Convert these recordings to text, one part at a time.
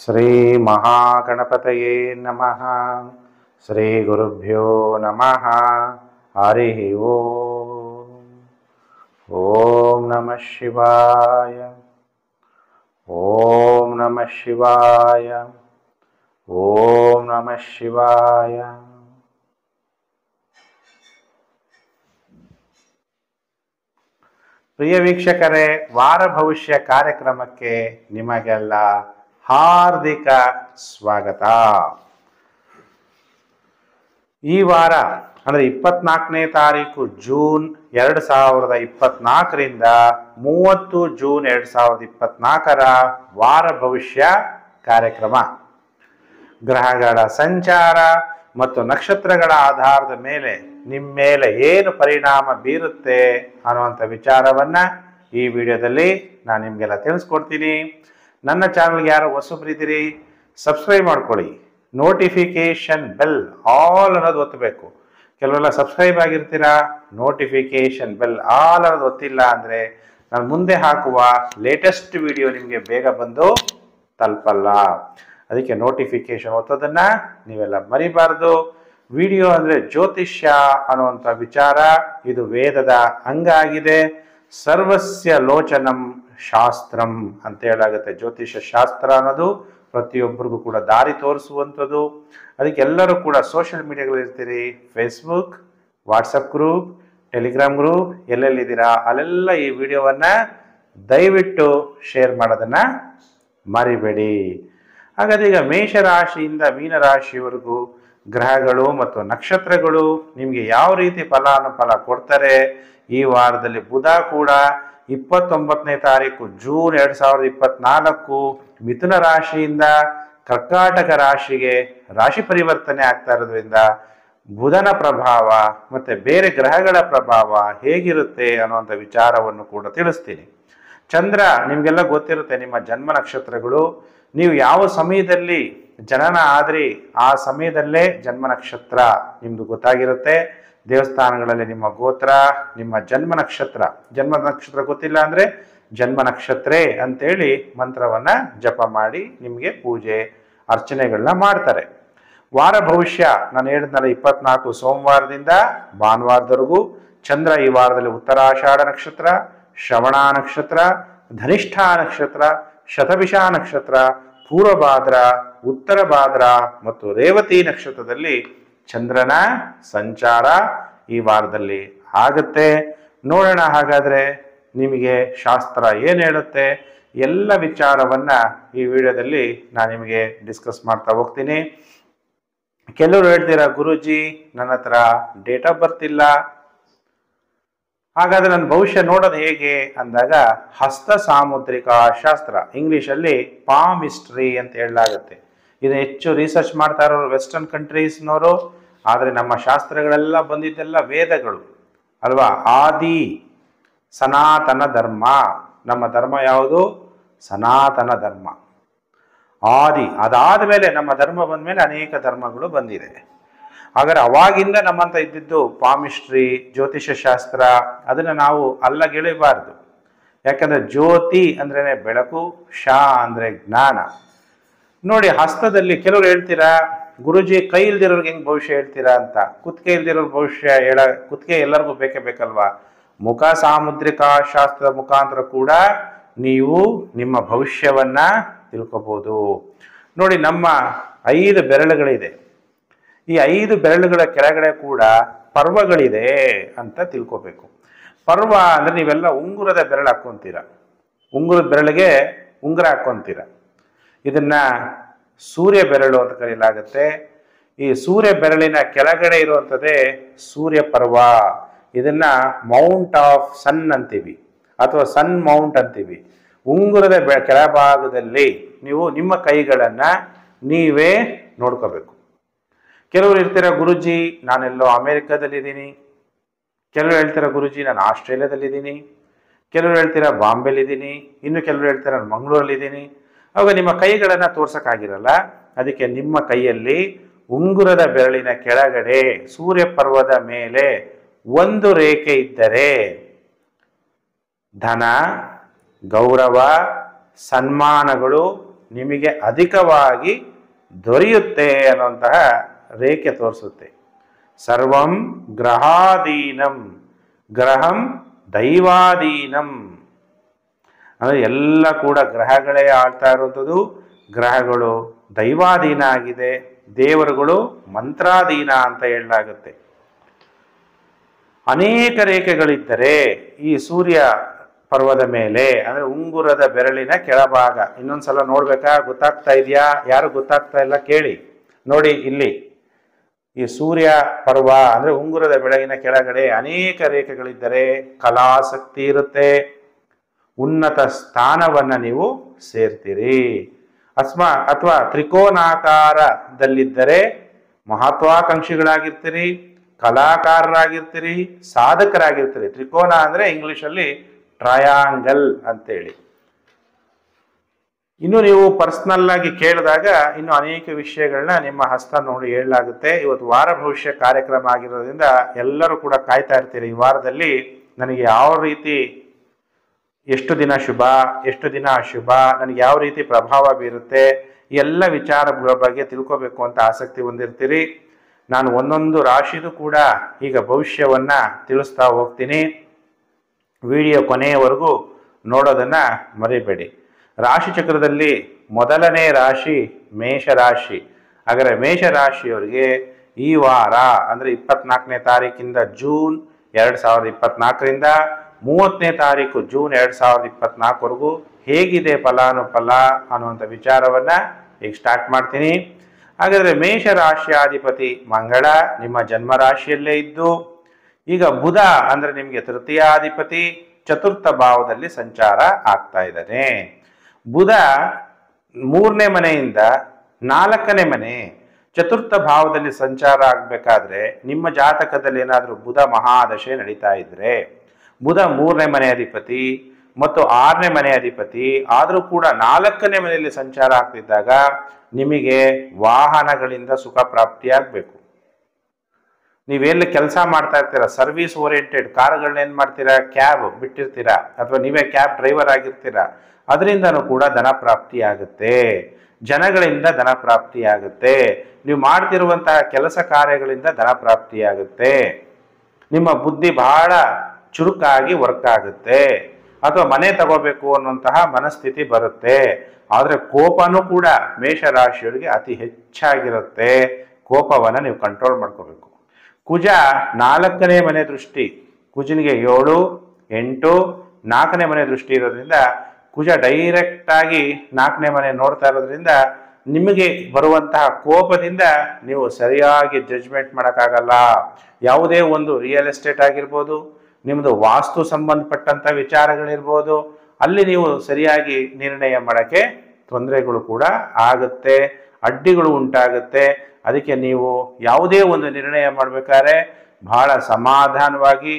ಶ್ರೀ ಮಹಾಗಣಪತಯೇ ನಮಃ. ಶ್ರೀ ಗುರುಭ್ಯೋ ನಮಃ. ಹರಿ ಓಂ. ಓಂ ನಮಃ ಶಿವಾಯ. ಓಂ ನಮಃ ಶಿವಾಯ. ಓಂ ನಮಃ ಶಿವಾಯ. ಪ್ರಿಯ ವೀಕ್ಷಕರೇ, ವಾರ ಭವಿಷ್ಯ ಕಾರ್ಯಕ್ರಮಕ್ಕೆ ನಿಮಗೆಲ್ಲ ಹಾರ್ದಿಕ ಸ್ವಾಗತ. ಈ ವಾರ ಅಂದರೆ 24ನೇ ತಾರೀಕು ಜೂನ್ 2024ರಿಂದ 30 ಜೂನ್ 2024ರ ವಾರ ಭವಿಷ್ಯ ಕಾರ್ಯಕ್ರಮ ಗ್ರಹಗಳ ಸಂಚಾರ ಮತ್ತು ನಕ್ಷತ್ರಗಳ ಆಧಾರದ ಮೇಲೆ ನಿಮ್ಮ ಮೇಲೆ ಏನು ಪರಿಣಾಮ ಬೀರುತ್ತೆ ಅನ್ನುವಂಥ ವಿಚಾರವನ್ನ ಈ ವಿಡಿಯೋದಲ್ಲಿ ನಾನು ನಿಮಗೆಲ್ಲ ತಿಳಿಸ್ಕೊಡ್ತೀನಿ. ನನ್ನ ಚಾನಲ್ಗೆ ಯಾರು ಹೊಸಬ್ರಿದ್ದೀರಿ, ಸಬ್ಸ್ಕ್ರೈಬ್ ಮಾಡ್ಕೊಳ್ಳಿ. ನೋಟಿಫಿಕೇಶನ್ ಬೆಲ್ ಆಲ್ ಅನ್ನೋದು ಒತ್ತಬೇಕು. ಕೆಲವೆಲ್ಲ ಸಬ್ಸ್ಕ್ರೈಬ್ ಆಗಿರ್ತೀರಾ, ನೋಟಿಫಿಕೇಶನ್ ಬೆಲ್ ಆಲ್ ಅನ್ನೋದು ಒತ್ತಿಲ್ಲ ಅಂದರೆ ನಾನು ಮುಂದೆ ಹಾಕುವ ಲೇಟೆಸ್ಟ್ ವಿಡಿಯೋ ನಿಮಗೆ ಬೇಗ ಬಂದು ತಲುಪಲ್ಲ. ಅದಕ್ಕೆ ನೋಟಿಫಿಕೇಶನ್ ಒತ್ತೋದನ್ನ ನೀವೆಲ್ಲ ಮರಿಬಾರ್ದು. ವಿಡಿಯೋ ಅಂದರೆ ಜ್ಯೋತಿಷ್ಯ ಅನ್ನುವಂಥ ವಿಚಾರ, ಇದು ವೇದದ ಅಂಗ ಆಗಿದೆ. ಸರ್ವಸ್ಯ ಲೋಚನಂ ಶಾಸ್ತ್ರಂ ಅಂತ ಹೇಳಾಗುತ್ತೆ. ಜ್ಯೋತಿಷ್ಯ ಶಾಸ್ತ್ರ ಅನ್ನೋದು ಪ್ರತಿಯೊಬ್ಬರಿಗೂ ಕೂಡ ದಾರಿ ತೋರಿಸುವಂಥದ್ದು. ಅದಕ್ಕೆ ಎಲ್ಲರೂ ಕೂಡ ಸೋಷಿಯಲ್ ಮೀಡಿಯಾಗಳಿರ್ತೀರಿ, Facebook, WhatsApp group, Telegram group, ಎಲ್ಲೆಲ್ಲಿದ್ದೀರಾ ಅಲ್ಲೆಲ್ಲ ಈ ವಿಡಿಯೋವನ್ನು ದಯವಿಟ್ಟು ಶೇರ್ ಮಾಡೋದನ್ನು ಮರಿಬೇಡಿ. ಹಾಗಾದ್ರೆ ಈಗ ಮೇಷರಾಶಿಯಿಂದ ಮೀನರಾಶಿಯವರೆಗೂ ಗ್ರಹಗಳು ಮತ್ತು ನಕ್ಷತ್ರಗಳು ನಿಮಗೆ ಯಾವ ರೀತಿ ಫಲಾನುಫಲ ಕೊಡ್ತಾರೆ. ಈ ವಾರದಲ್ಲಿ ಬುಧ ಕೂಡ 29ನೇ ತಾರೀಕು ಜೂನ್ 2024 ಮಿಥುನ ರಾಶಿಯಿಂದ ಕರ್ಕಾಟಕ ರಾಶಿಗೆ ರಾಶಿ ಪರಿವರ್ತನೆ ಆಗ್ತಾ ಇರೋದ್ರಿಂದ ಬುಧನ ಪ್ರಭಾವ ಮತ್ತು ಬೇರೆ ಗ್ರಹಗಳ ಪ್ರಭಾವ ಹೇಗಿರುತ್ತೆ ಅನ್ನುವಂಥ ವಿಚಾರವನ್ನು ಕೂಡ ತಿಳಿಸ್ತೀನಿ. ಚಂದ್ರ ನಿಮಗೆಲ್ಲ ಗೊತ್ತಿರುತ್ತೆ, ನಿಮ್ಮ ಜನ್ಮ ನಕ್ಷತ್ರಗಳು. ನೀವು ಯಾವ ಸಮಯದಲ್ಲಿ ಜನನ ಆದ್ರಿ ಆ ಸಮಯದಲ್ಲೇ ಜನ್ಮ ನಕ್ಷತ್ರ ನಿಮ್ದು ಗೊತ್ತಾಗಿರುತ್ತೆ. ದೇವಸ್ಥಾನಗಳಲ್ಲಿ ನಿಮ್ಮ ಗೋತ್ರ, ನಿಮ್ಮ ಜನ್ಮ ನಕ್ಷತ್ರ ಗೊತ್ತಿಲ್ಲ ಅಂದರೆ ಜನ್ಮ ನಕ್ಷತ್ರೇ ಅಂತೇಳಿ ಮಂತ್ರವನ್ನ ಜಪ ಮಾಡಿ ನಿಮಗೆ ಪೂಜೆ ಅರ್ಚನೆಗಳನ್ನ ಮಾಡ್ತಾರೆ. ವಾರ ಭವಿಷ್ಯ ನಾನು ಹೇಳಿದ್ನಲ್ಲ, 24 ಸೋಮವಾರದಿಂದ ಭಾನುವಾರದವರೆಗೂ. ಚಂದ್ರ ಈ ವಾರದಲ್ಲಿ ಉತ್ತರಾಷಾಢ ನಕ್ಷತ್ರ, ಶ್ರವಣ ನಕ್ಷತ್ರ, ಧನಿಷ್ಠಾ ನಕ್ಷತ್ರ, ಶತಭಿಷ ನಕ್ಷತ್ರ, ಪೂರ್ವಭಾದ್ರ, ಉತ್ತರ ಭಾದ್ರ ಮತ್ತು ರೇವತಿ ನಕ್ಷತ್ರದಲ್ಲಿ ಚಂದ್ರನ ಸಂಚಾರ ಈ ವಾರದಲ್ಲಿ ಆಗುತ್ತೆ. ನೋಡೋಣ ಹಾಗಾದ್ರೆ ನಿಮಗೆ ಶಾಸ್ತ್ರ ಏನು ಹೇಳುತ್ತೆ, ಎಲ್ಲ ವಿಚಾರವನ್ನ ಈ ವಿಡಿಯೋದಲ್ಲಿ ನಾನು ನಿಮಗೆ ಡಿಸ್ಕಸ್ ಮಾಡ್ತಾ ಹೋಗ್ತೀನಿ. ಕೆಲವರು ಹೇಳ್ತೀರಾ, ಗುರೂಜಿ ನನ್ನ ಹತ್ರ ಡೇಟ್ ಆಫ್ ಬರ್ತ್ ಇಲ್ಲ, ಹಾಗಾದ್ರೆ ನನ್ನ ಭವಿಷ್ಯ ನೋಡೋದು ಹೇಗೆ ಅಂದಾಗ ಹಸ್ತ ಸಾಮುದ್ರಿಕ ಶಾಸ್ತ್ರ, ಇಂಗ್ಲಿಷಲ್ಲಿ ಪಾಮಿಸ್ಟ್ರಿ ಅಂತ ಹೇಳಲಾಗುತ್ತೆ. ಇದನ್ನ ಹೆಚ್ಚು ರಿಸರ್ಚ್ ಮಾಡ್ತಾ ಇರೋರು ವೆಸ್ಟರ್ನ್ ಕಂಟ್ರೀಸ್ನವರು. ಆದರೆ ನಮ್ಮ ಶಾಸ್ತ್ರಗಳೆಲ್ಲ ಬಂದಿದ್ದೆಲ್ಲ ವೇದಗಳು ಅಲ್ವಾ. ಆದಿ ಸನಾತನ ಧರ್ಮ, ನಮ್ಮ ಧರ್ಮ ಯಾವುದು? ಸನಾತನ ಧರ್ಮ. ಆದಿ, ಅದಾದ ಮೇಲೆ ನಮ್ಮ ಧರ್ಮ ಬಂದ ಮೇಲೆ ಅನೇಕ ಧರ್ಮಗಳು ಬಂದಿದೆ. ಹಾಗಾದ್ರೆ ಅವಾಗಿಂದ ನಮ್ಮಂತ ಇದ್ದಿದ್ದು ಪಾಮಿಸ್ಟ್ರಿ, ಜ್ಯೋತಿಷ್ಯ ಶಾಸ್ತ್ರ, ಅದನ್ನ ನಾವು ಅಲ್ಲಗೆಳಿಬಾರ್ದು. ಯಾಕಂದ್ರೆ ಜ್ಯೋತಿ ಅಂದ್ರೇನೆ ಬೆಳಕು, ಶಾ ಅಂದ್ರೆ ಜ್ಞಾನ. ನೋಡಿ, ಹಸ್ತದಲ್ಲಿ ಕೆಲವರು ಹೇಳ್ತೀರಾ, ಗುರುಜಿ ಕೈ ಇಲ್ದಿರೋರ್ಗೆ ಹೆಂಗ್ ಭವಿಷ್ಯ ಹೇಳ್ತೀರಾ ಅಂತ. ಕುತ್ತಿಗೆ ಇಲ್ದಿರೋರ್ ಭವಿಷ್ಯ ಕುತ್ತಿಗೆ ಎಲ್ಲರಿಗೂ ಬೇಕೇ ಬೇಕಲ್ವಾ. ಮುಖ ಸಾಮುದ್ರಿಕ ಶಾಸ್ತ್ರದ ಮುಖಾಂತರ ಕೂಡ ನೀವು ನಿಮ್ಮ ಭವಿಷ್ಯವನ್ನ ತಿಳ್ಕೊಬಹುದು. ನೋಡಿ, ನಮ್ಮ 5 ಬೆರಳುಗಳಿದೆ. ಈ 5 ಬೆರಳುಗಳ ಕೆಳಗಡೆ ಕೂಡ ಪರ್ವಗಳಿದೆ ಅಂತ ತಿಳ್ಕೊಬೇಕು. ಪರ್ವ ಅಂದ್ರೆ ನೀವೆಲ್ಲ ಉಂಗುರದ ಬೆರಳು ಹಾಕ್ಕೊಂತೀರ, ಉಂಗುರದ ಬೆರಳಿಗೆ ಉಂಗುರ ಹಾಕ್ಕೊಂತೀರ. ಇದನ್ನ ಸೂರ್ಯ ಬೆರಳು ಅಂತ ಕರೆಯಲಾಗುತ್ತೆ. ಈ ಸೂರ್ಯ ಬೆರಳಿನ ಕೆಳಗಡೆ ಇರುವಂಥದ್ದೇ ಸೂರ್ಯ ಪರ್ವ. ಇದನ್ನ ಮೌಂಟ್ ಆಫ್ ಸನ್ ಅಂತೀವಿ ಅಥವಾ ಸನ್ ಮೌಂಟ್ ಅಂತೀವಿ. ಉಂಗುರದ ಕೆಳಭಾಗದಲ್ಲಿ ನೀವು ನಿಮ್ಮ ಕೈಗಳನ್ನ ನೀವೇ ನೋಡ್ಕೋಬೇಕು. ಕೆಲವರು ಇರ್ತೀರ, ಗುರುಜಿ ನಾನೆಲ್ಲೋ ಅಮೇರಿಕಾದಲ್ಲಿದ್ದೀನಿ. ಕೆಲವರು ಹೇಳ್ತೀರ, ಗುರುಜಿ ನಾನು ಆಸ್ಟ್ರೇಲಿಯಾದಲ್ಲಿದ್ದೀನಿ. ಕೆಲವರು ಹೇಳ್ತೀರ ಬಾಂಬೆಲಿದ್ದೀನಿ. ಇನ್ನು ಕೆಲವರು ಹೇಳ್ತೀರ ನಾನು ಮಂಗಳೂರಲ್ಲಿದ್ದೀನಿ. ಅವಾಗ ನಿಮ್ಮ ಕೈಗಳನ್ನು ತೋರ್ಸಕ್ಕಾಗಿರಲ್ಲ. ಅದಕ್ಕೆ ನಿಮ್ಮ ಕೈಯಲ್ಲಿ ಉಂಗುರದ ಬೆರಳಿನ ಕೆಳಗಡೆ ಸೂರ್ಯ ಪರ್ವದ ಮೇಲೆ ಒಂದು ರೇಖೆ ಇದ್ದರೆ ಧನ, ಗೌರವ, ಸನ್ಮಾನಗಳು ನಿಮಗೆ ಅಧಿಕವಾಗಿ ದೊರೆಯುತ್ತೆ ಅನ್ನುವಂತಹ ರೇಖೆ ತೋರಿಸುತ್ತೆ. ಸರ್ವಂ ಗ್ರಹಾಧೀನಂ, ಗ್ರಹಂ ದೈವಾಧೀನಂ, ಅಂದರೆ ಎಲ್ಲ ಕೂಡ ಗ್ರಹಗಳೇ ಆಳ್ತಾ ಇರುವಂಥದ್ದು. ಗ್ರಹಗಳು ದೈವಾಧೀನ ಆಗಿದೆ, ದೇವರುಗಳು ಮಂತ್ರಾಧೀನ ಅಂತ ಹೇಳಲಾಗುತ್ತೆ. ಅನೇಕ ರೇಖೆಗಳಿದ್ದರೆ ಈ ಸೂರ್ಯ ಪರ್ವದ ಮೇಲೆ, ಅಂದರೆ ಉಂಗುರದ ಬೆರಳಿನ ಕೆಳಭಾಗ, ಇನ್ನೊಂದ್ಸಲ ನೋಡ್ಬೇಕಾ? ಗೊತ್ತಾಗ್ತಾ ಇದೆಯಾ? ಯಾರು ಗೊತ್ತಾಗ್ತಾ ಇಲ್ಲ ಕೇಳಿ ನೋಡಿ. ಇಲ್ಲಿ ಈ ಸೂರ್ಯ ಪರ್ವ ಅಂದರೆ ಉಂಗುರದ ಬೆಳಗಿನ ಕೆಳಗಡೆ ಅನೇಕ ರೇಖೆಗಳಿದ್ದರೆ ಕಲಾಸಕ್ತಿ ಇರುತ್ತೆ, ಉನ್ನತ ಸ್ಥಾನವನ್ನು ನೀವು ಸೇರ್ತೀರಿ. ಅಥವಾ ತ್ರಿಕೋನಾಕಾರದಲ್ಲಿದ್ದರೆ ಮಹತ್ವಾಕಾಂಕ್ಷಿಗಳಾಗಿರ್ತೀರಿ, ಕಲಾಕಾರರಾಗಿರ್ತೀರಿ, ಸಾಧಕರಾಗಿರ್ತೀರಿ. ತ್ರಿಕೋನ ಅಂದರೆ ಇಂಗ್ಲಿಷಲ್ಲಿ ಟ್ರಯಾಂಗಲ್ ಅಂತೇಳಿ. ಇನ್ನು ನೀವು ಪರ್ಸ್ನಲ್ ಆಗಿ ಕೇಳಿದಾಗ ಇನ್ನು ಅನೇಕ ವಿಷಯಗಳನ್ನ ನಿಮ್ಮ ಹಸ್ತ ನೋಡಿ ಹೇಳಲಾಗುತ್ತೆ. ಇವತ್ತು ವಾರ ಭವಿಷ್ಯ ಕಾರ್ಯಕ್ರಮ ಆಗಿರೋದ್ರಿಂದ ಎಲ್ಲರೂ ಕೂಡ ಕಾಯ್ತಾ ಇರ್ತೀರಿ, ಈ ವಾರದಲ್ಲಿ ನನಗೆ ಯಾವ ರೀತಿ, ಎಷ್ಟು ದಿನ ಶುಭ, ಎಷ್ಟು ದಿನ ಅಶುಭ, ನನಗೆ ಯಾವ ರೀತಿ ಪ್ರಭಾವ ಬೀರುತ್ತೆ, ಈ ಎಲ್ಲ ವಿಚಾರಗಳ ಬಗ್ಗೆ ತಿಳ್ಕೋಬೇಕು ಅಂತ ಆಸಕ್ತಿ ಹೊಂದಿರ್ತೀರಿ. ನಾನು ಒಂದೊಂದು ರಾಶಿದು ಕೂಡ ಈಗ ಭವಿಷ್ಯವನ್ನ ತಿಳಿಸ್ತಾ ಹೋಗ್ತೀನಿ. ವಿಡಿಯೋ ಕೊನೆಯವರೆಗೂ ನೋಡೋದನ್ನ ಮರಿಬೇಡಿ. ರಾಶಿ ಚಕ್ರದಲ್ಲಿ ಮೊದಲನೇ ರಾಶಿ ಮೇಷರಾಶಿ. ಹಾಗಾದರೆ ಮೇಷರಾಶಿಯವರಿಗೆ ಈ ವಾರ ಅಂದರೆ 24ನೇ ತಾರೀಕಿಂದ ಜೂನ್ 2024ರಿಂದ 30ನೇ ತಾರೀಕು ಜೂನ್ 2024ವರೆಗೂ ಹೇಗಿದೆ ಫಲಾನುಫಲ ಅನ್ನುವಂಥ ವಿಚಾರವನ್ನ ಈಗ ಸ್ಟಾರ್ಟ್ ಮಾಡ್ತೀನಿ. ಹಾಗಾದರೆ ಮೇಷರಾಶಿಯಾಧಿಪತಿ ಮಂಗಳ ನಿಮ್ಮ ಜನ್ಮ ರಾಶಿಯಲ್ಲೇ ಇದ್ದು, ಈಗ ಬುಧ ಅಂದರೆ ನಿಮಗೆ ತೃತೀಯಾಧಿಪತಿ ಚತುರ್ಥ ಭಾವದಲ್ಲಿ ಸಂಚಾರ ಆಗ್ತಾ ಇದ್ದಾನೆ. ಬುಧ 3ನೇ ಮನೆಯಿಂದ 4ನೇ ಮನೆ ಚತುರ್ಥ ಭಾವದಲ್ಲಿ ಸಂಚಾರ ಆಗಬೇಕಾದ್ರೆ ನಿಮ್ಮ ಜಾತಕದಲ್ಲಿ ಏನಾದರೂ ಬುಧ ಮಹಾದಶೆ ನಡೀತಾ ಇದ್ರೆ, ಬುಧ 3ನೇ ಮನೆ ಅಧಿಪತಿ ಮತ್ತು 6ನೇ ಮನೆ ಅಧಿಪತಿ ಆದರೂ ಕೂಡ 4ನೇ ಮನೆಯಲ್ಲಿ ಸಂಚಾರ ಆಗ್ತಿದ್ದಾಗ ನಿಮಗೆ ವಾಹನಗಳಿಂದ ಸುಖ ಪ್ರಾಪ್ತಿಯಾಗಬೇಕು. ನೀವೆಲ್ಲಿ ಕೆಲಸ ಮಾಡ್ತಾ ಇರ್ತೀರಾ, ಸರ್ವಿಸ್ ಓರಿಯೆಂಟೆಡ್ ಕಾರುಗಳನ್ನ ಏನು ಮಾಡ್ತೀರಾ, ಕ್ಯಾಬ್ ಬಿಟ್ಟಿರ್ತೀರಾ, ಅಥವಾ ನೀವೇ ಕ್ಯಾಬ್ ಡ್ರೈವರ್ ಆಗಿರ್ತೀರಾ, ಅದರಿಂದನೂ ಕೂಡ ಧನ ಪ್ರಾಪ್ತಿ ಆಗುತ್ತೆ, ಜನಗಳಿಂದ ಧನ ಪ್ರಾಪ್ತಿ ಆಗುತ್ತೆ, ನೀವು ಮಾಡ್ತಿರುವಂತಹ ಕೆಲಸ ಕಾರ್ಯಗಳಿಂದ ಧನ ಪ್ರಾಪ್ತಿ ಆಗುತ್ತೆ, ನಿಮ್ಮ ಬುದ್ಧಿ ಬಹಳ ಚುರುಕಾಗಿ ವರ್ಕ್ ಆಗುತ್ತೆ, ಅಥವಾ ಮನೆ ತಗೋಬೇಕು ಅನ್ನುವಂತಹ ಮನಸ್ಥಿತಿ ಬರುತ್ತೆ. ಆದರೆ ಕೋಪನೂ ಕೂಡ ಮೇಷರಾಶಿಯವರಿಗೆ ಅತಿ ಹೆಚ್ಚಾಗಿರುತ್ತೆ. ಕೋಪವನ್ನು ನೀವು ಕಂಟ್ರೋಲ್ ಮಾಡ್ಕೋಬೇಕು. ಕುಜ 4ನೇ ಮನೆ ದೃಷ್ಟಿ, ಕುಜನಿಗೆ 7, 8, 4ನೇ ಮನೆ ದೃಷ್ಟಿ ಇರೋದ್ರಿಂದ ಕುಜ ಡೈರೆಕ್ಟ್ ಆಗಿ 4ನೇ ಮನೆ ನೋಡ್ತಾ ಇರೋದ್ರಿಂದ ನಿಮಗೆ ಬರುವಂತಹ ಕೋಪದಿಂದ ನೀವು ಸರಿಯಾಗಿ ಜಡ್ಜ್ಮೆಂಟ್ ಮಾಡೋಕ್ಕಾಗಲ್ಲ. ಯಾವುದೇ ಒಂದು ರಿಯಲ್ ಎಸ್ಟೇಟ್ ಆಗಿರ್ಬೋದು, ನಿಮ್ಮದು ವಾಸ್ತು ಸಂಬಂಧಪಟ್ಟಂಥ ವಿಚಾರಗಳಿರ್ಬೋದು, ಅಲ್ಲಿ ನೀವು ಸರಿಯಾಗಿ ನಿರ್ಣಯ ಮಾಡೋಕ್ಕೆ ತೊಂದರೆಗಳು ಕೂಡ ಆಗುತ್ತೆ, ಅಡ್ಡಿಗಳು ಉಂಟಾಗುತ್ತೆ. ಅದಕ್ಕೆ ನೀವು ಯಾವುದೇ ಒಂದು ನಿರ್ಣಯ ಮಾಡಬೇಕಾದ್ರೆ ಬಹಳ ಸಮಾಧಾನವಾಗಿ,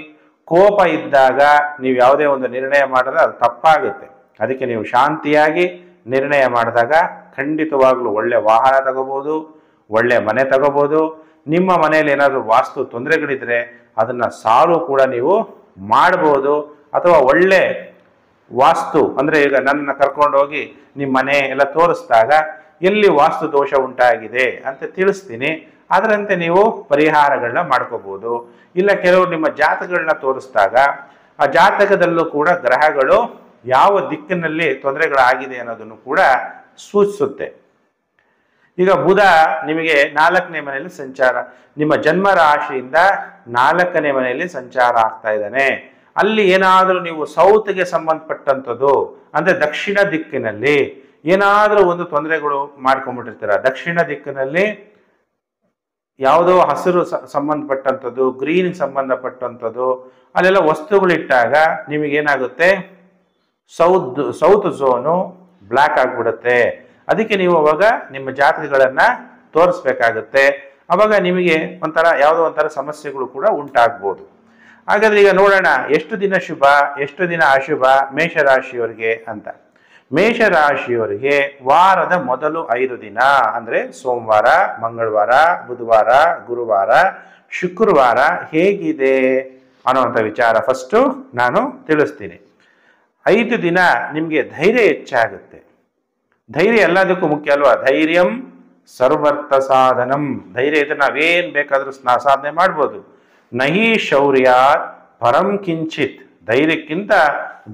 ಕೋಪ ಇದ್ದಾಗ ನೀವು ಯಾವುದೇ ಒಂದು ನಿರ್ಣಯ ಮಾಡಿದ್ರೆ ಅದು ತಪ್ಪಾಗುತ್ತೆ. ಅದಕ್ಕೆ ನೀವು ಶಾಂತಿಯಾಗಿ ನಿರ್ಣಯ ಮಾಡಿದಾಗ ಖಂಡಿತವಾಗ್ಲೂ ಒಳ್ಳೆ ವಾಹನ ತಗೋಬೋದು, ಒಳ್ಳೆ ಮನೆ ತಗೋಬೋದು. ನಿಮ್ಮ ಮನೆಯಲ್ಲಿ ಏನಾದರೂ ವಾಸ್ತು ತೊಂದರೆಗಳಿದ್ರೆ ಅದನ್ನು ಸಾಲ್ವ್ ಕೂಡ ನೀವು ಮಾಡ್ಬೋದು. ಅಥವಾ ಒಳ್ಳೆ ವಾಸ್ತು ಅಂದರೆ ಈಗ ನನ್ನ ಕರ್ಕೊಂಡೋಗಿ ನಿಮ್ಮ ಮನೆ ಎಲ್ಲ ತೋರಿಸಿದಾಗ ಎಲ್ಲಿ ವಾಸ್ತು ದೋಷ ಉಂಟಾಗಿದೆ ಅಂತ ತಿಳಿಸ್ತೀನಿ, ಅದರಂತೆ ನೀವು ಪರಿಹಾರಗಳನ್ನ ಮಾಡ್ಕೋಬೋದು. ಇಲ್ಲ ಕೆಲವರು ನಿಮ್ಮ ಜಾತಕಗಳನ್ನ ತೋರಿಸಿದಾಗ ಆ ಜಾತಕದಲ್ಲೂ ಕೂಡ ಗ್ರಹಗಳು ಯಾವ ದಿಕ್ಕಿನಲ್ಲಿ ತೊಂದರೆಗಳಾಗಿದೆ ಅನ್ನೋದನ್ನು ಕೂಡ ಸೂಚಿಸುತ್ತೆ. ಈಗ ಬುಧ ನಿಮಗೆ 4ನೇ ಮನೆಯಲ್ಲಿ ಸಂಚಾರ, ನಿಮ್ಮ ಜನ್ಮ ರಾಶಿಯಿಂದ 4ನೇ ಮನೆಯಲ್ಲಿ ಸಂಚಾರ ಆಗ್ತಾ ಇದ್ದಾನೆ. ಅಲ್ಲಿ ಏನಾದರೂ ನೀವು ಸೌತ್ಗೆ ಸಂಬಂಧಪಟ್ಟಂಥದ್ದು ಅಂದರೆ ದಕ್ಷಿಣ ದಿಕ್ಕಿನಲ್ಲಿ ಏನಾದರೂ ಒಂದು ತೊಂದರೆಗಳು ಮಾಡ್ಕೊಂಡ್ಬಿಟ್ಟಿರ್ತೀರ. ದಕ್ಷಿಣ ದಿಕ್ಕಿನಲ್ಲಿ ಯಾವುದೋ ಹಸಿರು ಸಂಬಂಧಪಟ್ಟಂಥದ್ದು, ಗ್ರೀನ್ ಸಂಬಂಧಪಟ್ಟಂಥದ್ದು ಅಲ್ಲೆಲ್ಲ ವಸ್ತುಗಳಿಟ್ಟಾಗ ನಿಮಗೇನಾಗುತ್ತೆ, ಸೌತ್ ಝೋನು ಬ್ಲ್ಯಾಕ್ ಆಗಿಬಿಡುತ್ತೆ. ಅದಕ್ಕೆ ನೀವು ಅವಾಗ ನಿಮ್ಮ ಜಾತಕಗಳನ್ನು ತೋರಿಸ್ಬೇಕಾಗುತ್ತೆ. ಅವಾಗ ನಿಮಗೆ ಒಂಥರ ಯಾವುದೋ ಒಂಥರ ಸಮಸ್ಯೆಗಳು ಕೂಡ ಉಂಟಾಗ್ಬೋದು. ಹಾಗಾದ್ರೆ ಈಗ ನೋಡೋಣ ಎಷ್ಟು ದಿನ ಶುಭ, ಎಷ್ಟು ದಿನ ಅಶುಭ ಮೇಷರಾಶಿಯವರಿಗೆ ಅಂತ. ಮೇಷರಾಶಿಯವರಿಗೆ ವಾರದ ಮೊದಲು 5 ದಿನ ಅಂದರೆ ಸೋಮವಾರ, ಮಂಗಳವಾರ, ಬುಧವಾರ, ಗುರುವಾರ, ಶುಕ್ರವಾರ ಹೇಗಿದೆ ಅನ್ನೋವಂಥ ವಿಚಾರ ಫಸ್ಟು ನಾನು ತಿಳಿಸ್ತೀನಿ. 5 ದಿನ ನಿಮಗೆ ಧೈರ್ಯ ಹೆಚ್ಚಾಗುತ್ತೆ, ಧೈರ್ಯ ಎಲ್ಲದಕ್ಕೂ ಮುಖ್ಯ ಅಲ್ವಾ? ಧೈರ್ಯಂ ಸರ್ವರ್ಥ ಸಾಧನಂ. ಧೈರ್ಯ ಇದ್ರೆ ನಾವೇನ್ ಬೇಕಾದ್ರೂ ಸಾಧನೆ ಮಾಡ್ಬೋದು. ನಹಿ ಶೌರ್ಯ ಪರಂ ಕಿಂಚಿತ್. ಧೈರ್ಯಕ್ಕಿಂತ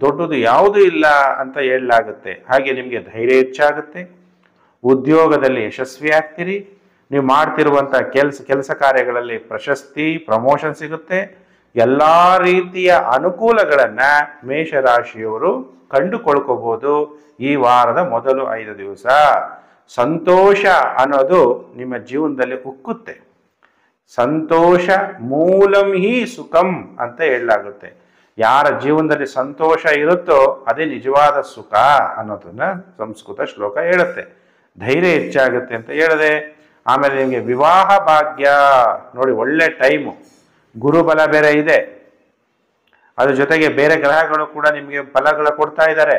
ದೊಡ್ಡದು ಯಾವುದೂ ಇಲ್ಲ ಅಂತ ಹೇಳಲಾಗುತ್ತೆ. ಹಾಗೆ ನಿಮಗೆ ಧೈರ್ಯ ಹೆಚ್ಚಾಗುತ್ತೆ, ಉದ್ಯೋಗದಲ್ಲಿ ಯಶಸ್ವಿ ಆಗ್ತೀರಿ, ನೀವು ಮಾಡ್ತಿರುವಂಥ ಕೆಲಸ ಕಾರ್ಯಗಳಲ್ಲಿ ಪ್ರಶಸ್ತಿ ಪ್ರಮೋಷನ್ ಸಿಗುತ್ತೆ. ಎಲ್ಲ ರೀತಿಯ ಅನುಕೂಲಗಳನ್ನ ಮೇಷರಾಶಿಯವರು ಕಂಡುಕೊಳ್ಕೋಬಹುದು ಈ ವಾರದ ಮೊದಲು 5 ದಿವಸ. ಸಂತೋಷ ಅನ್ನೋದು ನಿಮ್ಮ ಜೀವನದಲ್ಲಿ ಉಕ್ಕುತ್ತೆ. ಸಂತೋಷ ಮೂಲಂ ಹಿ ಸುಖಂ ಅಂತ ಹೇಳಲಾಗುತ್ತೆ. ಯಾರ ಜೀವನದಲ್ಲಿ ಸಂತೋಷ ಇರುತ್ತೋ ಅದೇ ನಿಜವಾದ ಸುಖ ಅನ್ನೋದನ್ನ ಸಂಸ್ಕೃತ ಶ್ಲೋಕ ಹೇಳುತ್ತೆ. ಧೈರ್ಯ ಹೆಚ್ಚಾಗುತ್ತೆ ಅಂತ ಹೇಳಿದೆ. ಆಮೇಲೆ ನಿಮಗೆ ವಿವಾಹ ಭಾಗ್ಯ ನೋಡಿ, ಒಳ್ಳೆ ಟೈಮು. ಗುರುಬಲ ಬೇರೆ ಇದೆ, ಅದ್ರ ಜೊತೆಗೆ ಬೇರೆ ಗ್ರಹಗಳು ಕೂಡ ನಿಮಗೆ ಫಲಗಳು ಕೊಡ್ತಾ ಇದ್ದಾರೆ.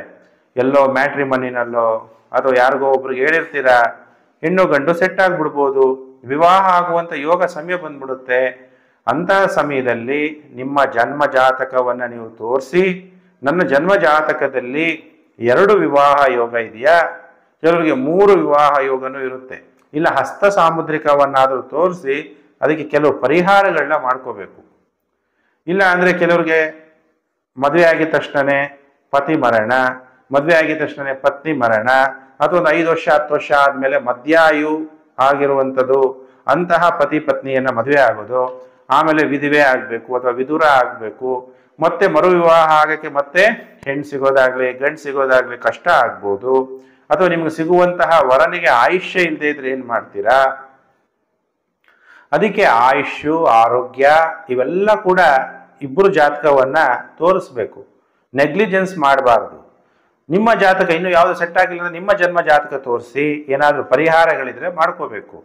ಎಲ್ಲೋ ಮ್ಯಾಟ್ರಿಮನಿನಲ್ಲೋ ಅಥವಾ ಯಾರಿಗೋ ಒಬ್ರಿಗೆ ಹೇಳಿರ್ತೀರಾ, ಹೆಣ್ಣು ಗಂಡು ಸೆಟ್ ಆಗ್ಬಿಡ್ಬೋದು, ವಿವಾಹ ಆಗುವಂಥ ಯೋಗ ಸಮಯ ಬಂದ್ಬಿಡುತ್ತೆ. ಅಂತಹ ಸಮಯದಲ್ಲಿ ನಿಮ್ಮ ಜನ್ಮ ಜಾತಕವನ್ನು ನೀವು ತೋರಿಸಿ, ನನ್ನ ಜನ್ಮ ಜಾತಕದಲ್ಲಿ 2 ವಿವಾಹ ಯೋಗ ಇದೆಯಾ, ಕೆಲವರಿಗೆ 3 ವಿವಾಹ ಯೋಗನೂ ಇರುತ್ತೆ. ಇಲ್ಲ ಹಸ್ತ ಸಾಮುದ್ರಿಕವನ್ನಾದರೂ ತೋರಿಸಿ ಅದಕ್ಕೆ ಕೆಲವು ಪರಿಹಾರಗಳನ್ನ ಮಾಡ್ಕೋಬೇಕು. ಇಲ್ಲ ಅಂದರೆ ಕೆಲವ್ರಿಗೆ ಮದುವೆ ಆಗಿದ ತಕ್ಷಣನೇ ಪತಿ ಮರಣ, ಮದುವೆ ಆಗಿದ ತಕ್ಷಣನೇ ಪತ್ನಿ ಮರಣ, ಅಥವಾ ಒಂದು 5 ವರ್ಷ 10 ವರ್ಷ ಆದಮೇಲೆ ಮಧ್ಯಾಯು ಆಗಿರುವಂಥದ್ದು, ಅಂತಹ ಪತಿ ಪತ್ನಿಯನ್ನು ಮದುವೆ ಆಗೋದು, ಆಮೇಲೆ ವಿಧವೆ ಆಗಬೇಕು ಅಥವಾ ವಿದುರ ಆಗಬೇಕು, ಮತ್ತೆ ಮರು ವಿವಾಹ ಆಗಕ್ಕೆ ಮತ್ತೆ ಹೆಣ್ಣು ಸಿಗೋದಾಗ್ಲಿ ಗಂಡು ಸಿಗೋದಾಗ್ಲಿ ಕಷ್ಟ ಆಗ್ಬೋದು. ಅಥವಾ ನಿಮ್ಗೆ ಸಿಗುವಂತಹ ವರನಿಗೆ ಆಯುಷ್ಯ ಇಲ್ಲದೆ ಇದ್ರೆ ಏನು ಮಾಡ್ತೀರಾ? ಅದಕ್ಕೆ ಆಯುಷ್ಯು ಆರೋಗ್ಯ ಇವೆಲ್ಲ ಕೂಡ ಇಬ್ಬರು ಜಾತಕವನ್ನ ತೋರಿಸ್ಬೇಕು, ನೆಗ್ಲಿಜೆನ್ಸ್ ಮಾಡಬಾರ್ದು. ನಿಮ್ಮ ಜಾತಕ ಇನ್ನೂ ಯಾವುದು ಸೆಟ್ ಆಗಿಲ್ಲ, ನಿಮ್ಮ ಜನ್ಮ ಜಾತಕ ತೋರಿಸಿ ಏನಾದರೂ ಪರಿಹಾರಗಳಿದ್ರೆ ಮಾಡ್ಕೋಬೇಕು.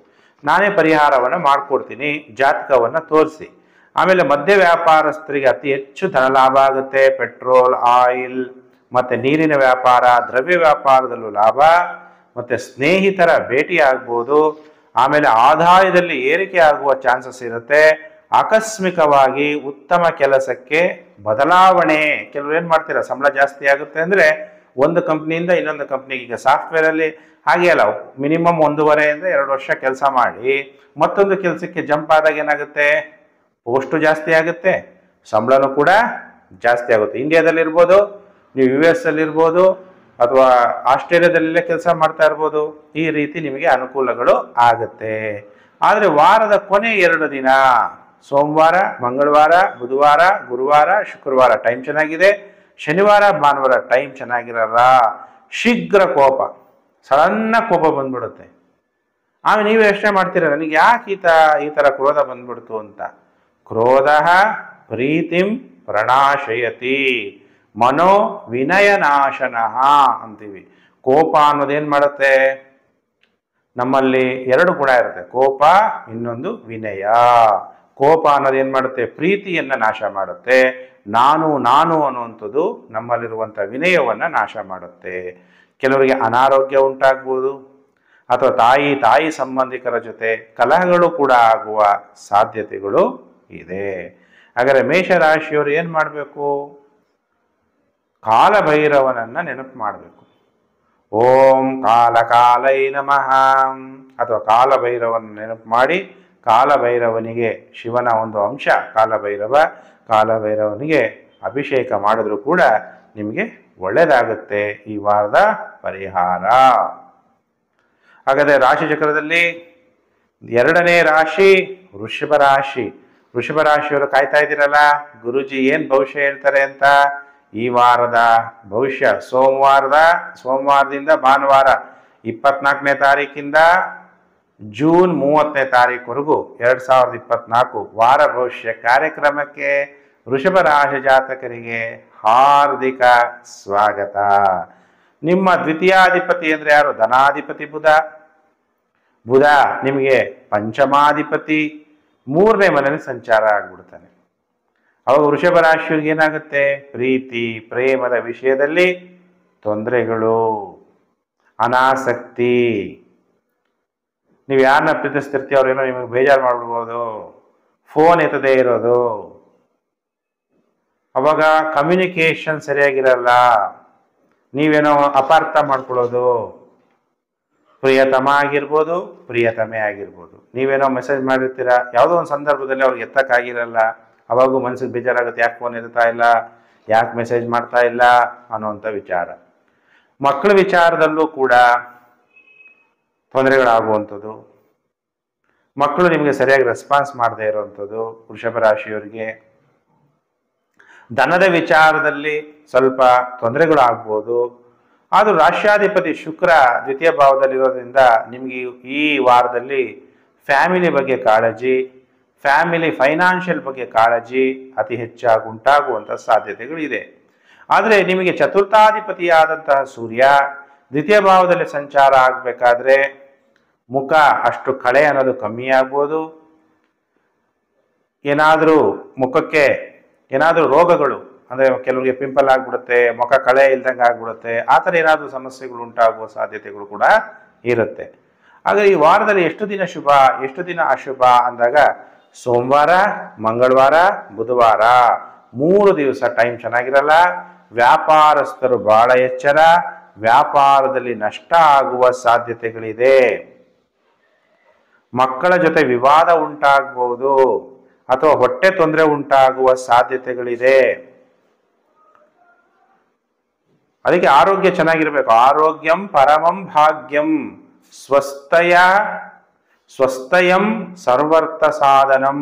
ನಾನೇ ಪರಿಹಾರವನ್ನು ಮಾಡ್ಕೊಡ್ತೀನಿ, ಜಾತಕವನ್ನು ತೋರಿಸಿ. ಆಮೇಲೆ ಮಧ್ಯ ವ್ಯಾಪಾರಸ್ಥರಿಗೆ ಅತಿ ಹೆಚ್ಚು ಧನ ಲಾಭ ಆಗುತ್ತೆ. ಪೆಟ್ರೋಲ್, ಆಯಿಲ್ ಮತ್ತು ನೀರಿನ ವ್ಯಾಪಾರ, ದ್ರವ್ಯ ವ್ಯಾಪಾರದಲ್ಲೂ ಲಾಭ, ಮತ್ತು ಸ್ನೇಹಿತರ ಭೇಟಿ ಆಗ್ಬೋದು. ಆಮೇಲೆ ಆದಾಯದಲ್ಲಿ ಏರಿಕೆ ಆಗುವ ಚಾನ್ಸಸ್ ಇರುತ್ತೆ. ಆಕಸ್ಮಿಕವಾಗಿ ಉತ್ತಮ ಕೆಲಸಕ್ಕೆ ಬದಲಾವಣೆ. ಕೆಲವರು ಏನು ಮಾಡ್ತೀರಾ, ಸಂಬಳ ಜಾಸ್ತಿ ಆಗುತ್ತೆ ಅಂದರೆ ಒಂದು ಕಂಪ್ನಿಯಿಂದ ಇನ್ನೊಂದು ಕಂಪ್ನಿಗೆ, ಈಗ ಸಾಫ್ಟ್ವೇರಲ್ಲಿ ಹಾಗೆ ಅಲ್ಲ, ಮಿನಿಮಮ್ 1.5 2 ವರ್ಷ ಕೆಲಸ ಮಾಡಿ ಮತ್ತೊಂದು ಕೆಲಸಕ್ಕೆ ಜಂಪ್ ಆದಾಗ ಏನಾಗುತ್ತೆ, ಪೋಸ್ಟು ಜಾಸ್ತಿ ಆಗುತ್ತೆ, ಸಂಬಳನೂ ಕೂಡ ಜಾಸ್ತಿ ಆಗುತ್ತೆ. ಇಂಡಿಯಾದಲ್ಲಿರ್ಬೋದು, ನೀವು US ಅಲ್ಲಿರ್ಬೋದು, ಅಥವಾ ಆಸ್ಟ್ರೇಲಿಯಾದಲ್ಲೇ ಕೆಲಸ ಮಾಡ್ತಾ ಇರ್ಬೋದು. ಈ ರೀತಿ ನಿಮಗೆ ಅನುಕೂಲಗಳು ಆಗುತ್ತೆ. ಆದರೆ ವಾರದ ಕೊನೆ 2 ದಿನ, ಸೋಮವಾರ ಮಂಗಳವಾರ ಬುಧವಾರ ಗುರುವಾರ ಶುಕ್ರವಾರ ಟೈಮ್ ಚೆನ್ನಾಗಿದೆ. ಶನಿವಾರ ಭಾನುವಾರ ಟೈಮ್ ಚೆನ್ನಾಗಿರಲ್ಲ. ಶೀಘ್ರ ಕೋಪ, ಸಡನ್ನ ಕೋಪ ಬಂದ್ಬಿಡುತ್ತೆ. ಆಮೇಲೆ ನೀವು ಯೋಚನೆ ಮಾಡ್ತೀರ, ನನಗೆ ಯಾಕೆ ಈ ಥರ ಕ್ರೋಧ ಬಂದ್ಬಿಡ್ತು ಅಂತ. ಕ್ರೋಧ ಪ್ರೀತಿಂ ಪ್ರಣಾಶಯತಿ ಮನೋ ವಿನಯನಾಶನಃ ಅಂತೀವಿ. ಕೋಪ ಅನ್ನೋದೇನು ಮಾಡುತ್ತೆ, ನಮ್ಮಲ್ಲಿ 2 ಗುಣ ಇರುತ್ತೆ, ಕೋಪ ಇನ್ನೊಂದು ವಿನಯ. ಕೋಪ ಅನ್ನೋದೇನು ಮಾಡುತ್ತೆ, ಪ್ರೀತಿಯನ್ನು ನಾಶ ಮಾಡುತ್ತೆ. ನಾನು ಅನ್ನುವಂಥದ್ದು ನಮ್ಮಲ್ಲಿರುವಂಥ ವಿನಯವನ್ನು ನಾಶ ಮಾಡುತ್ತೆ. ಕೆಲವರಿಗೆ ಅನಾರೋಗ್ಯ ಉಂಟಾಗ್ಬೋದು, ಅಥವಾ ತಾಯಿ ಸಂಬಂಧಿಕರ ಜೊತೆ ಕಲಹಗಳು ಕೂಡ ಆಗುವ ಸಾಧ್ಯತೆಗಳು ಇದೆ. ಹಾಗಾದರೆ ಮೇಷರಾಶಿಯವರು ಏನು ಮಾಡಬೇಕು, ಕಾಲಭೈರವನನ್ನು ನೆನಪು ಮಾಡಬೇಕು. ಓಂ ಕಾಲೈ ನಮಃ ಅಥವಾ ಕಾಲಭೈರವನ ನೆನಪು ಮಾಡಿ, ಕಾಲಭೈರವನಿಗೆ ಶಿವನ ಒಂದು ಅಂಶ ಕಾಲಭೈರವನಿಗೆ ಅಭಿಷೇಕ ಮಾಡಿದ್ರೂ ಕೂಡ ನಿಮಗೆ ಒಳ್ಳೆಯದಾಗುತ್ತೆ ಈ ವಾರದ ಪರಿಹಾರ. ಹಾಗಾದರೆ ರಾಶಿ ಚಕ್ರದಲ್ಲಿ 2ನೇ ರಾಶಿ ವೃಷಭ ರಾಶಿ. ವೃಷಭ ರಾಶಿಯವರು ಕಾಯ್ತಾ ಇದ್ದೀರಲ್ಲ, ಗುರುಜಿ ಏನು ಭವಿಷ್ಯ ಹೇಳ್ತಾರೆ ಅಂತ. ಈ ವಾರದ ಭವಿಷ್ಯ ಸೋಮವಾರದಿಂದ ಭಾನುವಾರ 24ನೇ ತಾರೀಕಿಂದ ಜೂನ್ 30ನೇ ತಾರೀಕುವರೆಗೂ 2024 ವಾರ ಭವಿಷ್ಯ ಕಾರ್ಯಕ್ರಮಕ್ಕೆ ವೃಷಭ ರಾಶಿ ಜಾತಕರಿಗೆ ಹಾರ್ದಿಕ ಸ್ವಾಗತ. ನಿಮ್ಮ ದ್ವಿತೀಯಾಧಿಪತಿ ಅಂದರೆ ಯಾರು, ಧನಾಧಿಪತಿ ಬುಧ ನಿಮಗೆ ಪಂಚಮಾಧಿಪತಿ 3ನೇ ಮನೆಯಲ್ಲಿ ಸಂಚಾರ ಆಗ್ಬಿಡ್ತಾನೆ. ಅವಾಗ ವೃಷಭ ರಾಶಿಯವರಿಗೆ ಏನಾಗುತ್ತೆ, ಪ್ರೀತಿ ಪ್ರೇಮದ ವಿಷಯದಲ್ಲಿ ತೊಂದರೆಗಳು, ಅನಾಸಕ್ತಿ. ನೀವು ಯಾರನ್ನ ಪ್ರೀತಿಸ್ತಿರ್ತೀವಿ ಅವ್ರೇನೋ ನಿಮಗೆ ಬೇಜಾರು ಮಾಡ್ಬಿಡ್ಬೋದು, ಫೋನ್ ಎತ್ತದೇ ಇರೋದು, ಅವಾಗ ಕಮ್ಯುನಿಕೇಶನ್ ಸರಿಯಾಗಿರಲ್ಲ, ನೀವೇನೋ ಅಪಾರ್ಥ ಮಾಡ್ಕೊಳ್ಳೋದು, ಪ್ರಿಯತಮ ಆಗಿರ್ಬೋದು, ಪ್ರಿಯತಮೆ ಆಗಿರ್ಬೋದು. ನೀವೇನೋ ಮೆಸೇಜ್ ಮಾಡಿರ್ತೀರಾ, ಯಾವುದೋ ಒಂದು ಸಂದರ್ಭದಲ್ಲಿ ಅವ್ರಿಗೆ ಎತ್ತಕ್ಕಾಗಿರಲ್ಲ, ಅವಾಗೂ ಮನಸ್ಸಿಗೆ ಬೇಜಾರಾಗುತ್ತೆ, ಯಾಕೆ ಫೋನ್ ಎತ್ತಾ ಇಲ್ಲ, ಯಾಕೆ ಮೆಸೇಜ್ ಮಾಡ್ತಾ ಇಲ್ಲ ಅನ್ನೋಂಥ ವಿಚಾರ. ಮಕ್ಕಳ ವಿಚಾರದಲ್ಲೂ ಕೂಡ ತೊಂದರೆಗಳಾಗುವಂಥದ್ದು, ಮಕ್ಕಳು ನಿಮಗೆ ಸರಿಯಾಗಿ ರೆಸ್ಪಾನ್ಸ್ ಮಾಡದೇ ಇರುವಂಥದ್ದು ವೃಷಭ ರಾಶಿಯವರಿಗೆ. ಧನದ ವಿಚಾರದಲ್ಲಿ ಸ್ವಲ್ಪ ತೊಂದರೆಗಳು ಆಗ್ಬೋದು. ಆದರೂ ರಾಷ್ಟ್ರಾಧಿಪತಿ ಶುಕ್ರ ದ್ವಿತೀಯ ಭಾವದಲ್ಲಿರೋದ್ರಿಂದ ನಿಮಗೆ ಈ ವಾರದಲ್ಲಿ ಫ್ಯಾಮಿಲಿ ಬಗ್ಗೆ ಕಾಳಜಿ, ಫ್ಯಾಮಿಲಿ ಫೈನಾನ್ಷಿಯಲ್ ಬಗ್ಗೆ ಕಾಳಜಿ ಅತಿ ಹೆಚ್ಚಾಗಿ ಉಂಟಾಗುವಂಥ ಸಾಧ್ಯತೆಗಳಿದೆ. ಆದರೆ ನಿಮಗೆ ಚತುರ್ಥಾಧಿಪತಿಯಾದಂತಹ ಸೂರ್ಯ ದ್ವಿತೀಯ ಭಾವದಲ್ಲಿ ಸಂಚಾರ ಆಗಬೇಕಾದ್ರೆ ಮುಖ ಅಷ್ಟು ಕಳೆ ಅನ್ನೋದು ಕಮ್ಮಿ ಆಗ್ಬೋದು. ಏನಾದರೂ ಮುಖಕ್ಕೆ ಏನಾದರೂ ರೋಗಗಳು, ಅಂದರೆ ಕೆಲವರಿಗೆ ಪಿಂಪಲ್ ಆಗಿಬಿಡುತ್ತೆ, ಮುಖ ಕಳೆ ಇಲ್ದಂಗೆ ಆಗ್ಬಿಡುತ್ತೆ, ಆ ಥರ ಏನಾದರೂ ಸಮಸ್ಯೆಗಳು ಉಂಟಾಗುವ ಸಾಧ್ಯತೆಗಳು ಕೂಡ ಇರುತ್ತೆ. ಹಾಗೆ ಈ ವಾರದಲ್ಲಿ ಎಷ್ಟು ದಿನ ಶುಭ, ಎಷ್ಟು ದಿನ ಅಶುಭ ಅಂದಾಗ ಸೋಮವಾರ, ಮಂಗಳವಾರ, ಬುಧವಾರ 3 ದಿವಸ ಟೈಮ್ ಚೆನ್ನಾಗಿರಲ್ಲ. ವ್ಯಾಪಾರಸ್ಥರು ಬಹಳ ಎಚ್ಚರ, ವ್ಯಾಪಾರದಲ್ಲಿ ನಷ್ಟ ಆಗುವ ಸಾಧ್ಯತೆಗಳಿದೆ. ಮಕ್ಕಳ ಜೊತೆ ವಿವಾದ ಉಂಟಾಗಬಹುದು ಅಥವಾ ಹೊಟ್ಟೆ ತೊಂದರೆ ಉಂಟಾಗುವ ಸಾಧ್ಯತೆಗಳಿದೆ. ಅದಕ್ಕೆ ಆರೋಗ್ಯ ಚೆನ್ನಾಗಿರ್ಬೇಕು. ಆರೋಗ್ಯಂ ಪರಮಂ ಭಾಗ್ಯಂ ಸ್ವಸ್ಥಯಂ ಸರ್ವರ್ಥ ಸಾಧನಂ.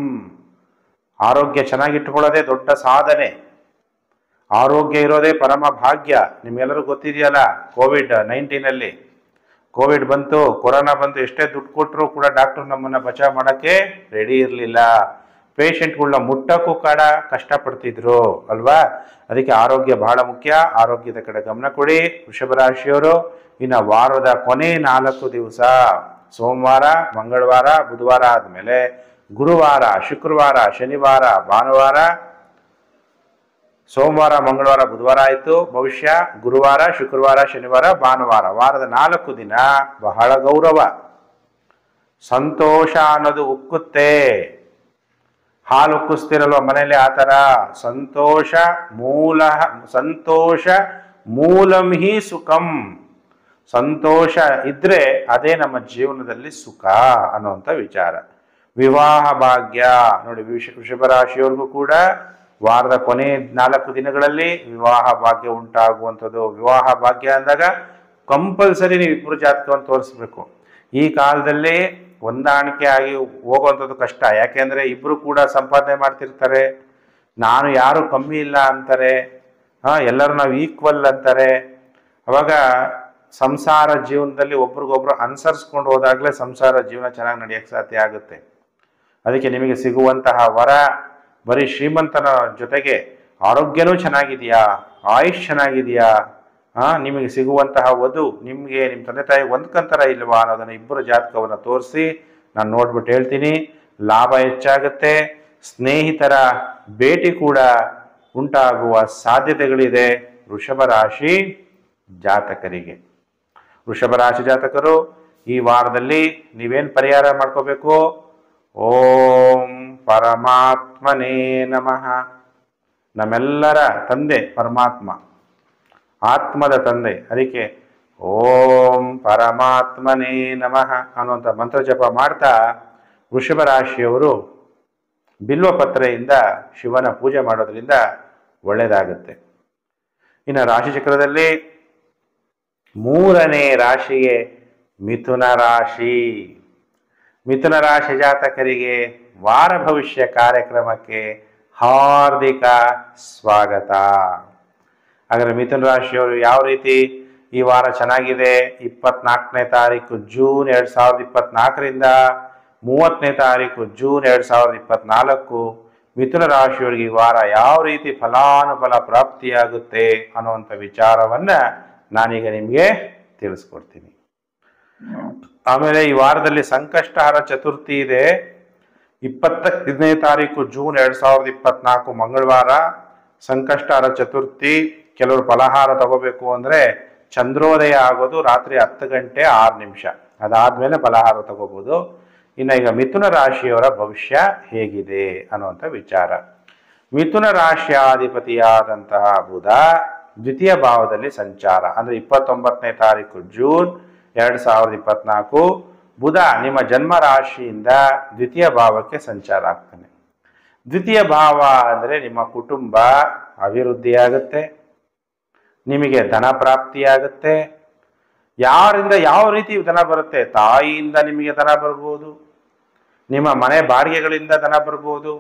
ಆರೋಗ್ಯ ಚೆನ್ನಾಗಿಟ್ಟುಕೊಳ್ಳೋದೇ ದೊಡ್ಡ ಸಾಧನೆ. ಆರೋಗ್ಯ ಇರೋದೇ ಪರಮ ಭಾಗ್ಯ. ನಿಮ್ಗೆಲ್ಲರೂ ಗೊತ್ತಿದೆಯಲ್ಲ, ಕೋವಿಡ್-19 ಕೋವಿಡ್ ಬಂತು, ಕೊರೋನಾ ಬಂತು, ಎಷ್ಟೇ ದುಡ್ಡು ಕೊಟ್ಟರು ಕೂಡ ಡಾಕ್ಟರ್ ನಮ್ಮನ್ನ ಬಚಾವ್ ಮಾಡೋಕ್ಕೆ ರೆಡಿ ಇರಲಿಲ್ಲ. ಪೇಷಂಟ್ಗಳನ್ನ ಮುಟ್ಟಕ್ಕೂ ಕಷ್ಟಪಡ್ತಿದ್ರು ಅಲ್ವಾ. ಅದಕ್ಕೆ ಆರೋಗ್ಯ ಬಹಳ ಮುಖ್ಯ. ಆರೋಗ್ಯದ ಕಡೆ ಗಮನ ಕೊಡಿ ವೃಷಭ ರಾಶಿಯವರು. ಇನ್ನು ವಾರದ ಕೊನೆ 4 ದಿವಸ ಸೋಮವಾರ, ಮಂಗಳವಾರ, ಬುಧವಾರ ಆದಮೇಲೆ ಗುರುವಾರ, ಶುಕ್ರವಾರ, ಶನಿವಾರ, ಭಾನುವಾರ, ಸೋಮವಾರ, ಮಂಗಳವಾರ, ಬುಧವಾರ ಆಯಿತು. ಭವಿಷ್ಯ ಗುರುವಾರ, ಶುಕ್ರವಾರ, ಶನಿವಾರ, ಭಾನುವಾರ, ವಾರದ 4 ದಿನ ಬಹಳ ಗೌರವ, ಸಂತೋಷ ಅನ್ನೋದು ಉಕ್ಕುತ್ತೆ. ಹಾಲು ಉಕ್ಕಿಸ್ತಿರಲ್ವ ಮನೇಲಿ, ಆ ಥರ ಸಂತೋಷ ಮೂಲಂ ಹಿ ಸುಖಂ. ಸಂತೋಷ ಇದ್ರೆ ಅದೇ ನಮ್ಮ ಜೀವನದಲ್ಲಿ ಸುಖ ಅನ್ನುವಂಥ ವಿಚಾರ. ವಿವಾಹ ಭಾಗ್ಯ ನೋಡಿ, ವೃಷಭ ರಾಶಿಯವ್ರಿಗೂ ಕೂಡ ವಾರದ ಕೊನೆ 4 ದಿನಗಳಲ್ಲಿ ವಿವಾಹ ಭಾಗ್ಯ ಉಂಟಾಗುವಂಥದ್ದು. ವಿವಾಹ ಭಾಗ್ಯ ಅಂದಾಗ ಕಂಪಲ್ಸರಿ ನೀವು ಇಬ್ಬರು ಜಾತಕವನ್ನು ತೋರಿಸ್ಬೇಕು. ಈ ಕಾಲದಲ್ಲಿ ಹೊಂದಾಣಿಕೆ ಆಗಿ ಹೋಗುವಂಥದ್ದು ಕಷ್ಟ. ಯಾಕೆಂದರೆ ಇಬ್ಬರು ಕೂಡ ಸಂಪಾದನೆ ಮಾಡ್ತಿರ್ತಾರೆ, ನಾನು ಯಾರು ಕಮ್ಮಿ ಇಲ್ಲ ಅಂತಾರೆ, ಎಲ್ಲರೂ ನಾವು ಈಕ್ವಲ್ ಅಂತಾರೆ. ಅವಾಗ ಸಂಸಾರ ಜೀವನದಲ್ಲಿ ಒಬ್ರಿಗೊಬ್ರು ಅನುಸರಿಸ್ಕೊಂಡು ಹೋದಾಗಲೇ ಸಂಸಾರ ಜೀವನ ಚೆನ್ನಾಗಿ ನಡೆಯೋಕ್ಕೆ ಸಾಧ್ಯ ಆಗುತ್ತೆ. ಅದಕ್ಕೆ ನಿಮಗೆ ಸಿಗುವಂತಹ ವರ ಬರೀ ಶ್ರೀಮಂತನ ಜೊತೆಗೆ ಆರೋಗ್ಯನೂ ಚೆನ್ನಾಗಿದೆಯಾ, ಆಯುಷ್ ಚೆನ್ನಾಗಿದೆಯಾ, ನಿಮಗೆ ಸಿಗುವಂತಹ ವಧು ನಿಮಗೆ ನಿಮ್ಮ ತಂದೆ ತಾಯಿ ಹೊಂದ್ಕೊಂತಾರ ಇಲ್ವಾ ಅನ್ನೋದನ್ನು ಇಬ್ಬರು ಜಾತಕವನ್ನು ತೋರಿಸಿ ನಾನು ನೋಡ್ಬಿಟ್ಟು ಹೇಳ್ತೀನಿ. ಲಾಭ ಹೆಚ್ಚಾಗುತ್ತೆ. ಸ್ನೇಹಿತರ ಭೇಟಿ ಕೂಡ ಉಂಟಾಗುವ ಸಾಧ್ಯತೆಗಳಿದೆ ವೃಷಭ ರಾಶಿ ಜಾತಕರಿಗೆ. ವೃಷಭ ರಾಶಿ ಜಾತಕರು ಈ ವಾರದಲ್ಲಿ ನೀವೇನು ಪರಿಹಾರ ಮಾಡ್ಕೋಬೇಕು? ಓಂ ಪರಮಾತ್ಮನೇ ನಮಃ. ನಮ್ಮೆಲ್ಲರ ತಂದೆ ಪರಮಾತ್ಮ, ಆತ್ಮದ ತಂದೆ. ಅದಕ್ಕೆ ಓಂ ಪರಮಾತ್ಮನೇ ನಮಃ ಅನ್ನುವಂಥ ಮಂತ್ರ ಜಪ ಮಾಡ್ತಾ ವೃಷಭ ರಾಶಿಯವರು ಬಿಲ್ವಪತ್ರೆಯಿಂದ ಶಿವನ ಪೂಜೆ ಮಾಡೋದ್ರಿಂದ ಒಳ್ಳೆಯದಾಗುತ್ತೆ. ಇನ್ನು ರಾಶಿಚಕ್ರದಲ್ಲಿ 3ನೇ ರಾಶಿಯೇ ಮಿಥುನ ರಾಶಿ. ಮಿಥುನ ರಾಶಿ ಜಾತಕರಿಗೆ ವಾರ ಭವಿಷ್ಯ ಕಾರ್ಯಕ್ರಮಕ್ಕೆ ಹಾರ್ದಿಕ ಸ್ವಾಗತ. ಹಾಗಾದರೆ ಮಿಥುನ ರಾಶಿಯವರು ಯಾವ ರೀತಿ ಈ ವಾರ ಚೆನ್ನಾಗಿದೆ? 24ನೇ ತಾರೀಕು ಜೂನ್ 2024ರಿಂದ 30ನೇ ತಾರೀಕು ಜೂನ್ 2024 ಮಿಥುನ ರಾಶಿಯವರಿಗೆ ಈ ವಾರ ಯಾವ ರೀತಿ ಫಲಾನುಫಲ ಪ್ರಾಪ್ತಿಯಾಗುತ್ತೆ ಅನ್ನುವಂಥ ವಿಚಾರವನ್ನು ನಾನೀಗ ನಿಮಗೆ ತಿಳಿಸ್ಕೊಡ್ತೀನಿ. ಆಮೇಲೆ ಈ ವಾರದಲ್ಲಿ ಸಂಕಷ್ಟಹರ ಚತುರ್ಥಿ ಇದೆ. 25ನೇ ತಾರೀಕು ಜೂನ್ 2024 ಮಂಗಳವಾರ ಸಂಕಷ್ಟಹರ ಚತುರ್ಥಿ. ಕೆಲವರು ಫಲಹಾರ ತಗೋಬೇಕು ಅಂದರೆ ಚಂದ್ರೋದಯ ಆಗೋದು ರಾತ್ರಿ 10 ಗಂಟೆ 6 ನಿಮಿಷ, ಅದಾದಮೇಲೆ ಫಲಹಾರ ತಗೋಬೋದು. ಇನ್ನು ಈಗ ಮಿಥುನ ರಾಶಿಯವರ ಭವಿಷ್ಯ ಹೇಗಿದೆ ಅನ್ನುವಂಥ ವಿಚಾರ. ಮಿಥುನ ರಾಶಿಯಾಧಿಪತಿಯಾದಂತಹ ಬುಧ ದ್ವಿತೀಯ ಭಾವದಲ್ಲಿ ಸಂಚಾರ, ಅಂದರೆ 29ನೇ ತಾರೀಕು ಜೂನ್ 2024 ಬುಧ ನಿಮ್ಮ ಜನ್ಮ ರಾಶಿಯಿಂದ ದ್ವಿತೀಯ ಭಾವಕ್ಕೆ ಸಂಚಾರ ಆಗ್ತಾನೆ. ದ್ವಿತೀಯ ಭಾವ ಅಂದರೆ ನಿಮ್ಮ ಕುಟುಂಬ ಅಭಿವೃದ್ಧಿಯಾಗುತ್ತೆ, ನಿಮಗೆ ಧನ ಪ್ರಾಪ್ತಿಯಾಗುತ್ತೆ. ಯಾರಿಂದ ಯಾವ ರೀತಿ ಧನ ಬರುತ್ತೆ? ತಾಯಿಯಿಂದ ನಿಮಗೆ ಧನ ಬರ್ಬೋದು, ನಿಮ್ಮ ಮನೆ ಬಾಡಿಗೆಗಳಿಂದ ಧನ ಬರ್ಬೋದು,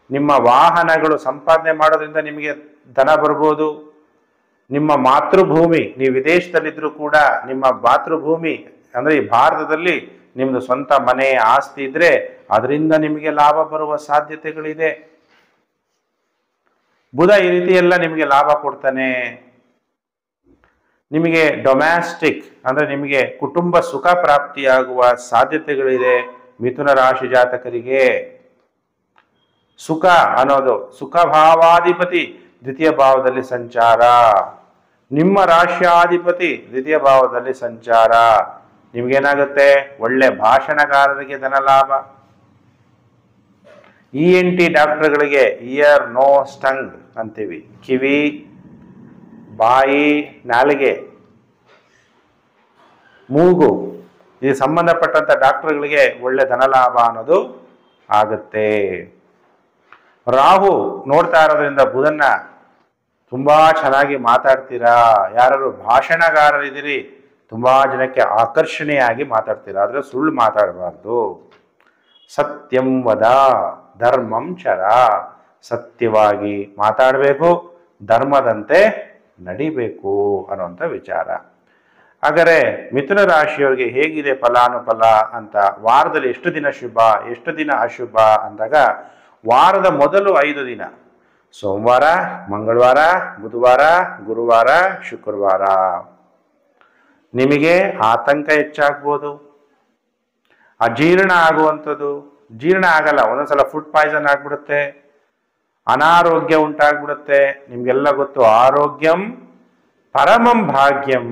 ನಿಮ್ಮ ವಾಹನಗಳು ಸಂಪಾದನೆ ಮಾಡೋದ್ರಿಂದ ನಿಮಗೆ ಧನ ಬರ್ಬೋದು, ನಿಮ್ಮ ಮಾತೃಭೂಮಿ, ನೀವು ವಿದೇಶದಲ್ಲಿದ್ದರೂ ಕೂಡ ನಿಮ್ಮ ಮಾತೃಭೂಮಿ ಅಂದರೆ ಈ ಭಾರತದಲ್ಲಿ ನಿಮ್ಮದು ಸ್ವಂತ ಮನೆ ಆಸ್ತಿ ಇದ್ರೆ ಅದರಿಂದ ನಿಮಗೆ ಲಾಭ ಬರುವ ಸಾಧ್ಯತೆಗಳಿದೆ. ಬುಧ ಈ ರೀತಿ ಎಲ್ಲ ನಿಮಗೆ ಲಾಭ ಕೊಡ್ತಾನೆ. ನಿಮಗೆ ಡೊಮ್ಯಾಸ್ಟಿಕ್ ಅಂದರೆ ನಿಮಗೆ ಕುಟುಂಬ ಸುಖ ಪ್ರಾಪ್ತಿಯಾಗುವ ಸಾಧ್ಯತೆಗಳಿದೆ. ಮಿಥುನ ರಾಶಿ ಜಾತಕರಿಗೆ ಸುಖ ಅನ್ನೋದು ಸುಖಭಾವಾಧಿಪತಿ ದ್ವಿತೀಯ ಭಾವದಲ್ಲಿ ಸಂಚಾರ, ನಿಮ್ಮ ರಾಶ್ಯಾಧಿಪತಿ ದ್ವಿತೀಯ ಭಾವದಲ್ಲಿ ಸಂಚಾರ. ನಿಮ್ಗೇನಾಗುತ್ತೆ? ಒಳ್ಳೆ ಭಾಷಣಕಾರರಿಗೆ ಧನ ಲಾಭ. ENT ಡಾಕ್ಟರ್ಗಳಿಗೆ ಇಯರ್ ನೋಸ್ ಟಂಗ್ ಅಂತೀವಿ, ಕಿವಿ ಬಾಯಿ ನಾಲಿಗೆ ಮೂಗು ಇದು ಸಂಬಂಧಪಟ್ಟಂತ ಡಾಕ್ಟರ್ಗಳಿಗೆ ಒಳ್ಳೆ ಧನ ಲಾಭ ಅನ್ನೋದು ಆಗುತ್ತೆ. ರಾಹು ನೋಡ್ತಾ ಇರೋದ್ರಿಂದ ಬುಧನ್ನ ತುಂಬಾ ಚೆನ್ನಾಗಿ ಮಾತಾಡ್ತೀರಾ. ಯಾರು ಭಾಷಣಗಾರರಿದ್ದೀರಿ ತುಂಬಾ ಜನಕ್ಕೆ ಆಕರ್ಷಣೆಯಾಗಿ ಮಾತಾಡ್ತೀರಾ, ಆದ್ರೆ ಸುಳ್ಳು ಮಾತಾಡಬಾರ್ದು. ಸತ್ಯಂ ವದ ಧರ್ಮಂ ಚರ, ಸತ್ಯವಾಗಿ ಮಾತಾಡಬೇಕು, ಧರ್ಮದಂತೆ ನಡಿಬೇಕು ಅನ್ನುವಂಥ ವಿಚಾರ. ಹಾಗಾದರೆ ಮಿಥುನ ರಾಶಿಯವರಿಗೆ ಹೇಗಿದೆ ಫಲಾನುಫಲ ಅಂತ, ವಾರದಲ್ಲಿ ಎಷ್ಟು ದಿನ ಶುಭ ಎಷ್ಟು ದಿನ ಅಶುಭ ಅಂದಾಗ, ವಾರದ ಮೊದಲು 5 ದಿನ ಸೋಮವಾರ, ಮಂಗಳವಾರ, ಬುಧವಾರ, ಗುರುವಾರ, ಶುಕ್ರವಾರ ನಿಮಗೆ ಆತಂಕ ಹೆಚ್ಚಾಗ್ಬೋದು, ಅಜೀರ್ಣ ಆಗುವಂಥದ್ದು. ಜೀರ್ಣ ಆಗಲ್ಲ, ಒಂದೊಂದ್ಸಲ ಫುಡ್ ಪಾಯ್ಸನ್ ಆಗ್ಬಿಡುತ್ತೆ, ಅನಾರೋಗ್ಯ ಉಂಟಾಗ್ಬಿಡುತ್ತೆ. ನಿಮ್ಗೆಲ್ಲ ಗೊತ್ತು, ಆರೋಗ್ಯಂ ಪರಮಂ ಭಾಗ್ಯಂ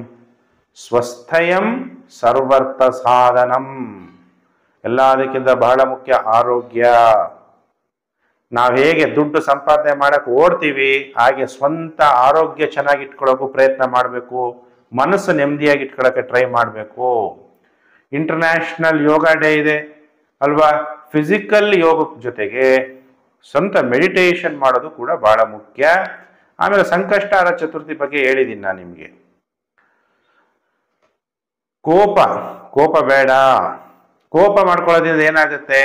ಸ್ವಸ್ಥಯಂ ಸರ್ವರ್ಥ ಸಾಧನಂ. ಎಲ್ಲದಕ್ಕಿಂತ ಬಹಳ ಮುಖ್ಯ ಆರೋಗ್ಯ. ನಾವು ಹೇಗೆ ದುಡ್ಡು ಸಂಪಾದನೆ ಮಾಡಕ್ಕೆ ಓಡ್ತೀವಿ, ಹಾಗೆ ಸ್ವಂತ ಆರೋಗ್ಯ ಚೆನ್ನಾಗಿ ಇಟ್ಕೊಳ್ಳೋಕ್ಕೂ ಪ್ರಯತ್ನ ಮಾಡಬೇಕು, ಮನಸ್ಸು ನೆಮ್ಮದಿಯಾಗಿ ಇಟ್ಕೊಳ್ಳೋಕೆ ಟ್ರೈ ಮಾಡಬೇಕು. ಇಂಟರ್ನ್ಯಾಷನಲ್ ಯೋಗ ಡೇ ಇದೆ ಅಲ್ವಾ? ಫಿಸಿಕಲ್ ಯೋಗದ ಜೊತೆಗೆ ಸ್ವಂತ ಮೆಡಿಟೇಷನ್ ಮಾಡೋದು ಕೂಡ ಬಹಳ ಮುಖ್ಯ. ಆಮೇಲೆ ಸಂಕಷ್ಟಹರ ಚತುರ್ಥಿ ಬಗ್ಗೆ ಹೇಳಿದ್ದೀನಿ ನಾನು ನಿಮಗೆ. ಕೋಪ ಬೇಡ. ಕೋಪ ಮಾಡ್ಕೊಳ್ಳೋದ್ರಿಂದ ಏನಾಗುತ್ತೆ?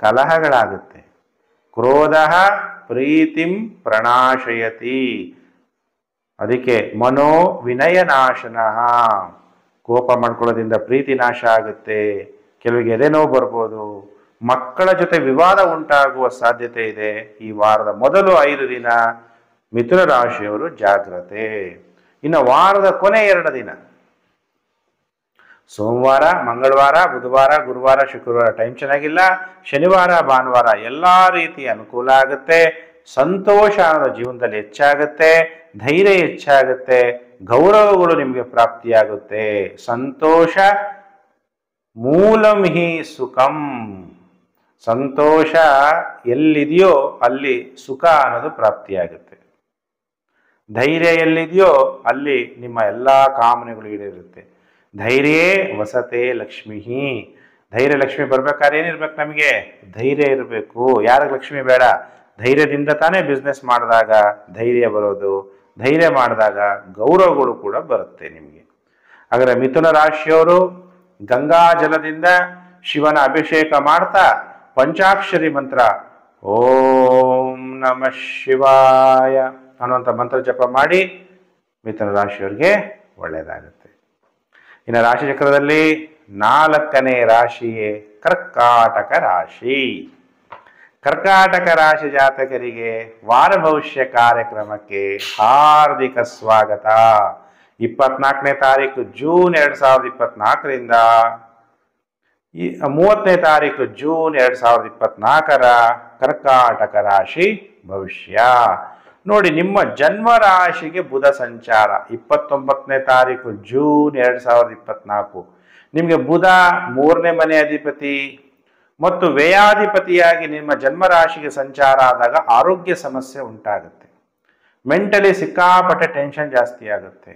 ಕಲಹಗಳಾಗುತ್ತೆ. ಕ್ರೋಧ ಪ್ರೀತಿಂ ಪ್ರಣಾಶಯತಿ, ಅದಕ್ಕೆ ಮನೋ ವಿನಯನಾಶನ. ಕೋಪ ಮಾಡ್ಕೊಳ್ಳೋದ್ರಿಂದ ಪ್ರೀತಿ ನಾಶ ಆಗುತ್ತೆ, ಕೆಲವಿಗೆ ಎದೆನೋವು ಬರ್ಬೋದು, ಮಕ್ಕಳ ಜೊತೆ ವಿವಾದ ಉಂಟಾಗುವ ಸಾಧ್ಯತೆ ಇದೆ. ಈ ವಾರದ ಮೊದಲು 5 ದಿನ ಮಿಥುನ ರಾಶಿಯವರು ಜಾಗ್ರತೆ. ಇನ್ನು ವಾರದ ಕೊನೆ 2 ದಿನ ಸೋಮವಾರ, ಮಂಗಳವಾರ, ಬುಧವಾರ, ಗುರುವಾರ, ಶುಕ್ರವಾರ ಟೈಮ್ ಚೆನ್ನಾಗಿಲ್ಲ. ಶನಿವಾರ, ಭಾನುವಾರ ಎಲ್ಲ ರೀತಿ ಅನುಕೂಲ ಆಗುತ್ತೆ. ಸಂತೋಷ ಅನ್ನೋದು ಜೀವನದಲ್ಲಿ ಹೆಚ್ಚಾಗುತ್ತೆ, ಧೈರ್ಯ ಹೆಚ್ಚಾಗುತ್ತೆ, ಗೌರವಗಳು ನಿಮಗೆ ಪ್ರಾಪ್ತಿಯಾಗುತ್ತೆ. ಸಂತೋಷ ಮೂಲಂ ಹಿ ಸುಖಂ. ಸಂತೋಷ ಎಲ್ಲಿದೆಯೋ ಅಲ್ಲಿ ಸುಖ ಅನ್ನೋದು ಪ್ರಾಪ್ತಿಯಾಗುತ್ತೆ. ಧೈರ್ಯ ಎಲ್ಲಿದೆಯೋ ಅಲ್ಲಿ ನಿಮ್ಮ ಎಲ್ಲ ಕಾಮನೆಗಳು ಈಡೇರುತ್ತೆ. ಧೈರ್ಯೇ ವಸತೆ ಲಕ್ಷ್ಮೀ. ಧೈರ್ಯ ಲಕ್ಷ್ಮಿ ಬರ್ಬೇಕಾದ್ರೆ ಏನಿರ್ಬೇಕು? ನಮಗೆ ಧೈರ್ಯ ಇರಬೇಕು. ಯಾರಿಗೆ ಲಕ್ಷ್ಮಿ ಬೇಡ? ಧೈರ್ಯದಿಂದ ತಾನೇ ಬಿಸ್ನೆಸ್ ಮಾಡಿದಾಗ ಧೈರ್ಯ ಬರೋದು, ಧೈರ್ಯ ಮಾಡಿದಾಗ ಗೌರವಗಳು ಕೂಡ ಬರುತ್ತೆ ನಿಮಗೆ. ಹಾಗಾದರೆ ಮಿಥುನ ರಾಶಿಯವರು ಗಂಗಾ ಜಲದಿಂದ ಶಿವನ ಅಭಿಷೇಕ ಮಾಡ್ತಾ ಪಂಚಾಕ್ಷರಿ ಮಂತ್ರ ಓಂ ನಮಃ ಶಿವಾಯ ಅನ್ನುವಂಥ ಮಂತ್ರ ಜಪ ಮಾಡಿ ಮಿಥುನ ರಾಶಿಯವರಿಗೆ ಒಳ್ಳೆಯದಾಗುತ್ತೆ. ಇನ್ನು ರಾಶಿ ಚಕ್ರದಲ್ಲಿ 4ನೇ ರಾಶಿಯೇ ಕರ್ಕಾಟಕ ರಾಶಿ. ಕರ್ಕಾಟಕ ರಾಶಿ ಜಾತಕರಿಗೆ ವಾರ ಭವಿಷ್ಯ ಕಾರ್ಯಕ್ರಮಕ್ಕೆ ಹಾರ್ದಿಕ ಸ್ವಾಗತ. 24ನೇ ತಾರೀಕು ಜೂನ್ 2024ರಿಂದ 30ನೇ ತಾರೀಕು ಜೂನ್ 2024ರ ಕರ್ಕಾಟಕ ರಾಶಿ ಭವಿಷ್ಯ ನೋಡಿ. ನಿಮ್ಮ ಜನ್ಮ ರಾಶಿಗೆ ಬುಧ ಸಂಚಾರ 29ನೇ ತಾರೀಕು ಜೂನ್ 2024. ನಿಮಗೆ ಬುಧ 3ನೇ ಮನೆ ಅಧಿಪತಿ ಮತ್ತು ವ್ಯಯಾಧಿಪತಿಯಾಗಿ ನಿಮ್ಮ ಜನ್ಮ ರಾಶಿಗೆ ಸಂಚಾರ ಆದಾಗ ಆರೋಗ್ಯ ಸಮಸ್ಯೆ ಉಂಟಾಗುತ್ತೆ. ಮೆಂಟಲಿ ಸಿಕ್ಕಾಪಟ್ಟೆ ಟೆನ್ಷನ್ ಜಾಸ್ತಿ ಆಗುತ್ತೆ.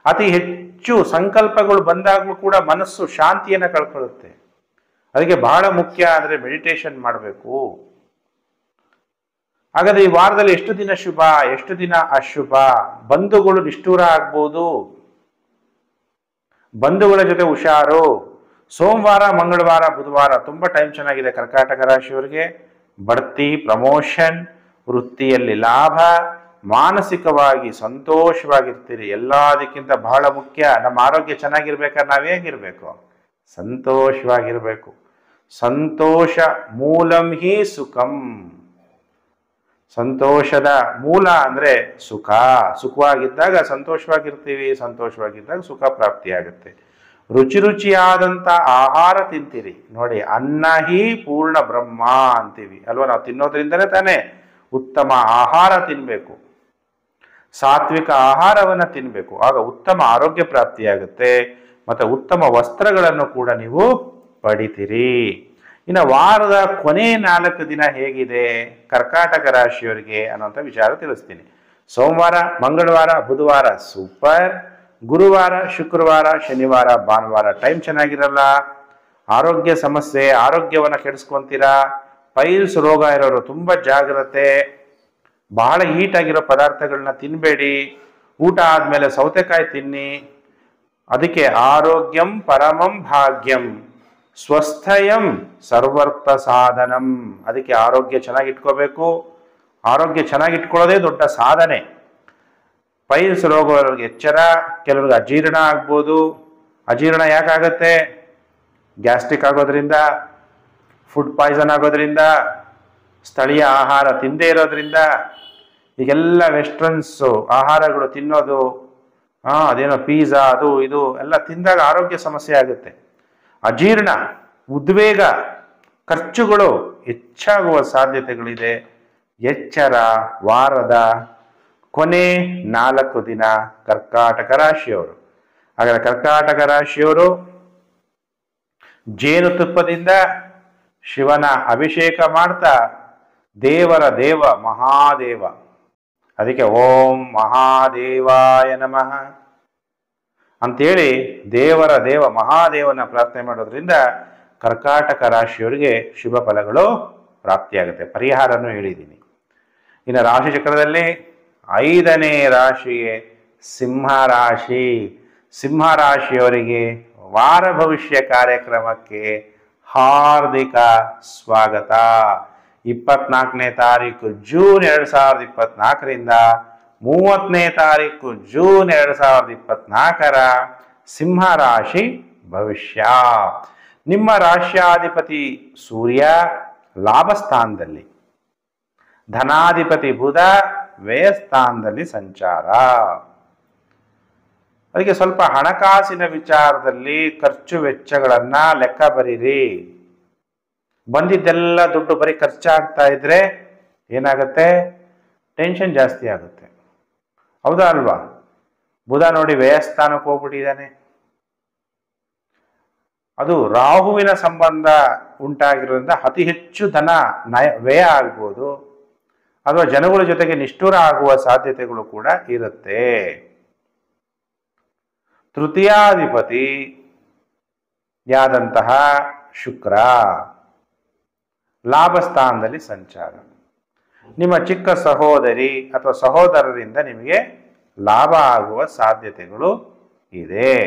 ಅತಿ ಹೆಚ್ಚು ಸಂಕಲ್ಪಗಳು ಬಂದಾಗಲೂ ಕೂಡ ಮನಸ್ಸು ಶಾಂತಿಯನ್ನು ಕಳ್ಕೊಳ್ಳುತ್ತೆ. ಅದಕ್ಕೆ ಬಹಳ ಮುಖ್ಯ ಅಂದರೆ ಮೆಡಿಟೇಷನ್ ಮಾಡಬೇಕು. ಹಾಗಾದ್ರೆ ಈ ವಾರದಲ್ಲಿ ಎಷ್ಟು ದಿನ ಶುಭ, ಎಷ್ಟು ದಿನ ಅಶುಭ? ಬಂಧುಗಳು ನಿಷ್ಠೂರ ಆಗ್ಬೋದು, ಬಂಧುಗಳ ಜೊತೆ ಹುಷಾರು. ಸೋಮವಾರ, ಮಂಗಳವಾರ, ಬುಧವಾರ ತುಂಬಾ ಟೈಮ್ ಚೆನ್ನಾಗಿದೆ ಕರ್ಕಾಟಕ ರಾಶಿಯವರಿಗೆ. ಬಡ್ತಿ, ಪ್ರಮೋಷನ್, ವೃತ್ತಿಯಲ್ಲಿ ಲಾಭ, ಮಾನಸಿಕವಾಗಿ ಸಂತೋಷವಾಗಿರ್ತೀರಿ. ಎಲ್ಲದಕ್ಕಿಂತ ಬಹಳ ಮುಖ್ಯ, ನಮ್ಮ ಆರೋಗ್ಯ ಚೆನ್ನಾಗಿರ್ಬೇಕಾದ್ರೆ ನಾವು ಹೇಗಿರ್ಬೇಕು? ಸಂತೋಷವಾಗಿರ್ಬೇಕು. ಸಂತೋಷ ಮೂಲಂ ಹಿ ಸುಖಂ. ಸಂತೋಷದ ಮೂಲ ಅಂದ್ರೆ ಸುಖ. ಸುಖವಾಗಿದ್ದಾಗ ಸಂತೋಷವಾಗಿರ್ತೀವಿ, ಸಂತೋಷವಾಗಿದ್ದಾಗ ಸುಖ ಪ್ರಾಪ್ತಿಯಾಗುತ್ತೆ. ರುಚಿ ರುಚಿಯಾದಂಥ ಆಹಾರ ತಿಂತೀರಿ ನೋಡಿ. ಅನ್ನ ಹಿ ಪೂರ್ಣ ಬ್ರಹ್ಮ ಅಂತೀವಿ ಅಲ್ವಾ? ನಾವು ತಿನ್ನೋದ್ರಿಂದನೇ ತಾನೇ ಉತ್ತಮ ಆಹಾರ ತಿನ್ನಬೇಕು, ಸಾತ್ವಿಕ ಆಹಾರವನ್ನು ತಿನ್ನಬೇಕು. ಆಗ ಉತ್ತಮ ಆರೋಗ್ಯ ಪ್ರಾಪ್ತಿಯಾಗುತ್ತೆ, ಮತ್ತೆ ಉತ್ತಮ ವಸ್ತ್ರಗಳನ್ನು ಕೂಡ ನೀವು ಪಡಿತೀರಿ. ಇನ್ನು ವಾರದ ಕೊನೆ 4 ದಿನ ಹೇಗಿದೆ ಕರ್ಕಾಟಕ ರಾಶಿಯವರಿಗೆ ಅನ್ನೋಂಥ ವಿಚಾರ ತಿಳಿಸ್ತೀನಿ. ಸೋಮವಾರ, ಮಂಗಳವಾರ, ಬುಧವಾರ ಸೂಪರ್. ಗುರುವಾರ, ಶುಕ್ರವಾರ, ಶನಿವಾರ, ಭಾನುವಾರ ಟೈಮ್ ಚೆನ್ನಾಗಿರಲ್ಲ. ಆರೋಗ್ಯ ಸಮಸ್ಯೆ, ಆರೋಗ್ಯವನ್ನು ಕೆಡಿಸ್ಕೊಂತೀರಾ. ಪೈಲ್ಸ್ ರೋಗ ಇರೋರು ತುಂಬ ಜಾಗ್ರತೆ. ಬಹಳ ಹೀಟಾಗಿರೋ ಪದಾರ್ಥಗಳನ್ನ ತಿನ್ನಬೇಡಿ. ಊಟ ಆದಮೇಲೆ ಸೌತೆಕಾಯಿ ತಿನ್ನಿ. ಅದಕ್ಕೆ ಆರೋಗ್ಯಂ ಪರಮಂ ಭಾಗ್ಯಂ ಸ್ವಸ್ಥಯಂ ಸರ್ವರ್ಥ ಸಾಧನಂ. ಅದಕ್ಕೆ ಆರೋಗ್ಯ ಚೆನ್ನಾಗಿಟ್ಕೋಬೇಕು. ಆರೋಗ್ಯ ಚೆನ್ನಾಗಿಟ್ಕೊಳ್ಳೋದೇ ದೊಡ್ಡ ಸಾಧನೆ. ಪೈಲ್ಸ್ ರೋಗದವ್ರಿಗೆ ಎಚ್ಚರ. ಕೆಲವ್ರಿಗೆ ಅಜೀರ್ಣ ಆಗ್ಬೋದು. ಅಜೀರ್ಣ ಯಾಕಾಗತ್ತೆ? ಗ್ಯಾಸ್ಟ್ರಿಕ್ ಆಗೋದ್ರಿಂದ, ಫುಡ್ ಪಾಯ್ಸನ್ ಆಗೋದ್ರಿಂದ, ಸ್ಥಳೀಯ ಆಹಾರ ತಿಂದೇ ಇರೋದ್ರಿಂದ. ಈಗೆಲ್ಲ ವೆಸ್ಟರ್ನ್ಸು ಆಹಾರಗಳು ತಿನ್ನೋದು, ಅದೇನೋ ಪಿಜ್ಜಾ, ಅದು ಇದು ಎಲ್ಲ ತಿಂದಾಗ ಆರೋಗ್ಯ ಸಮಸ್ಯೆ ಆಗುತ್ತೆ. ಅಜೀರ್ಣ, ಉದ್ವೇಗ, ಖರ್ಚುಗಳು ಹೆಚ್ಚಾಗುವ ಸಾಧ್ಯತೆಗಳಿದೆ. ಎಚ್ಚರ. ವಾರದ ಕೊನೆ 4 ದಿನ ಕರ್ಕಾಟಕ ರಾಶಿಯವರು. ಹಾಗಾದರೆ ಕರ್ಕಾಟಕ ರಾಶಿಯವರು ಜೇನುತುಪ್ಪದಿಂದ ಶಿವನ ಅಭಿಷೇಕ ಮಾಡ್ತಾ ದೇವರ ದೇವ ಮಹಾದೇವ, ಅದಕ್ಕೆ ಓಂ ಮಹಾದೇವಾಯ ನಮಃ ಅಂತೇಳಿ ದೇವರ ದೇವ ಮಹಾದೇವನ ಪ್ರಾರ್ಥನೆ ಮಾಡೋದ್ರಿಂದ ಕರ್ಕಾಟಕ ರಾಶಿಯವರಿಗೆ ಶುಭ ಫಲಗಳು ಪ್ರಾಪ್ತಿಯಾಗುತ್ತೆ. ಪರಿಹಾರನೂ ಹೇಳಿದ್ದೀನಿ. ಇನ್ನು ರಾಶಿ ಚಕ್ರದಲ್ಲಿ 5ನೇ ರಾಶಿಗೆ ಸಿಂಹ ರಾಶಿ. ಸಿಂಹ ರಾಶಿಯವರಿಗೆ ವಾರ ಭವಿಷ್ಯ ಕಾರ್ಯಕ್ರಮಕ್ಕೆ ಹಾರ್ದಿಕ ಸ್ವಾಗತ. 24ನೇ ತಾರೀಕು ಜೂನ್ 2024ರಿಂದ 30ನೇ ತಾರೀಕು ಜೂನ್ 2024ರ ಸಿಂಹ ರಾಶಿ ಭವಿಷ್ಯ. ನಿಮ್ಮ ರಾಶ್ಯಾಧಿಪತಿ ಸೂರ್ಯ ಲಾಭಸ್ಥಾನದಲ್ಲಿ, ಧನಾಧಿಪತಿ ಬುಧ ವ್ಯಯಸ್ಥಾನದಲ್ಲಿ ಸಂಚಾರ. ಅದಕ್ಕೆ ಸ್ವಲ್ಪ ಹಣಕಾಸಿನ ವಿಚಾರದಲ್ಲಿ ಖರ್ಚು ವೆಚ್ಚಗಳನ್ನ ಲೆಕ್ಕ ಬರೀರಿ. ಬಂದಿದ್ದೆಲ್ಲ ದುಡ್ಡು ಬರೀ ಖರ್ಚಾಗ್ತಾ ಇದ್ರೆ ಏನಾಗುತ್ತೆ? ಟೆನ್ಷನ್ ಜಾಸ್ತಿ ಆಗುತ್ತೆ. ಹೌದಾ ಅಲ್ವಾ? ಬುಧ ನೋಡಿ ವ್ಯಯಸ್ಥಾನಕ್ಕೆ ಹೋಗ್ಬಿಟ್ಟಿದ್ದಾನೆ. ಅದು ರಾಹುವಿನ ಸಂಬಂಧ ಉಂಟಾಗಿರೋದ್ರಿಂದ ಅತಿ ಹೆಚ್ಚು ಧನ ವ್ಯಯ ಆಗ್ಬೋದು, ಅಥವಾ ಜನಗಳ ಜೊತೆಗೆ ನಿಷ್ಠುರ ಆಗುವ ಸಾಧ್ಯತೆಗಳು ಕೂಡ ಇರುತ್ತೆ. ತೃತೀಯಾಧಿಪತಿ ಯಾದಂತಹ ಶುಕ್ರ ಲಾಭಸ್ಥಾನದಲ್ಲಿ ಸಂಚಾರ. ನಿಮ್ಮ ಚಿಕ್ಕ ಸಹೋದರಿ ಅಥವಾ ಸಹೋದರರಿಂದ ನಿಮಗೆ ಲಾಭ ಆಗುವ ಸಾಧ್ಯತೆಗಳು ಇದೆ.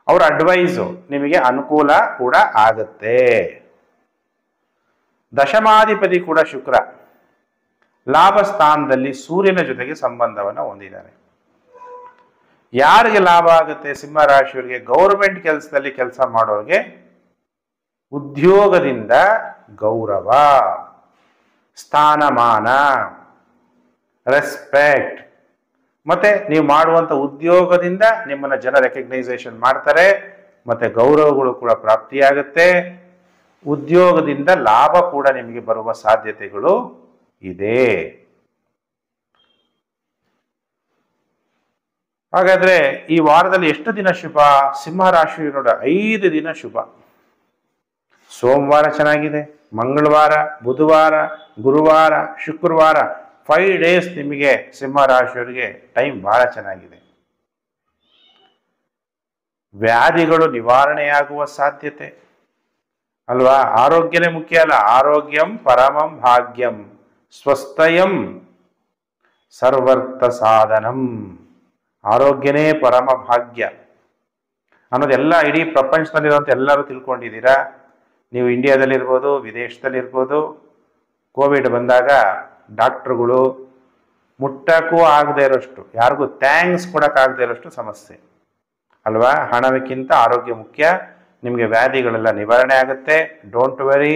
ಅವರ ಅಡ್ವೈಸು ನಿಮಗೆ ಅನುಕೂಲ ಕೂಡ ಆಗುತ್ತೆ. ದಶಮಾಧಿಪತಿ ಕೂಡ ಶುಕ್ರ ಲಾಭಸ್ಥಾನದಲ್ಲಿ ಸೂರ್ಯನ ಜೊತೆಗೆ ಸಂಬಂಧವನ್ನು ಹೊಂದಿದ್ದಾರೆ. ಯಾರಿಗೆ ಲಾಭ ಆಗುತ್ತೆ? ಸಿಂಹ ರಾಶಿಯವರಿಗೆ ಗೌರ್ಮೆಂಟ್ ಕೆಲಸದಲ್ಲಿ ಕೆಲಸ ಮಾಡೋರಿಗೆ ಉದ್ಯೋಗದಿಂದ ಗೌರವ, ಸ್ಥಾನಮಾನ, ರೆಸ್ಪೆಕ್ಟ್, ಮತ್ತೆ ನೀವು ಮಾಡುವಂಥ ಉದ್ಯೋಗದಿಂದ ನಿಮ್ಮನ್ನು ಜನ ರೆಕಗ್ನೈಸೇಷನ್ ಮಾಡ್ತಾರೆ, ಮತ್ತೆ ಗೌರವಗಳು ಕೂಡ ಪ್ರಾಪ್ತಿಯಾಗುತ್ತೆ. ಉದ್ಯೋಗದಿಂದ ಲಾಭ ಕೂಡ ನಿಮಗೆ ಬರುವ ಸಾಧ್ಯತೆಗಳು ಇದೆ. ಹಾಗಾದ್ರೆ ಈ ವಾರದಲ್ಲಿ ಎಷ್ಟು ದಿನ ಶುಭ? ಸಿಂಹ ರಾಶಿ ನೋಡ 5 ದಿನ ಶುಭ. ಸೋಮವಾರ ಚೆನ್ನಾಗಿದೆ, ಮಂಗಳವಾರ, ಬುಧವಾರ, ಗುರುವಾರ, ಶುಕ್ರವಾರ 5 ಡೇಸ್ ನಿಮಗೆ ಸಿಂಹ ರಾಶಿಯವರಿಗೆ ಟೈಮ್ ಬಹಳ ಚೆನ್ನಾಗಿದೆ. ವ್ಯಾಧಿಗಳು ನಿವಾರಣೆಯಾಗುವ ಸಾಧ್ಯತೆ ಅಲ್ವಾ. ಆರೋಗ್ಯನೇ ಮುಖ್ಯ ಅಲ್ಲ, ಆರೋಗ್ಯಂ ಪರಮಂ ಭಾಗ್ಯಂ ಸ್ವಸ್ಥಯಂ ಸರ್ವರ್ಥ ಸಾಧನಂ. ಆರೋಗ್ಯನೇ ಪರಮ ಭಾಗ್ಯ ಅನ್ನೋದೆಲ್ಲ ಇಡೀ ಪ್ರಪಂಚದಲ್ಲಿರುವಂಥ ಎಲ್ಲರೂ ತಿಳ್ಕೊಂಡಿದ್ದೀರಾ. ನೀವು ಇಂಡಿಯಾದಲ್ಲಿರ್ಬೋದು, ವಿದೇಶದಲ್ಲಿರ್ಬೋದು. ಕೋವಿಡ್ ಬಂದಾಗ ಡಾಕ್ಟ್ರುಗಳು ಮುಟ್ಟಕ್ಕೂ ಆಗದೆ ಇರೋಷ್ಟು, ಯಾರಿಗೂ ಥ್ಯಾಂಕ್ಸ್ ಕೊಡೋಕ್ಕಾಗದೇ ಇರೋಷ್ಟು ಸಮಸ್ಯೆ ಅಲ್ವಾ. ಹಣಕ್ಕಿಂತ ಆರೋಗ್ಯ ಮುಖ್ಯ. ನಿಮಗೆ ವ್ಯಾಧಿಗಳೆಲ್ಲ ನಿವಾರಣೆ ಆಗುತ್ತೆ. Don't very.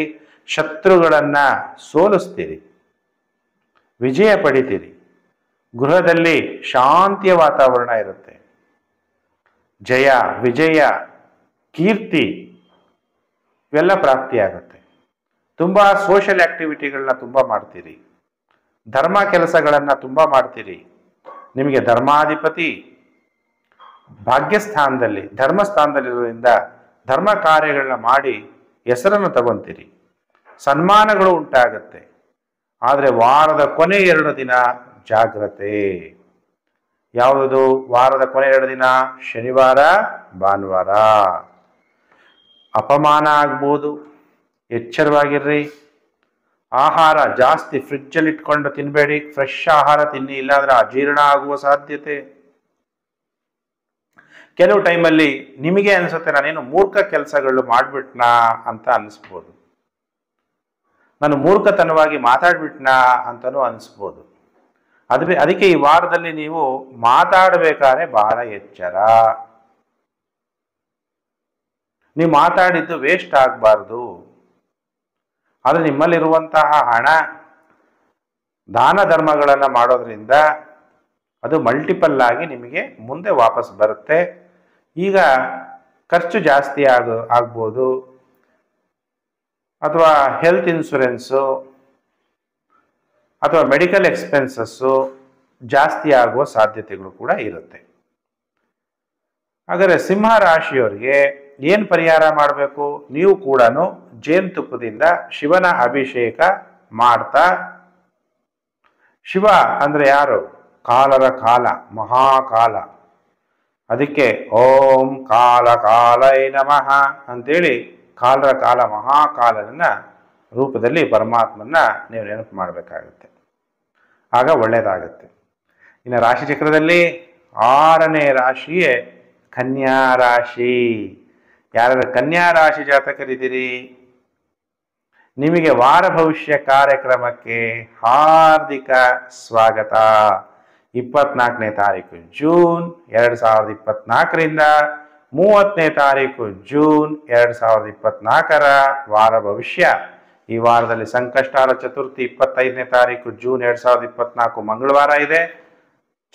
ಶತ್ರುಗಳನ್ನು ಸೋಲಿಸ್ತೀರಿ, ವಿಜಯ ಪಡಿತೀರಿ. ಗೃಹದಲ್ಲಿ ಶಾಂತಿಯ ವಾತಾವರಣ ಇರುತ್ತೆ. ಜಯ, ವಿಜಯ, ಕೀರ್ತಿ ಇವೆಲ್ಲ ಪ್ರಾಪ್ತಿಯಾಗುತ್ತೆ. ತುಂಬ ಸೋಷಿಯಲ್ ಆಕ್ಟಿವಿಟಿಗಳನ್ನ ತುಂಬ ಮಾಡ್ತೀರಿ. ಧರ್ಮ ಕೆಲಸಗಳನ್ನು ತುಂಬ ಮಾಡ್ತೀರಿ. ನಿಮಗೆ ಧರ್ಮಾಧಿಪತಿ ಭಾಗ್ಯಸ್ಥಾನದಲ್ಲಿ, ಧರ್ಮಸ್ಥಾನದಲ್ಲಿರೋದ್ರಿಂದ ಧರ್ಮ ಕಾರ್ಯಗಳನ್ನ ಮಾಡಿ ಹೆಸರನ್ನು ತಗೊಂತೀರಿ. ಸನ್ಮಾನಗಳು ಉಂಟಾಗುತ್ತೆ. ಆದರೆ ವಾರದ ಕೊನೆ 2 ದಿನ ಜಾಗ್ರತೆ. ಯಾವುದು ವಾರದ ಕೊನೆ 2 ದಿನ? ಶನಿವಾರ, ಭಾನುವಾರ. ಅಪಮಾನ ಆಗ್ಬೋದು, ಎಚ್ಚರವಾಗಿರ್ರಿ. ಆಹಾರ ಜಾಸ್ತಿ ಫ್ರಿಡ್ಜಲ್ಲಿ ಇಟ್ಕೊಂಡು ತಿನ್ನಬೇಡಿ. ಫ್ರೆಶ್ ಆಹಾರ ತಿನ್ನಿ, ಇಲ್ಲಾಂದ್ರೆ ಅಜೀರ್ಣ ಆಗುವ ಸಾಧ್ಯತೆ. ಕೆಲವು ಟೈಮಲ್ಲಿ ನಿಮಗೆ ಅನಿಸುತ್ತೆ ನಾನೇನು ಮೂರ್ಖ ಕೆಲಸಗಳು ಮಾಡಿಬಿಟ್ನಾ ಅಂತ ಅನಿಸ್ಬೋದು. ನಾನು ಮೂರ್ಖತನವಾಗಿ ಮಾತಾಡ್ಬಿಟ್ನಾ ಅಂತಲೂ ಅನಿಸ್ಬೋದು. ಅದಕ್ಕೆ ಈ ವಾರದಲ್ಲಿ ನೀವು ಮಾತಾಡಬೇಕಾದ್ರೆ ಬಹಳ ಎಚ್ಚರ. ನೀವು ಮಾತಾಡಿದ್ದು ವೇಸ್ಟ್ ಆಗಬಾರ್ದು. ಆದರೆ ನಿಮ್ಮಲ್ಲಿರುವಂತಹ ಹಣ ದಾನ ಧರ್ಮಗಳನ್ನು ಮಾಡೋದ್ರಿಂದ ಅದು ಮಲ್ಟಿಪಲ್ ಆಗಿ ನಿಮಗೆ ಮುಂದೆ ವಾಪಸ್ ಬರುತ್ತೆ. ಈಗ ಖರ್ಚು ಜಾಸ್ತಿ ಆಗ್ಬೋದು, ಅಥವಾ ಹೆಲ್ತ್ ಇನ್ಶೂರೆನ್ಸು ಅಥವಾ ಮೆಡಿಕಲ್ ಎಕ್ಸ್ಪೆನ್ಸಸ್ಸು ಜಾಸ್ತಿ ಆಗುವ ಸಾಧ್ಯತೆಗಳು ಕೂಡ ಇರುತ್ತೆ. ಹಾಗಾದರೆ ಸಿಂಹ ರಾಶಿಯವರಿಗೆ ಏನು ಪರಿಹಾರ ಮಾಡಬೇಕು? ನೀವು ಕೂಡ ಜೇನುತುಪ್ಪದಿಂದ ಶಿವನ ಅಭಿಷೇಕ ಮಾಡ್ತಾ, ಶಿವ ಅಂದರೆ ಯಾರು? ಕಾಲರ ಕಾಲ, ಮಹಾಕಾಲ. ಅದಕ್ಕೆ ಓಂ ಕಾಲ ಕಾಲೈ ನಮಃ ಅಂತೇಳಿ ಕಾಲರ ಕಾಲ ಮಹಾಕಾಲನ ರೂಪದಲ್ಲಿ ಪರಮಾತ್ಮನ ನೀವು ನೆನಪು ಮಾಡಬೇಕಾಗುತ್ತೆ. ಆಗ ಒಳ್ಳೆಯದಾಗುತ್ತೆ. ಇನ್ನು ರಾಶಿ ಚಕ್ರದಲ್ಲಿ 6ನೇ ರಾಶಿಯೇ ಕನ್ಯಾ ರಾಶಿ. ಯಾರು ಕನ್ಯಾ ರಾಶಿ ಜಾತಕರಿದ್ದೀರಿ, ನಿಮಗೆ ವಾರ ಭವಿಷ್ಯ ಕಾರ್ಯಕ್ರಮಕ್ಕೆ ಹಾರ್ದಿಕ ಸ್ವಾಗತ. 24ನೇ ತಾರೀಕು ಜೂನ್ 2024ರಿಂದ 30ನೇ ತಾರೀಕು ಜೂನ್ 2024 ವಾರ ಭವಿಷ್ಯ. ಈ ವಾರದಲ್ಲಿ ಸಂಕಷ್ಟಾರ ಚತುರ್ಥಿ 25ನೇ ತಾರೀಕು ಜೂನ್ 2024 ಮಂಗಳವಾರ ಇದೆ.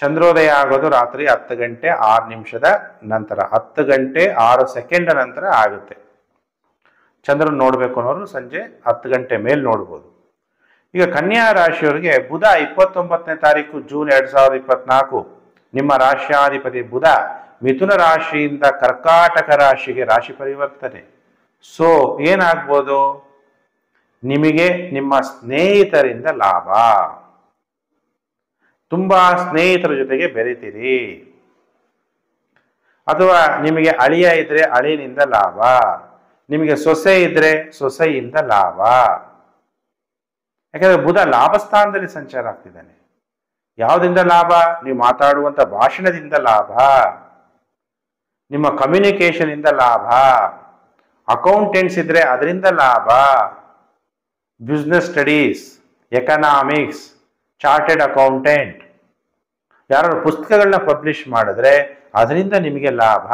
ಚಂದ್ರೋದಯ ಆಗೋದು ರಾತ್ರಿ 10 ಗಂಟೆ 6 ನಿಮಿಷದ ನಂತರ, 10 ಗಂಟೆ 6 ಸೆಕೆಂಡ್ ನಂತರ ಆಗುತ್ತೆ. ಚಂದ್ರನ ನೋಡಬೇಕು ಅನ್ನೋರು ಸಂಜೆ 10 ಗಂಟೆ ಮೇಲೆ ನೋಡ್ಬೋದು. ಈಗ ಕನ್ಯಾ ರಾಶಿಯವರಿಗೆ ಬುಧ 29ನೇ ತಾರೀಕು ಜೂನ್ 2024 ನಿಮ್ಮ ರಾಶ್ಯಾಧಿಪತಿ ಬುಧ ಮಿಥುನ ರಾಶಿಯಿಂದ ಕರ್ಕಾಟಕ ರಾಶಿಗೆ ರಾಶಿ ಪರಿವರ್ತನೆ. ಸೊ ಏನಾಗ್ಬೋದು? ನಿಮಗೆ ನಿಮ್ಮ ಸ್ನೇಹಿತರಿಂದ ಲಾಭ. ತುಂಬಾ ಸ್ನೇಹಿತರ ಜೊತೆಗೆ ಬೆರೀತೀರಿ. ಅಥವಾ ನಿಮಗೆ ಅಳಿಯ ಇದ್ರೆ ಅಳಿಯನಿಂದ ಲಾಭ, ನಿಮಗೆ ಸೊಸೆ ಇದ್ರೆ ಸೊಸೆಯಿಂದ ಲಾಭ. ಯಾಕಂದ್ರೆ ಬುಧ ಲಾಭಸ್ಥಾನದಲ್ಲಿ ಸಂಚಾರ ಆಗ್ತಿದ್ದಾನೆ. ಯಾವುದರಿಂದ ಲಾಭ? ನೀವು ಮಾತಾಡುವಂತ ಭಾಷಣದಿಂದ ಲಾಭ, ನಿಮ್ಮ ಕಮ್ಯುನಿಕೇಶನ್ ಇಂದ ಲಾಭ, ಅಕೌಂಟೆಂಟ್ಸ್ ಇದ್ರೆ ಅದರಿಂದ ಲಾಭ, business studies, economics, chartered accountant, ಯಾರು ಪುಸ್ತಕಗಳನ್ನ ಪಬ್ಲಿಷ್ ಮಾಡಿದ್ರೆ ಅದರಿಂದ ನಿಮಗೆ ಲಾಭ.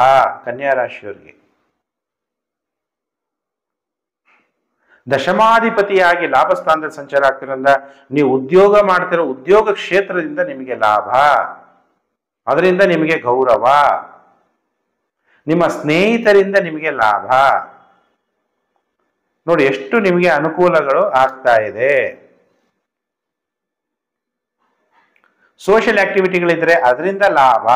ಕನ್ಯಾ ರಾಶಿಯವರಿಗೆ ದಶಮಾಧಿಪತಿಯಾಗಿ ಲಾಭಸ್ಥಾನದಲ್ಲಿ ಸಂಚಾರ ಆಗ್ತಿರೋದ್ರಿಂದ ನೀವು ಉದ್ಯೋಗ ಮಾಡ್ತಿರೋ ಉದ್ಯೋಗ ಕ್ಷೇತ್ರದಿಂದ ನಿಮಗೆ ಲಾಭ, ಅದರಿಂದ ನಿಮಗೆ ಗೌರವ, ನಿಮ್ಮ ಸ್ನೇಹಿತರಿಂದ ನಿಮಗೆ ಲಾಭ. ನೋಡಿ ಎಷ್ಟು ನಿಮಗೆ ಅನುಕೂಲಗಳು ಆಗ್ತಾ ಇದೆ. ಸೋಷಿಯಲ್ ಆಕ್ಟಿವಿಟಿಗಳಿದ್ರೆ ಅದರಿಂದ ಲಾಭ.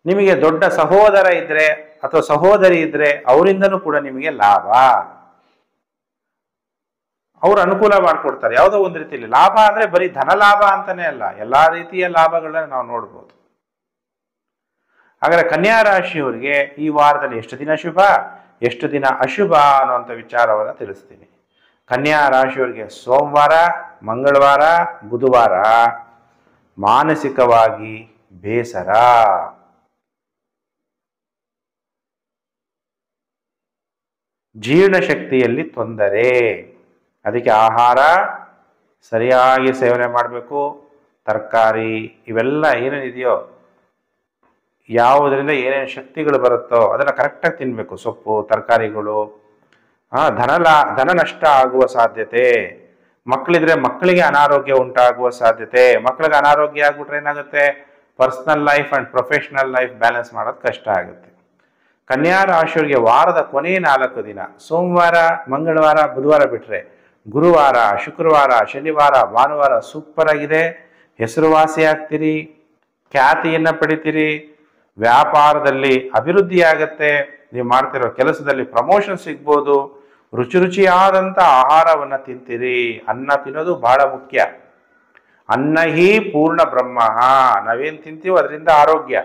ನಿಮಗೆ ದೊಡ್ಡ ಸಹೋದರ ಇದ್ರೆ ಅಥವಾ ಸಹೋದರಿ ಇದ್ರೆ ಅವರಿಂದನೂ ಕೂಡ ನಿಮಗೆ ಲಾಭ. ಅವರು ಅನುಕೂಲ ಮಾಡಿಕೊಡ್ತಾರೆ. ಯಾವುದೋ ಒಂದು ರೀತಿಯಲ್ಲಿ ಲಾಭ ಅಂದ್ರೆ ಬರೀ ಧನ ಲಾಭ ಅಂತಾನೆ ಅಲ್ಲ, ಎಲ್ಲಾ ರೀತಿಯ ಲಾಭಗಳನ್ನ ನಾವು ನೋಡ್ಬೋದು. ಹಾಗಾದ್ರೆ ಕನ್ಯಾ ರಾಶಿಯವರಿಗೆ ಈ ವಾರದಲ್ಲಿ ಎಷ್ಟು ದಿನ ಶುಭ, ಎಷ್ಟು ದಿನ ಅಶುಭ ಅನ್ನುವಂಥ ವಿಚಾರವನ್ನು ತಿಳಿಸ್ತೀನಿ. ಕನ್ಯಾ ರಾಶಿಯವರಿಗೆ ಸೋಮವಾರ, ಮಂಗಳವಾರ, ಬುಧವಾರ ಮಾನಸಿಕವಾಗಿ ಬೇಸರ, ಜೀರ್ಣಶಕ್ತಿಯಲ್ಲಿ ತೊಂದರೆ. ಅದಕ್ಕೆ ಆಹಾರ ಸರಿಯಾಗಿ ಸೇವನೆ ಮಾಡಬೇಕು. ತರಕಾರಿ ಇವೆಲ್ಲ ಏನೇನಿದೆಯೋ, ಯಾವುದರಿಂದ ಏನೇನು ಶಕ್ತಿಗಳು ಬರುತ್ತೋ ಅದನ್ನು ಕರೆಕ್ಟಾಗಿ ತಿನ್ನಬೇಕು. ಸೊಪ್ಪು, ತರಕಾರಿಗಳು. ಧನ ನಷ್ಟ ಆಗುವ ಸಾಧ್ಯತೆ. ಮಕ್ಕಳಿದ್ರೆ ಮಕ್ಕಳಿಗೆ ಅನಾರೋಗ್ಯ ಉಂಟಾಗುವ ಸಾಧ್ಯತೆ. ಮಕ್ಕಳಿಗೆ ಅನಾರೋಗ್ಯ ಆಗ್ಬಿಟ್ರೆ ಏನಾಗುತ್ತೆ, personal life and professional life balance ಮಾಡೋದು ಕಷ್ಟ ಆಗುತ್ತೆ. ಕನ್ಯಾ ರಾಶಿಯವರಿಗೆ ವಾರದ ಕೊನೆ 4 ದಿನ, ಸೋಮವಾರ, ಮಂಗಳವಾರ, ಬುಧವಾರ ಬಿಟ್ಟರೆ ಗುರುವಾರ, ಶುಕ್ರವಾರ, ಶನಿವಾರ, ಭಾನುವಾರ ಸೂಪರ್ ಆಗಿದೆ. ಹೆಸರುವಾಸಿ ಆಗ್ತೀರಿ, ಖ್ಯಾತಿಯನ್ನು ಪಡಿತೀರಿ, ವ್ಯಾಪಾರದಲ್ಲಿ ಅಭಿವೃದ್ಧಿ ಆಗತ್ತೆ, ನೀವು ಮಾಡ್ತಿರೋ ಕೆಲಸದಲ್ಲಿ ಪ್ರಮೋಷನ್ ಸಿಗ್ಬೋದು, ರುಚಿ ರುಚಿಯಾದಂಥ ಆಹಾರವನ್ನು ತಿಂತೀರಿ. ಅನ್ನ ತಿನ್ನೋದು ಬಹಳ ಮುಖ್ಯ. ಅನ್ನ ಹಿ ಪೂರ್ಣ ಬ್ರಹ್ಮ. ನಾವೇನು ತಿಂತೀವೋ ಅದರಿಂದ ಆರೋಗ್ಯ.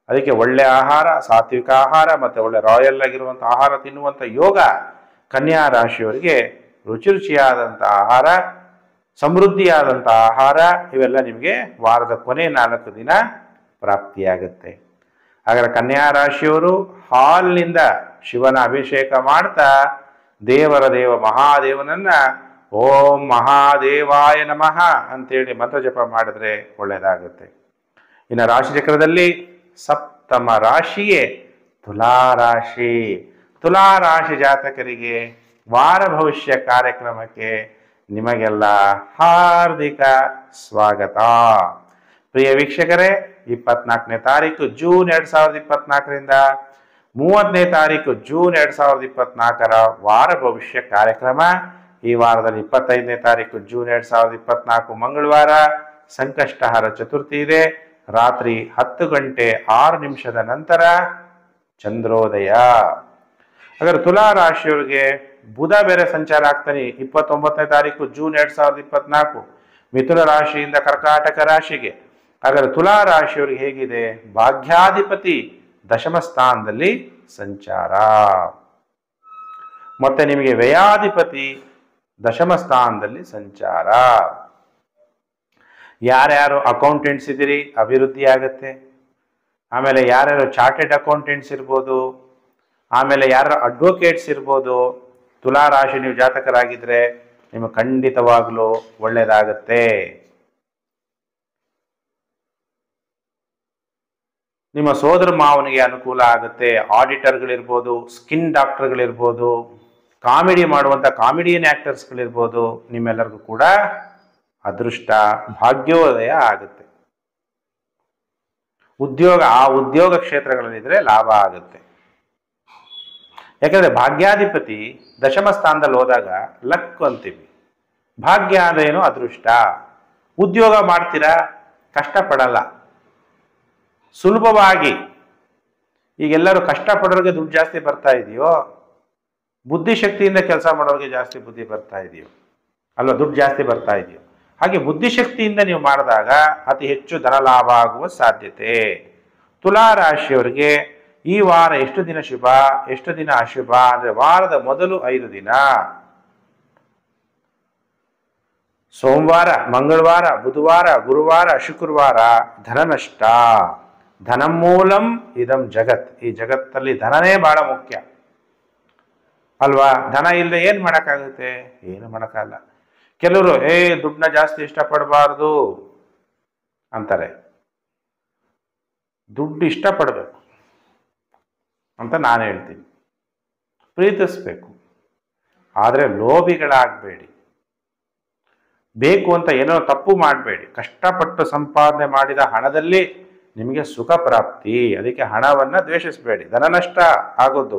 ಅದಕ್ಕೆ ಒಳ್ಳೆ ಆಹಾರ, ಸಾತ್ವಿಕ ಆಹಾರ ಮತ್ತು ಒಳ್ಳೆ ರಾಯಲ್ ಆಗಿರುವಂಥ ಆಹಾರ ತಿನ್ನುವಂಥ ಯೋಗ ಕನ್ಯಾ ರಾಶಿಯವರಿಗೆ ರುಚಿ ರುಚಿಯಾದಂಥ ಆಹಾರ, ಸಮೃದ್ಧಿಯಾದಂಥ ಆಹಾರ ಇವೆಲ್ಲ ನಿಮಗೆ ವಾರದ ಕೊನೆ 4 ದಿನ ಪ್ರಾಪ್ತಿಯಾಗುತ್ತೆ. ಹಾಗಾದರೆ ಕನ್ಯಾ ರಾಶಿಯವರು ಹಾಲ್ನಿಂದ ಶಿವನ ಅಭಿಷೇಕ ಮಾಡ್ತಾ ದೇವ ಮಹಾದೇವನನ್ನ ಓಂ ಮಹಾದೇವಾಯ ನಮಃ ಅಂತೇಳಿ ಮಂತ್ರ ಜಪ ಮಾಡಿದ್ರೆ ಒಳ್ಳೆಯದಾಗುತ್ತೆ. ಇನ್ನು ರಾಶಿಚಕ್ರದಲ್ಲಿ ಸಪ್ತಮ ರಾಶಿಯೇ ತುಲಾರಾಶಿ. ತುಲಾರಾಶಿ ಜಾತಕರಿಗೆ ವಾರ ಭವಿಷ್ಯ ಕಾರ್ಯಕ್ರಮಕ್ಕೆ ನಿಮಗೆಲ್ಲ ಹಾರ್ದಿಕ ಸ್ವಾಗತ. ಪ್ರಿಯ ವೀಕ್ಷಕರೇ, 24ನೇ ತಾರೀಕು ಜೂನ್ 2024ರಿಂದ 30ನೇ ತಾರೀಕು ಜೂನ್ 2024 ವಾರ ಭವಿಷ್ಯ ಕಾರ್ಯಕ್ರಮ. ಈ ವಾರದಲ್ಲಿ 25ನೇ ತಾರೀಕು ಜೂನ್ 2024 ಮಂಗಳವಾರ ಸಂಕಷ್ಟಹರ ಚತುರ್ಥಿ ಇದೆ. ರಾತ್ರಿ 10 ಗಂಟೆ 6 ನಿಮಿಷದ ನಂತರ ಚಂದ್ರೋದಯ. ಹಾಗಾದ್ರೆ ತುಲಾ ರಾಶಿಯವರಿಗೆ ಬುಧ ಬೇರೆ ಸಂಚಾರ ಆಗ್ತಾನೆ 29ನೇ ತಾರೀಕು ಜೂನ್ 2024 ಮಿಥುನ ರಾಶಿಯಿಂದ ಕರ್ಕಾಟಕ ರಾಶಿಗೆ. ಹಾಗಾದ್ರೆ ತುಲಾ ರಾಶಿಯವರಿಗೆ ಹೇಗಿದೆ, ಭಾಗ್ಯಾಧಿಪತಿ ದಶಮ ಸ್ಥಾನದಲ್ಲಿ ಸಂಚಾರ, ಮತ್ತೆ ನಿಮಗೆ ವ್ಯಯಾಧಿಪತಿ ದಶಮ ಸ್ಥಾನದಲ್ಲಿ ಸಂಚಾರ. ಯಾರ್ಯಾರು ಅಕೌಂಟೆಂಟ್ಸ್ ಇದ್ದೀರಿ ಅಭಿವೃದ್ಧಿ ಆಗತ್ತೆ. ಆಮೇಲೆ ಯಾರ್ಯಾರು ಚಾರ್ಟೆಡ್ ಅಕೌಂಟೆಂಟ್ಸ್ ಇರ್ಬೋದು, ಆಮೇಲೆ ಯಾರು ಅಡ್ವೊಕೇಟ್ಸ್ ಇರ್ಬೋದು, ತುಲಾ ರಾಶಿ ನೀವು ಜಾತಕರಾಗಿದ್ರೆ ನಿಮಗೆ ಖಂಡಿತವಾಗ್ಲೂ ಒಳ್ಳೆಯದಾಗತ್ತೆ. ನಿಮ್ಮ ಸೋದರ ಮಾವನಿಗೆ ಅನುಕೂಲ ಆಗುತ್ತೆ. ಆಡಿಟರ್ಗಳಿರ್ಬೋದು, ಸ್ಕಿನ್ ಡಾಕ್ಟರ್ಗಳಿರ್ಬೋದು, ಕಾಮಿಡಿ ಮಾಡುವಂಥ ಕಾಮಿಡಿಯನ್ ಆ್ಯಕ್ಟರ್ಸ್ಗಳಿರ್ಬೋದು, ನಿಮ್ಮೆಲ್ಲರಿಗೂ ಕೂಡ ಅದೃಷ್ಟ ಭಾಗ್ಯೋದಯ ಆಗುತ್ತೆ. ಉದ್ಯೋಗ ಕ್ಷೇತ್ರಗಳಲ್ಲಿದ್ದರೆ ಲಾಭ ಆಗುತ್ತೆ. ಯಾಕಂದರೆ ಭಾಗ್ಯಾಧಿಪತಿ ದಶಮ ಸ್ಥಾನದಲ್ಲಿ ಹೋದಾಗ ಲಕ್ ಅಂತೀವಿ. ಭಾಗ್ಯ ಅಂದ್ರೇನು, ಅದೃಷ್ಟ. ಉದ್ಯೋಗ ಮಾಡ್ತೀರಾ, ಕಷ್ಟಪಡಲ್ಲ, ಸುಲಭವಾಗಿ. ಈಗೆಲ್ಲರೂ ಕಷ್ಟಪಡೋರಿಗೆ ದುಡ್ಡು ಜಾಸ್ತಿ ಬರ್ತಾ ಇದೆಯೋ, ಬುದ್ಧಿಶಕ್ತಿಯಿಂದ ಕೆಲಸ ಮಾಡೋರಿಗೆ ಜಾಸ್ತಿ ಬುದ್ಧಿ ಬರ್ತಾ ಇದೆಯೋ ಅಲ್ವಾ, ದುಡ್ಡು ಜಾಸ್ತಿ ಬರ್ತಾ ಇದೆಯೋ. ಹಾಗೆ ಬುದ್ಧಿಶಕ್ತಿಯಿಂದ ನೀವು ಮಾಡಿದಾಗ ಅತಿ ಹೆಚ್ಚು ಧನ ಲಾಭ ಆಗುವ ಸಾಧ್ಯತೆ. ತುಲಾ ರಾಶಿಯವರಿಗೆ ಈ ವಾರ ಎಷ್ಟು ದಿನ ಶುಭ, ಎಷ್ಟು ದಿನ ಅಶುಭ ಅಂದರೆ ವಾರದ ಮೊದಲು 5 ದಿನ ಸೋಮವಾರ, ಮಂಗಳವಾರ, ಬುಧವಾರ, ಗುರುವಾರ, ಶುಕ್ರವಾರ ಧನ ನಷ್ಟ. ಧನಮೂಲಂ ಇದಂ ಜಗತ್. ಈ ಜಗತ್ತಲ್ಲಿ ಧನನೇ ಬಹಳ ಮುಖ್ಯ ಅಲ್ವಾ. ಧನ ಇಲ್ಲದೆ ಏನು ಮಾಡೋಕ್ಕಾಗುತ್ತೆ, ಏನು ಮಾಡೋಕ್ಕಾಗಲ್ಲ. ಕೆಲವರು ದುಡ್ಡನ್ನ ಜಾಸ್ತಿ ಇಷ್ಟಪಡಬಾರ್ದು ಅಂತಾರೆ. ದುಡ್ಡು ಇಷ್ಟಪಡಬೇಕು ಅಂತ ನಾನು ಹೇಳ್ತೀನಿ. ಪ್ರೀತಿಸ್ಬೇಕು, ಆದರೆ ಲೋಭಿಗಳಾಗಬೇಡಿ. ಬೇಕು ಅಂತ ಏನೋ ತಪ್ಪು ಮಾಡಬೇಡಿ. ಕಷ್ಟಪಟ್ಟು ಸಂಪಾದನೆ ಮಾಡಿದ ಹಣದಲ್ಲಿ ನಿಮಗೆ ಸುಖ ಪ್ರಾಪ್ತಿ. ಅದಕ್ಕೆ ಹಣವನ್ನು ದ್ವೇಷಿಸಬೇಡಿ. ಧನ ನಷ್ಟ ಆಗೋದು,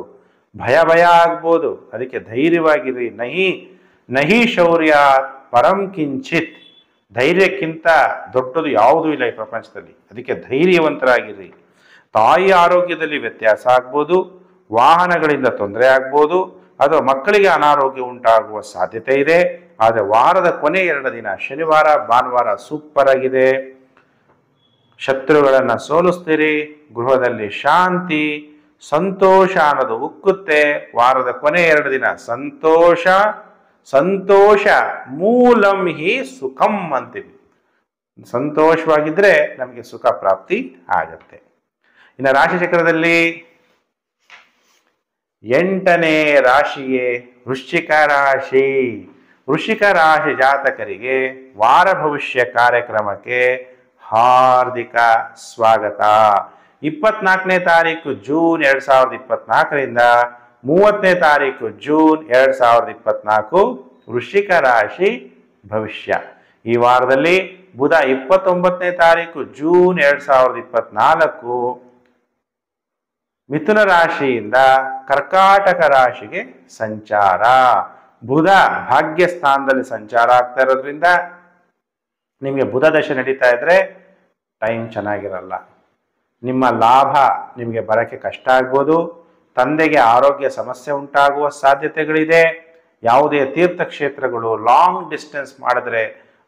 ಭಯ ಆಗ್ಬೋದು. ಅದಕ್ಕೆ ಧೈರ್ಯವಾಗಿರಿ. ನಹಿ ಶೌರ್ಯ ಪರಂ ಕಿಂಚಿತ್. ಧೈರ್ಯಕ್ಕಿಂತ ದೊಡ್ಡದು ಯಾವುದೂ ಇಲ್ಲ ಈ ಪ್ರಪಂಚದಲ್ಲಿ. ಅದಕ್ಕೆ ಧೈರ್ಯವಂತರಾಗಿರಿ. ತಾಯಿ ಆರೋಗ್ಯದಲ್ಲಿ ವ್ಯತ್ಯಾಸ ಆಗ್ಬೋದು, ವಾಹನಗಳಿಂದ ತೊಂದರೆ ಆಗ್ಬೋದು, ಅಥವಾ ಮಕ್ಕಳಿಗೆ ಅನಾರೋಗ್ಯ ಉಂಟಾಗುವ ಸಾಧ್ಯತೆ ಇದೆ. ಆದರೆ ವಾರದ ಕೊನೆ 2 ದಿನ ಶನಿವಾರ ಭಾನುವಾರ ಸೂಪರ್ ಆಗಿದೆ. ಶತ್ರುಗಳನ್ನು ಸೋಲಿಸ್ತೀರಿ, ಗೃಹದಲ್ಲಿ ಶಾಂತಿ, ಸಂತೋಷ ಅನ್ನೋದು ಉಕ್ಕುತ್ತೆ. ವಾರದ ಕೊನೆ 2 ದಿನ ಸಂತೋಷ ಸಂತೋಷ, ಮೂಲಂ ಹಿ ಸುಖಂ ಅಂತೀವಿ. ಸಂತೋಷವಾಗಿದ್ರೆ ನಮಗೆ ಸುಖ ಪ್ರಾಪ್ತಿ ಆಗತ್ತೆ. ಇನ್ನು ರಾಶಿಚಕ್ರದಲ್ಲಿ 8ನೇ ರಾಶಿಯೇ ವೃಶ್ಚಿಕ ರಾಶಿ. ವೃಶ್ಚಿಕ ರಾಶಿ ಜಾತಕರಿಗೆ ವಾರ ಭವಿಷ್ಯ ಕಾರ್ಯಕ್ರಮಕ್ಕೆ ಹಾರ್ದಿಕ ಸ್ವಾಗತ. 24ನೇ ತಾರೀಕು ಜೂನ್ 2024ರಿಂದ 30ನೇ ತಾರೀಕು ಜೂನ್ 2024 ವೃಶ್ಚಿಕ ರಾಶಿ ಭವಿಷ್ಯ. ಈ ವಾರದಲ್ಲಿ ಬುಧ 29ನೇ ತಾರೀಕು ಜೂನ್ 2024 ಮಿಥುನ ರಾಶಿಯಿಂದ ಕರ್ಕಾಟಕ ರಾಶಿಗೆ ಸಂಚಾರ. ಬುಧ ಭಾಗ್ಯ ಸ್ಥಾನದಲ್ಲಿ ಸಂಚಾರ ಆಗ್ತಾ ಇರೋದ್ರಿಂದ ನಿಮಗೆ ಬುಧ ದಶೆ ನಡೀತಾ ಇದ್ರೆ ಟೈಮ್ ಚೆನ್ನಾಗಿರಲ್ಲ. ನಿಮ್ಮ ಲಾಭ ನಿಮಗೆ ಬರೋಕ್ಕೆ ಕಷ್ಟ ಆಗ್ಬೋದು. ತಂದೆಗೆ ಆರೋಗ್ಯ ಸಮಸ್ಯೆ ಉಂಟಾಗುವ ಸಾಧ್ಯತೆಗಳಿದೆ. ಯಾವುದೇ ತೀರ್ಥಕ್ಷೇತ್ರಗಳು ಲಾಂಗ್ ಡಿಸ್ಟೆನ್ಸ್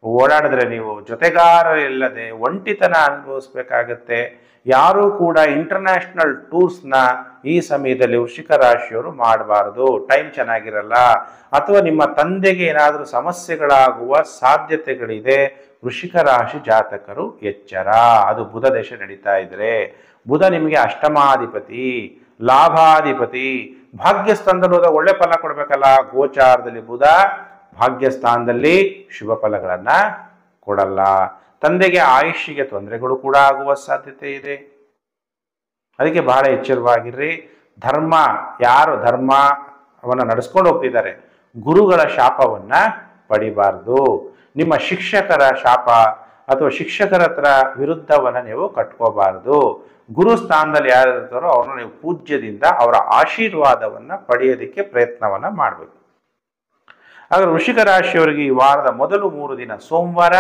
ಓಡಾಡಿದ್ರೆ ನೀವು ಜೊತೆಗಾರರಿಲ್ಲದೆ ಒಂಟಿತನ ಅನುಭವಿಸ್ಬೇಕಾಗತ್ತೆ. ಯಾರೂ ಕೂಡ ಇಂಟರ್ನ್ಯಾಷನಲ್ ಟೂರ್ಸ್ನ ಈ ಸಮಯದಲ್ಲಿ ವೃಶ್ಚಿಕ ರಾಶಿಯವರು ಮಾಡಬಾರದು, ಟೈಮ್ ಚೆನ್ನಾಗಿರಲ್ಲ. ಅಥವಾ ನಿಮ್ಮ ತಂದೆಗೆ ಏನಾದರೂ ಸಮಸ್ಯೆಗಳಾಗುವ ಸಾಧ್ಯತೆಗಳಿದೆ. ವೃಶ್ಚಿಕ ರಾಶಿ ಜಾತಕರು ಎಚ್ಚರ. ಅದು ಬುಧ ದಶೆ ನಡೀತಾ ಇದ್ರೆ. ಬುಧ ನಿಮಗೆ ಅಷ್ಟಮಾಧಿಪತಿ, ಲಾಭಾಧಿಪತಿ, ಭಾಗ್ಯಸ್ಥಾನದಲ್ಲಿ ಹೋದ ಒಳ್ಳೆ ಫಲ ಕೊಡ್ಬೇಕಲ್ಲ. ಗೋಚಾರದಲ್ಲಿ ಬುಧ ಭಾಗ್ಯಸ್ಥಾನದಲ್ಲಿ ಶುಭ ಫಲಗಳನ್ನ ಕೊಡಲ್ಲ. ತಂದೆಗೆ ಆಯುಷ್ಯಿಗೆ ತೊಂದರೆಗಳು ಕೂಡ ಆಗುವ ಸಾಧ್ಯತೆ ಇದೆ. ಅದಕ್ಕೆ ಬಹಳ ಎಚ್ಚರವಾಗಿರ್ರಿ. ಯಾರು ಧರ್ಮವನ್ನು ನಡೆಸ್ಕೊಂಡು ಹೋಗ್ತಿದ್ದಾರೆ ಗುರುಗಳ ಶಾಪವನ್ನ ಪಡಿಬಾರ್ದು. ನಿಮ್ಮ ಶಿಕ್ಷಕರ ಶಾಪ ಅಥವಾ ಶಿಕ್ಷಕರ ಹತ್ರ ವಿರುದ್ಧವನ್ನ ನೀವು ಕಟ್ಕೋಬಾರದು. ಗುರು ಸ್ಥಾನದಲ್ಲಿ ಯಾರು ಇರ್ತಾರೋ ಅವ್ರನ್ನ ನೀವು ಪೂಜ್ಯದಿಂದ ಅವರ ಆಶೀರ್ವಾದವನ್ನ ಪಡೆಯೋದಕ್ಕೆ ಪ್ರಯತ್ನವನ್ನ ಮಾಡಬೇಕು. ಹಾಗಾದ್ರೆ ವೃಶ್ಚಿಕ ರಾಶಿಯವರಿಗೆ ಈ ವಾರದ ಮೊದಲು 3 ದಿನ ಸೋಮವಾರ,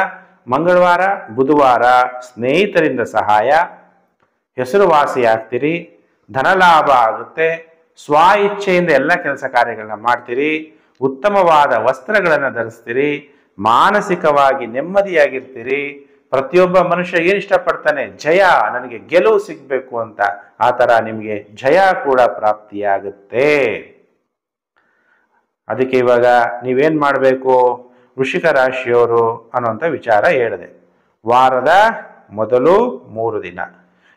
ಮಂಗಳವಾರ, ಬುಧವಾರ ಸ್ನೇಹಿತರಿಂದ ಸಹಾಯ, ಹೆಸರುವಾಸಿಯಾಗ್ತೀರಿ, ಧನಲಾಭ ಆಗುತ್ತೆ, ಸ್ವ ಇಚ್ಛೆಯಿಂದ ಎಲ್ಲ ಕೆಲಸ ಕಾರ್ಯಗಳನ್ನ ಮಾಡ್ತೀರಿ, ಉತ್ತಮವಾದ ವಸ್ತ್ರಗಳನ್ನು ಧರಿಸ್ತೀರಿ, ಮಾನಸಿಕವಾಗಿ ನೆಮ್ಮದಿಯಾಗಿರ್ತೀರಿ. ಪ್ರತಿಯೊಬ್ಬ ಮನುಷ್ಯ ಏನು ಇಷ್ಟಪಡ್ತಾನೆ? ಜಯ, ನನಗೆ ಗೆಲುವು ಸಿಗ್ಬೇಕು ಅಂತ. ಆ ಥರ ನಿಮಗೆ ಜಯ ಕೂಡ ಪ್ರಾಪ್ತಿಯಾಗುತ್ತೆ. ಅದಕ್ಕೆ ಇವಾಗ ನೀವೇನ್ ಮಾಡಬೇಕು, ವೃಶ್ಚಿಕ ರಾಶಿಯವರು ಅನ್ನುವಂಥ ವಿಚಾರ ಹೇಳಿದೆ. ವಾರದ ಮೊದಲು 3 ದಿನ.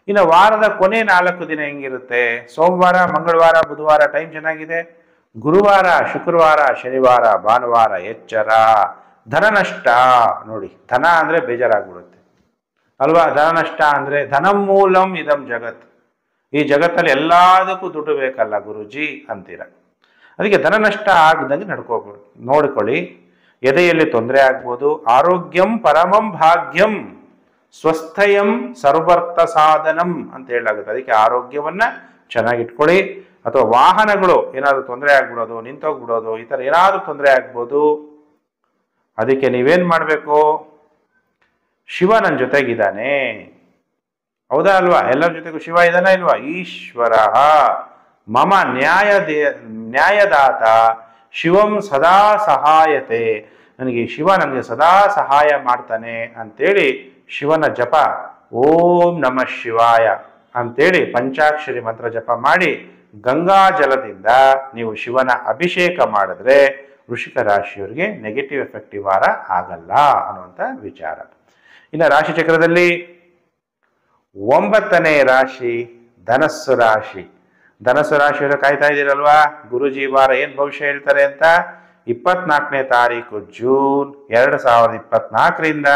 ಇನ್ನು ವಾರದ ಕೊನೆ 4 ದಿನ ಹೆಂಗಿರುತ್ತೆ? ಸೋಮವಾರ, ಮಂಗಳವಾರ, ಬುಧವಾರ ಟೈಮ್ ಚೆನ್ನಾಗಿದೆ. ಗುರುವಾರ, ಶುಕ್ರವಾರ, ಶನಿವಾರ, ಭಾನುವಾರ ಎಚ್ಚರ. ಧನ ನಷ್ಟ. ನೋಡಿ, ಧನ ಅಂದ್ರೆ ಬೇಜಾರಾಗ್ಬಿಡುತ್ತೆ ಅಲ್ವಾ? ಧನ ನಷ್ಟ ಅಂದ್ರೆ ಧನಂ ಮೂಲಂ ಇದಂ ಜಗತ್. ಈ ಜಗತ್ತಲ್ಲಿ ಎಲ್ಲದಕ್ಕೂ ದುಡ್ಡು ಬೇಕಲ್ಲ ಗುರುಜಿ ಅಂತೀರ. ಅದಕ್ಕೆ ಧನ ನಷ್ಟ ಆಗದಂಗೆ ನೋಡ್ಕೊಳ್ಳಿ. ಎದೆಯಲ್ಲಿ ತೊಂದರೆ ಆಗ್ಬೋದು. ಆರೋಗ್ಯಂ ಪರಮಂ ಭಾಗ್ಯಂ ಸ್ವಸ್ಥಯಂ ಸರ್ವರ್ಥ ಸಾಧನಂ ಅಂತ ಹೇಳಲಾಗುತ್ತೆ. ಅದಕ್ಕೆ ಆರೋಗ್ಯವನ್ನ ಚೆನ್ನಾಗಿಟ್ಕೊಳ್ಳಿ. ಅಥವಾ ವಾಹನಗಳು ಏನಾದರೂ ತೊಂದರೆ ಆಗ್ಬಿಡೋದು, ನಿಂತೋಗ್ಬಿಡೋದು, ಈ ಥರ ಏನಾದರೂ ತೊಂದರೆ ಆಗ್ಬೋದು. ಅದಕ್ಕೆ ನೀವೇನ್ ಮಾಡಬೇಕು? ಶಿವ ನನ್ನ ಜೊತೆಗಿದ್ದಾನೆ, ಹೌದಾ ಅಲ್ವಾ? ಎಲ್ಲರ ಜೊತೆಗೂ ಶಿವ ಇದ್ದಾನ ಇಲ್ವಾ? ಈಶ್ವರ ಮಮ ನ್ಯಾಯದಾತ ಶಿವಂ ಸದಾ ಸಹಾಯತೆ. ಶಿವ ನನಗೆ ಸದಾ ಸಹಾಯ ಮಾಡ್ತಾನೆ ಅಂತೇಳಿ ಶಿವನ ಜಪ ಓಂ ನಮಃ ಶಿವಾಯ ಅಂತೇಳಿ ಪಂಚಾಕ್ಷರಿ ಮಂತ್ರ ಜಪ ಮಾಡಿ ಗಂಗಾ ಜಲದಿಂದ ನೀವು ಶಿವನ ಅಭಿಷೇಕ ಮಾಡಿದ್ರೆ ವೃಶ್ಚಿಕ ರಾಶಿಯವರಿಗೆ ನೆಗೆಟಿವ್ ಎಫೆಕ್ಟ್ ಈ ವಾರ ಆಗಲ್ಲ ಅನ್ನುವಂಥ ವಿಚಾರ. ಇನ್ನು ರಾಶಿ ಚಕ್ರದಲ್ಲಿ 9ನೇ ರಾಶಿ ಧನಸ್ಸು ರಾಶಿ. ಧನಸ್ಸು ರಾಶಿಯವರು ಕಾಯ್ತಾ ಇದ್ದೀರಲ್ವಾ? ಗುರುಜಿ ವಾರ ಏನ್ ಭವಿಷ್ಯ ಹೇಳ್ತಾರೆ ಅಂತ. 24ನೇ ತಾರೀಕು ಜೂನ್ 2024ರಿಂದ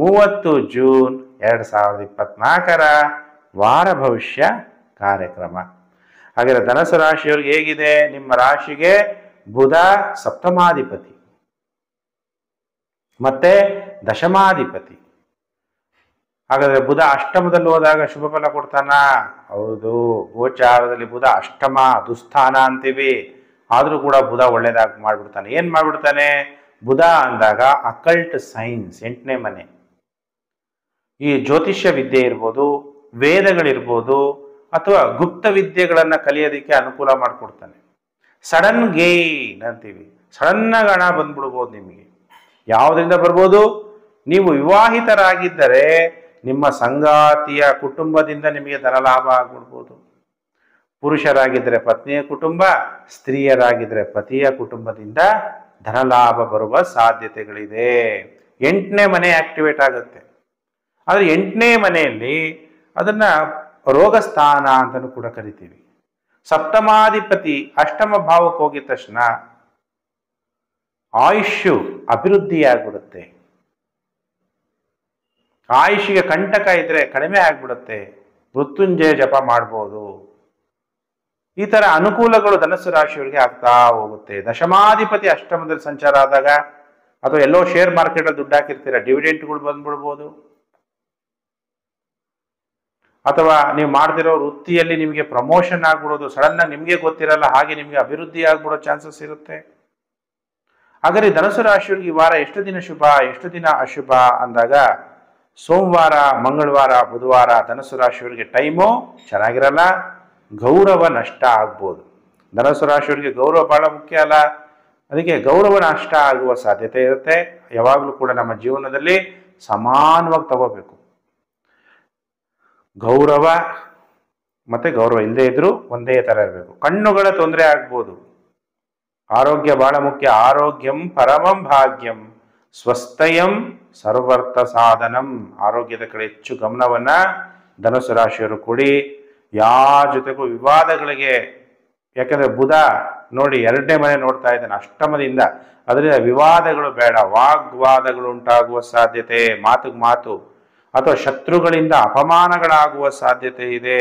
30 ಜೂನ್ 2024 ವಾರ ಭವಿಷ್ಯ ಕಾರ್ಯಕ್ರಮ. ಹಾಗಾದ್ರೆ ಧನಸ್ಸು ರಾಶಿಯವ್ರಿಗೆ ಹೇಗಿದೆ? ನಿಮ್ಮ ರಾಶಿಗೆ ಬುಧ ಸಪ್ತಮಾಧಿಪತಿ ಮತ್ತೆ ದಶಮಾಧಿಪತಿ. ಹಾಗಾದ್ರೆ ಬುಧ ಅಷ್ಟಮದಲ್ಲಿ ಹೋದಾಗ ಶುಭ ಫಲ ಕೊಡ್ತಾನ? ಹೌದು. ಗೋಚಾರದಲ್ಲಿ ಬುಧ ಅಷ್ಟಮ ದುಸ್ಥಾನ ಅಂತೀವಿ. ಆದ್ರೂ ಕೂಡ ಬುಧ ಒಳ್ಳೇದಾಗಿ ಮಾಡ್ಬಿಡ್ತಾನೆ. ಏನ್ ಮಾಡ್ಬಿಡ್ತಾನೆ? ಬುಧ ಅಂದಾಗ ಅಕಲ್ಟ್ ಸೈನ್ಸ್ 8ನೇ ಮನೆ. ಈ ಜ್ಯೋತಿಷ್ಯ ವಿದ್ಯೆ ಇರ್ಬೋದು, ವೇದಗಳಿರ್ಬೋದು, ಅಥವಾ ಗುಪ್ತ ವಿದ್ಯೆಗಳನ್ನ ಕಲಿಯೋದಕ್ಕೆ ಅನುಕೂಲ ಮಾಡಿಕೊಡ್ತಾನೆ. ಸಡನ್ ಗೇನ್ ಅಂತೀವಿ. ಸಡನ್ ಆಗಿ ಹಣ ಬಂದ್ಬಿಡ್ಬೋದು ನಿಮಗೆ. ಯಾವುದರಿಂದ ಬರ್ಬೋದು? ನೀವು ವಿವಾಹಿತರಾಗಿದ್ದರೆ ನಿಮ್ಮ ಸಂಗಾತಿಯ ಕುಟುಂಬದಿಂದ ನಿಮಗೆ ಧನಲಾಭ ಆಗ್ಬಿಡ್ಬೋದು. ಪುರುಷರಾಗಿದ್ದರೆ ಪತ್ನಿಯ ಕುಟುಂಬ, ಸ್ತ್ರೀಯರಾಗಿದ್ದರೆ ಪತಿಯ ಕುಟುಂಬದಿಂದ ಧನಲಾಭ ಬರುವ ಸಾಧ್ಯತೆಗಳಿದೆ. 8ನೇ ಮನೆ ಆಕ್ಟಿವೇಟ್ ಆಗುತ್ತೆ. ಆದರೆ 8ನೇ ಮನೆಯಲ್ಲಿ ಅದನ್ನ ರೋಗಸ್ಥಾನ ಅಂತಲೂ ಕೂಡ ಕರಿತೀವಿ. ಸಪ್ತಮಾಧಿಪತಿ ಅಷ್ಟಮ ಭಾವಕ್ಕೆ ಹೋಗಿದ ತಕ್ಷಣ ಆಯುಷ್ಯು ಅಭಿವೃದ್ಧಿಯಾಗ್ಬಿಡುತ್ತೆ. ಆಯುಷಿಗೆ ಕಂಟಕ ಇದ್ರೆ ಕಡಿಮೆ ಆಗ್ಬಿಡುತ್ತೆ. ಮೃತ್ಯುಂಜಯ ಜಪ ಮಾಡ್ಬೋದು. ಈ ತರ ಅನುಕೂಲಗಳು ಧನಸ್ಸು ರಾಶಿಯವರಿಗೆ ಆಗ್ತಾ ಹೋಗುತ್ತೆ. ದಶಮಾಧಿಪತಿ ಅಷ್ಟಮದಲ್ಲಿ ಸಂಚಾರ ಆದಾಗ, ಅಥವಾ ಎಲ್ಲೋ ಶೇರ್ ಮಾರ್ಕೆಟ್ ಅಲ್ಲಿ ದುಡ್ಡು ಹಾಕಿರ್ತೀರ, ಡಿವಿಡೆಂಟ್ಗಳು ಬಂದ್ಬಿಡ್ಬೋದು. ಅಥವಾ ನೀವು ಮಾಡ್ತಿರೋ ವೃತ್ತಿಯಲ್ಲಿ ನಿಮಗೆ ಪ್ರಮೋಷನ್ ಆಗ್ಬಿಡೋದು, ಸಡನ್ ಆಗಿ ನಿಮಗೆ ಗೊತ್ತಿರಲ್ಲ, ಹಾಗೆ ನಿಮಗೆ ಅಭಿವೃದ್ಧಿ ಆಗ್ಬಿಡೋ ಚಾನ್ಸಸ್ ಇರುತ್ತೆ. ಹಾಗಾದ್ರೆ ಧನಸ್ಸು ರಾಶಿಯವರಿಗೆ ಈ ವಾರ ಎಷ್ಟು ದಿನ ಶುಭ, ಎಷ್ಟು ದಿನ ಅಶುಭ ಅಂದಾಗ, ಸೋಮವಾರ, ಮಂಗಳವಾರ, ಬುಧವಾರ ಧನಸ್ಸು ರಾಶಿಯವರಿಗೆ ಟೈಮು ಚೆನ್ನಾಗಿರಲ್ಲ. ಗೌರವ ನಷ್ಟ ಆಗ್ಬೋದು. ಧನಸ್ಸು ರಾಶಿಯವರಿಗೆ ಗೌರವ ಬಹಳ ಮುಖ್ಯ ಅಲ್ಲ, ಅದಕ್ಕೆ ಗೌರವ ನಷ್ಟ ಆಗುವ ಸಾಧ್ಯತೆ ಇರುತ್ತೆ. ಯಾವಾಗಲೂ ಕೂಡ ನಮ್ಮ ಜೀವನದಲ್ಲಿ ಸಮಾನವಾಗಿ ತಗೋಬೇಕು. ಗೌರವ ಮತ್ತೆ ಗೌರವ ಇಲ್ಲದೆ ಇದ್ರೂ ಒಂದೇ ತರ ಇರಬೇಕು. ಕಣ್ಣುಗಳ ತೊಂದರೆ ಆಗ್ಬೋದು. ಆರೋಗ್ಯ ಬಹಳ ಮುಖ್ಯ. ಆರೋಗ್ಯಂ ಪರಮಂ ಭಾಗ್ಯಂ ಸ್ವಸ್ಥಯಂ ಸರ್ವರ್ಥ ಸಾಧನಂ. ಆರೋಗ್ಯದ ಕಡೆ ಹೆಚ್ಚು ಗಮನವನ್ನ ಧನುಸು ರಾಶಿಯವರು ಕೊಡಿ. ಯಾರ ಜೊತೆಗೂ ವಿವಾದಗಳಿಗೆ, ಯಾಕಂದ್ರೆ ಬುಧ ನೋಡಿ 2ನೇ ಮನೆ ನೋಡ್ತಾ ಇದ್ದಾನೆ ಅಷ್ಟಮದಿಂದ, ಅದರಿಂದ ವಿವಾದಗಳು ಬೇಡ. ವಾಗ್ವಾದಗಳು ಉಂಟಾಗುವ ಸಾಧ್ಯತೆ, ಮಾತಿಗೆ ಮಾತು, ಅಥವಾ ಶತ್ರುಗಳಿಂದ ಅಪಮಾನಗಳಾಗುವ ಸಾಧ್ಯತೆ ಇದೆ.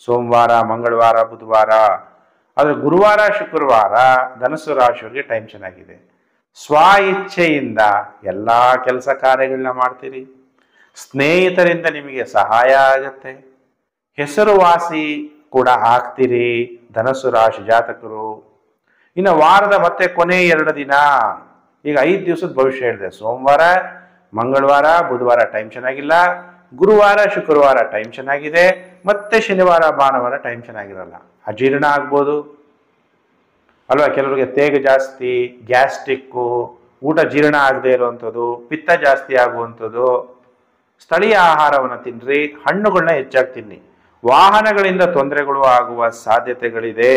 ಸೋಮವಾರ, ಮಂಗಳವಾರ, ಬುಧವಾರ. ಆದರೆ ಗುರುವಾರ, ಶುಕ್ರವಾರ ಧನುಸ್ಸು ರಾಶಿಯವರಿಗೆ ಟೈಮ್ ಚೆನ್ನಾಗಿದೆ. ಸ್ವ ಇಚ್ಛೆಯಿಂದ ಎಲ್ಲ ಕೆಲಸ ಕಾರ್ಯಗಳನ್ನ ಮಾಡ್ತೀರಿ. ಸ್ನೇಹಿತರಿಂದ ನಿಮಗೆ ಸಹಾಯ ಆಗತ್ತೆ. ಹೆಸರುವಾಸಿ ಕೂಡ ಆಗ್ತೀರಿ ಧನುಸ್ಸು ರಾಶಿ ಜಾತಕರು. ಇನ್ನು ವಾರದ ಮತ್ತೆ ಕೊನೆ 2 ದಿನ, ಈಗ 5 ದಿವಸದ ಭವಿಷ್ಯ ಹೇಳಿದೆ. ಸೋಮವಾರ, ಮಂಗಳವಾರ, ಬುಧವಾರ ಟೈಮ್ ಚೆನ್ನಾಗಿಲ್ಲ. ಗುರುವಾರ, ಶುಕ್ರವಾರ ಟೈಮ್ ಚೆನ್ನಾಗಿದೆ. ಮತ್ತೆ ಶನಿವಾರ, ಭಾನುವಾರ ಟೈಮ್ ಚೆನ್ನಾಗಿರಲ್ಲ. ಅಜೀರ್ಣ ಆಗ್ಬೋದು ಅಲ್ವಾ. ಕೆಲವರಿಗೆ ತೇಗ ಜಾಸ್ತಿ, ಗ್ಯಾಸ್ಟ್ರಿಕ್ಕು, ಊಟ ಜೀರ್ಣ ಆಗದೆ ಇರುವಂಥದ್ದು, ಪಿತ್ತ ಜಾಸ್ತಿ ಆಗುವಂಥದ್ದು. ಸ್ಥಳೀಯ ಆಹಾರವನ್ನು ತಿನ್ನಿರಿ, ಹಣ್ಣುಗಳನ್ನ ಹೆಚ್ಚಾಗಿ ತಿನ್ನಿ. ವಾಹನಗಳಿಂದ ತೊಂದರೆಗಳು ಆಗುವ ಸಾಧ್ಯತೆಗಳಿದೆ.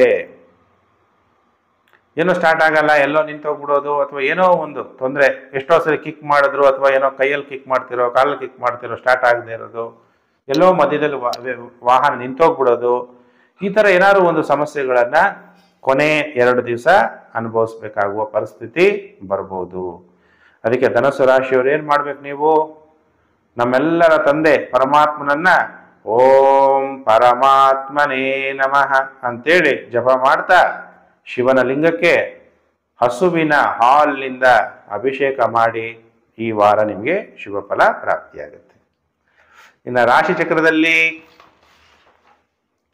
ಏನೋ ಸ್ಟಾರ್ಟ್ ಆಗಲ್ಲ, ಎಲ್ಲೋ ನಿಂತೋಗ್ಬಿಡೋದು, ಅಥವಾ ಏನೋ ಒಂದು ತೊಂದರೆ. ಎಷ್ಟೋ ಸರಿ ಕಿಕ್ ಮಾಡಿದ್ರು, ಅಥವಾ ಏನೋ ಕೈಯಲ್ಲಿ ಕಿಕ್ ಮಾಡ್ತಿರೋ, ಕಾಲಲ್ಲಿ ಕಿಕ್ ಮಾಡ್ತಿರೋ, ಸ್ಟಾರ್ಟ್ ಆಗದೆ ಇರೋದು, ಎಲ್ಲೋ ಮಧ್ಯದಲ್ಲಿ ವಾಹನ ನಿಂತೋಗ್ಬಿಡೋದು. ಈ ಥರ ಏನಾದ್ರು ಒಂದು ಸಮಸ್ಯೆಗಳನ್ನ ಕೊನೆ 2 ದಿವಸ ಅನುಭವಿಸ್ಬೇಕಾಗುವ ಪರಿಸ್ಥಿತಿ ಬರ್ಬೋದು. ಅದಕ್ಕೆ ಧನುಸ್ಸು ರಾಶಿಯವರು ಏನ್ ಮಾಡ್ಬೇಕು, ನೀವು ನಮ್ಮೆಲ್ಲರ ತಂದೆ ಪರಮಾತ್ಮನನ್ನ ಓಂ ಪರಮಾತ್ಮನೇ ನಮಃ ಅಂತೇಳಿ ಜಪ ಮಾಡ್ತಾ ಶಿವನ ಲಿಂಗಕ್ಕೆ ಹಸುವಿನ ಹಾಲಿನಿಂದ ಅಭಿಷೇಕ ಮಾಡಿ ಈ ವಾರ ನಿಮಗೆ ಶುಭ ಫಲ ಪ್ರಾಪ್ತಿಯಾಗುತ್ತೆ. ಇನ್ನು ರಾಶಿ ಚಕ್ರದಲ್ಲಿ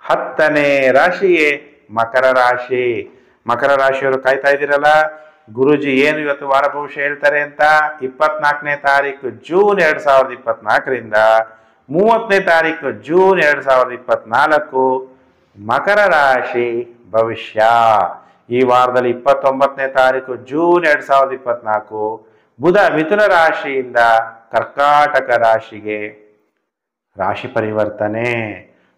10ನೇ ರಾಶಿಯೇ ಮಕರ ರಾಶಿ. ಮಕರ ರಾಶಿಯವರು ಕಾಯ್ತಾ ಇದ್ದೀರಲ್ಲ, ಗುರುಜಿ ಏನು ಇವತ್ತು ವಾರ ಭವಿಷ್ಯ ಹೇಳ್ತಾರೆ ಅಂತ. 24ನೇ ತಾರೀಕು ಜೂನ್ 2024ರಿಂದ 30ನೇ ತಾರೀಕು ಜೂನ್ 2024 ಮಕರ ರಾಶಿ ಭವಿಷ್ಯ. ಈ ವಾರದಲ್ಲಿ 29ನೇ ತಾರೀಕು ಜೂನ್ 2024 ಬುಧ ಮಿಥುನ ರಾಶಿಯಿಂದ ಕರ್ಕಾಟಕ ರಾಶಿಗೆ ರಾಶಿ ಪರಿವರ್ತನೆ.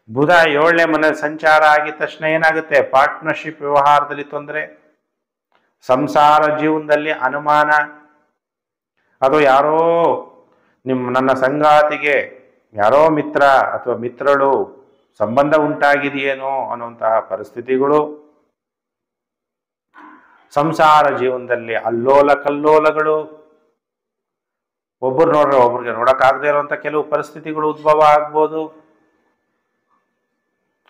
ಬುಧ 7ನೇ ಮನೆಯಲ್ಲಿ ಸಂಚಾರ ಆಗಿದ ತಕ್ಷಣ ಏನಾಗುತ್ತೆ, ಪಾರ್ಟ್ನರ್ಶಿಪ್ ವ್ಯವಹಾರದಲ್ಲಿ ತೊಂದರೆ, ಸಂಸಾರ ಜೀವನದಲ್ಲಿ ಅನುಮಾನ, ಅಥವಾ ಯಾರೋ ನನ್ನ ಸಂಗಾತಿಗೆ ಯಾರೋ ಮಿತ್ರ ಅಥವಾ ಮಿತ್ರಳು ಸಂಬಂಧ ಉಂಟಾಗಿದೆಯೇನೋ ಅನ್ನುವಂತಹ ಪರಿಸ್ಥಿತಿಗಳು, ಸಂಸಾರ ಜೀವನದಲ್ಲಿ ಅಲ್ಲೋಲ ಕಲ್ಲೋಲಗಳು, ಒಬ್ಬರು ನೋಡ್ರೆ ಒಬ್ರಿಗೆ ನೋಡಕ್ಕಾಗದೇ ಇರುವಂತ ಕೆಲವು ಪರಿಸ್ಥಿತಿಗಳು ಉದ್ಭವ ಆಗ್ಬೋದು.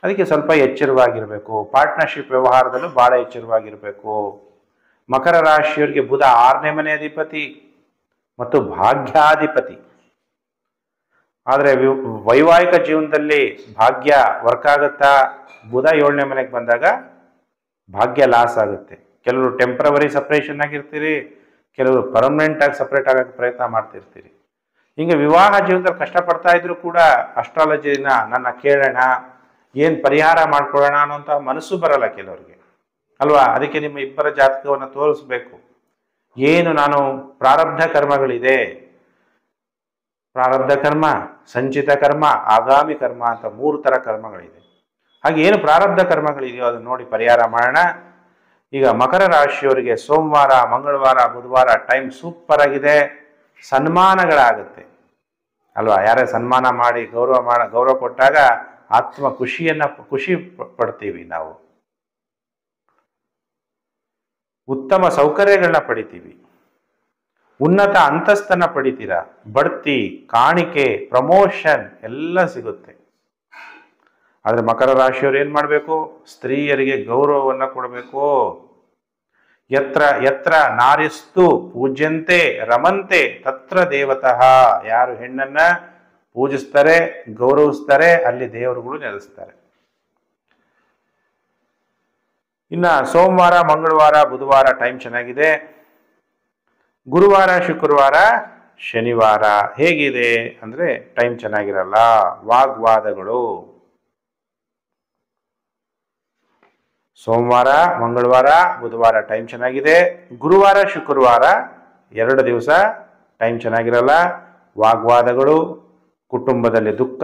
ಅದಕ್ಕೆ ಸ್ವಲ್ಪ ಎಚ್ಚರವಾಗಿರ್ಬೇಕು. ಪಾರ್ಟ್ನರ್ಶಿಪ್ ವ್ಯವಹಾರದಲ್ಲೂ ಬಹಳ ಎಚ್ಚರವಾಗಿರ್ಬೇಕು. ಮಕರ ರಾಶಿಯವರಿಗೆ ಬುಧ 6ನೇ ಮನೆ ಅಧಿಪತಿ ಮತ್ತು ಭಾಗ್ಯಾಧಿಪತಿ. ಆದರೆ ವೈವಾಹಿಕ ಜೀವನದಲ್ಲಿ ಭಾಗ್ಯ ವರ್ಕ್ ಆಗುತ್ತಾ, ಬುಧ 7ನೇ ಮನೆಗೆ ಬಂದಾಗ ಭಾಗ್ಯ ಲಾಸ್ ಆಗುತ್ತೆ. ಕೆಲವರು ಟೆಂಪ್ರವರಿ ಸಪ್ರೇಷನ್ ಆಗಿರ್ತೀರಿ, ಕೆಲವರು ಪರ್ಮನೆಂಟ್ ಆಗಿ ಸಪ್ರೇಟ್ ಆಗಕ್ಕೆ ಪ್ರಯತ್ನ ಮಾಡ್ತಿರ್ತೀರಿ. ಹಿಂಗೆ ವಿವಾಹ ಜೀವನದಲ್ಲಿ ಕಷ್ಟಪಡ್ತಾ ಇದ್ರು ಕೂಡ ಅಸ್ಟ್ರಾಲಜಿನ ನನ್ನ ಕೇಳೋಣ, ಏನು ಪರಿಹಾರ ಮಾಡ್ಕೊಳ್ಳೋಣ ಅನ್ನೋಂಥ ಮನಸ್ಸು ಬರಲ್ಲ ಕೆಲವರಿಗೆ ಅಲ್ವಾ. ಅದಕ್ಕೆ ನಿಮ್ಮ ಇಬ್ಬರ ಜಾತಕವನ್ನು ತೋರಿಸ್ಬೇಕು. ಏನು ನಾನು ಪ್ರಾರಬ್ಧ ಕರ್ಮಗಳಿದೆ, ಪ್ರಾರಬ್ಧ ಕರ್ಮ, ಸಂಚಿತ ಕರ್ಮ, ಆಗಾಮಿ ಕರ್ಮ ಅಂತ 3 ಥರ ಕರ್ಮಗಳಿದೆ. ಹಾಗೆ ಏನು ಪ್ರಾರಬ್ಧ ಕರ್ಮಗಳಿದೆಯೋ ಅದನ್ನು ನೋಡಿ ಪರಿಹಾರ ಮಾಡೋಣ. ಈಗ ಮಕರ ರಾಶಿಯವರಿಗೆ ಸೋಮವಾರ, ಮಂಗಳವಾರ, ಬುಧವಾರ ಟೈಮ್ ಸೂಪರ್ ಆಗಿದೆ. ಸನ್ಮಾನಗಳಾಗುತ್ತೆ ಅಲ್ವಾ? ಯಾರೇ ಸನ್ಮಾನ ಮಾಡಿ ಗೌರವ ಕೊಟ್ಟಾಗ ಆತ್ಮ ಖುಷಿ ಪಡ್ತೀವಿ ನಾವು. ಉತ್ತಮ ಸೌಕರ್ಯಗಳನ್ನ ಪಡಿತೀವಿ, ಉನ್ನತ ಅಂತಸ್ತನ್ನ ಪಡಿತೀರ, ಬಡ್ತಿ, ಕಾಣಿಕೆ, ಪ್ರಮೋಷನ್ ಎಲ್ಲ ಸಿಗುತ್ತೆ. ಆದರೆ ಮಕರ ರಾಶಿಯವರು ಏನು ಮಾಡಬೇಕು? ಸ್ತ್ರೀಯರಿಗೆ ಗೌರವವನ್ನು ಕೊಡಬೇಕು. ಯತ್ರ ಯತ್ರ ನಾರ್ಯಸ್ತು ಪೂಜ್ಯಂತೆ ರಮಂತೆ ತತ್ರ ದೇವತಃ. ಯಾರು ಹೆಣ್ಣನ್ನ ಪೂಜಿಸ್ತಾರೆ, ಗೌರವಿಸ್ತಾರೆ, ಅಲ್ಲಿ ದೇವರುಗಳು ನೆಲೆಸ್ತಾರೆ. ಇನ್ನ ಸೋಮವಾರ, ಮಂಗಳವಾರ, ಬುಧವಾರ ಟೈಮ್ ಚೆನ್ನಾಗಿದೆ. ಗುರುವಾರ, ಶುಕ್ರವಾರ, ಶನಿವಾರ ಹೇಗಿದೆ ಅಂದ್ರೆ ಟೈಮ್ ಚೆನ್ನಾಗಿರಲ್ಲ. ವಾಗ್ವಾದಗಳು. ಸೋಮವಾರ, ಮಂಗಳವಾರ, ಬುಧವಾರ ಟೈಮ್ ಚೆನ್ನಾಗಿದೆ. ಗುರುವಾರ, ಶುಕ್ರವಾರ 2 ದಿವಸ ಟೈಮ್ ಚೆನ್ನಾಗಿರಲ್ಲ. ವಾಗ್ವಾದಗಳು, ಕುಟುಂಬದಲ್ಲಿ ದುಃಖ,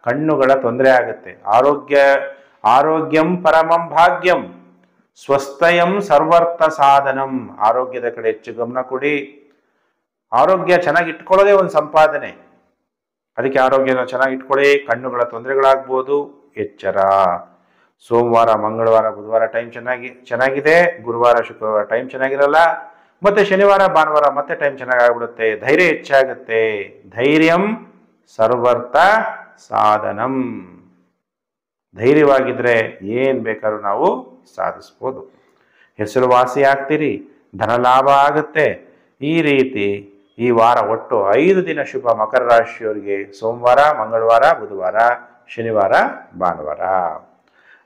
ಕಣ್ಣುಗಳ ತೊಂದರೆ ಆಗುತ್ತೆ. ಆರೋಗ್ಯಂ ಪರಮಂ ಭಾಗ್ಯಂ ಸ್ವಸ್ಥಯಂ ಸರ್ವರ್ಥ ಸಾಧನಂ. ಆರೋಗ್ಯದ ಕಡೆ ಹೆಚ್ಚು ಗಮನ ಕೊಡಿ. ಆರೋಗ್ಯ ಚೆನ್ನಾಗಿ ಇಟ್ಕೊಳ್ಳೋದೇ ಒಂದು ಸಂಪಾದನೆ. ಅದಕ್ಕೆ ಆರೋಗ್ಯನ ಚೆನ್ನಾಗಿ ಇಟ್ಕೊಳ್ಳಿ. ಕಣ್ಣುಗಳ ತೊಂದರೆಗಳಾಗ್ಬೋದು, ಎಚ್ಚರ. ಸೋಮವಾರ, ಮಂಗಳವಾರ, ಬುಧವಾರ ಟೈಮ್ ಚೆನ್ನಾಗಿದೆ. ಗುರುವಾರ, ಶುಕ್ರವಾರ ಟೈಮ್ ಚೆನ್ನಾಗಿರಲ್ಲ. ಮತ್ತೆ ಶನಿವಾರ, ಭಾನುವಾರ ಮತ್ತೆ ಟೈಮ್ ಚೆನ್ನಾಗಾಗ್ಬಿಡುತ್ತೆ. ಧೈರ್ಯ ಹೆಚ್ಚಾಗುತ್ತೆ. ಧೈರ್ಯಂ ಸರ್ವರ್ಥ ಸಾಧನಂ. ಧೈರ್ಯವಾಗಿದ್ರೆ ಏನ್ ಬೇಕಾದ್ರೂ ನಾವು ಸಾಧಿಸ್ಬೋದು. ಹೆಸರುವಾಸಿ ಆಗ್ತೀರಿ, ಧನಲಾಭ ಆಗುತ್ತೆ. ಈ ರೀತಿ ಈ ವಾರ ಒಟ್ಟು 5 ದಿನ ಶುಭ ಮಕರ ರಾಶಿಯವರಿಗೆ. ಸೋಮವಾರ, ಮಂಗಳವಾರ, ಬುಧವಾರ, ಶನಿವಾರ, ಭಾನುವಾರ.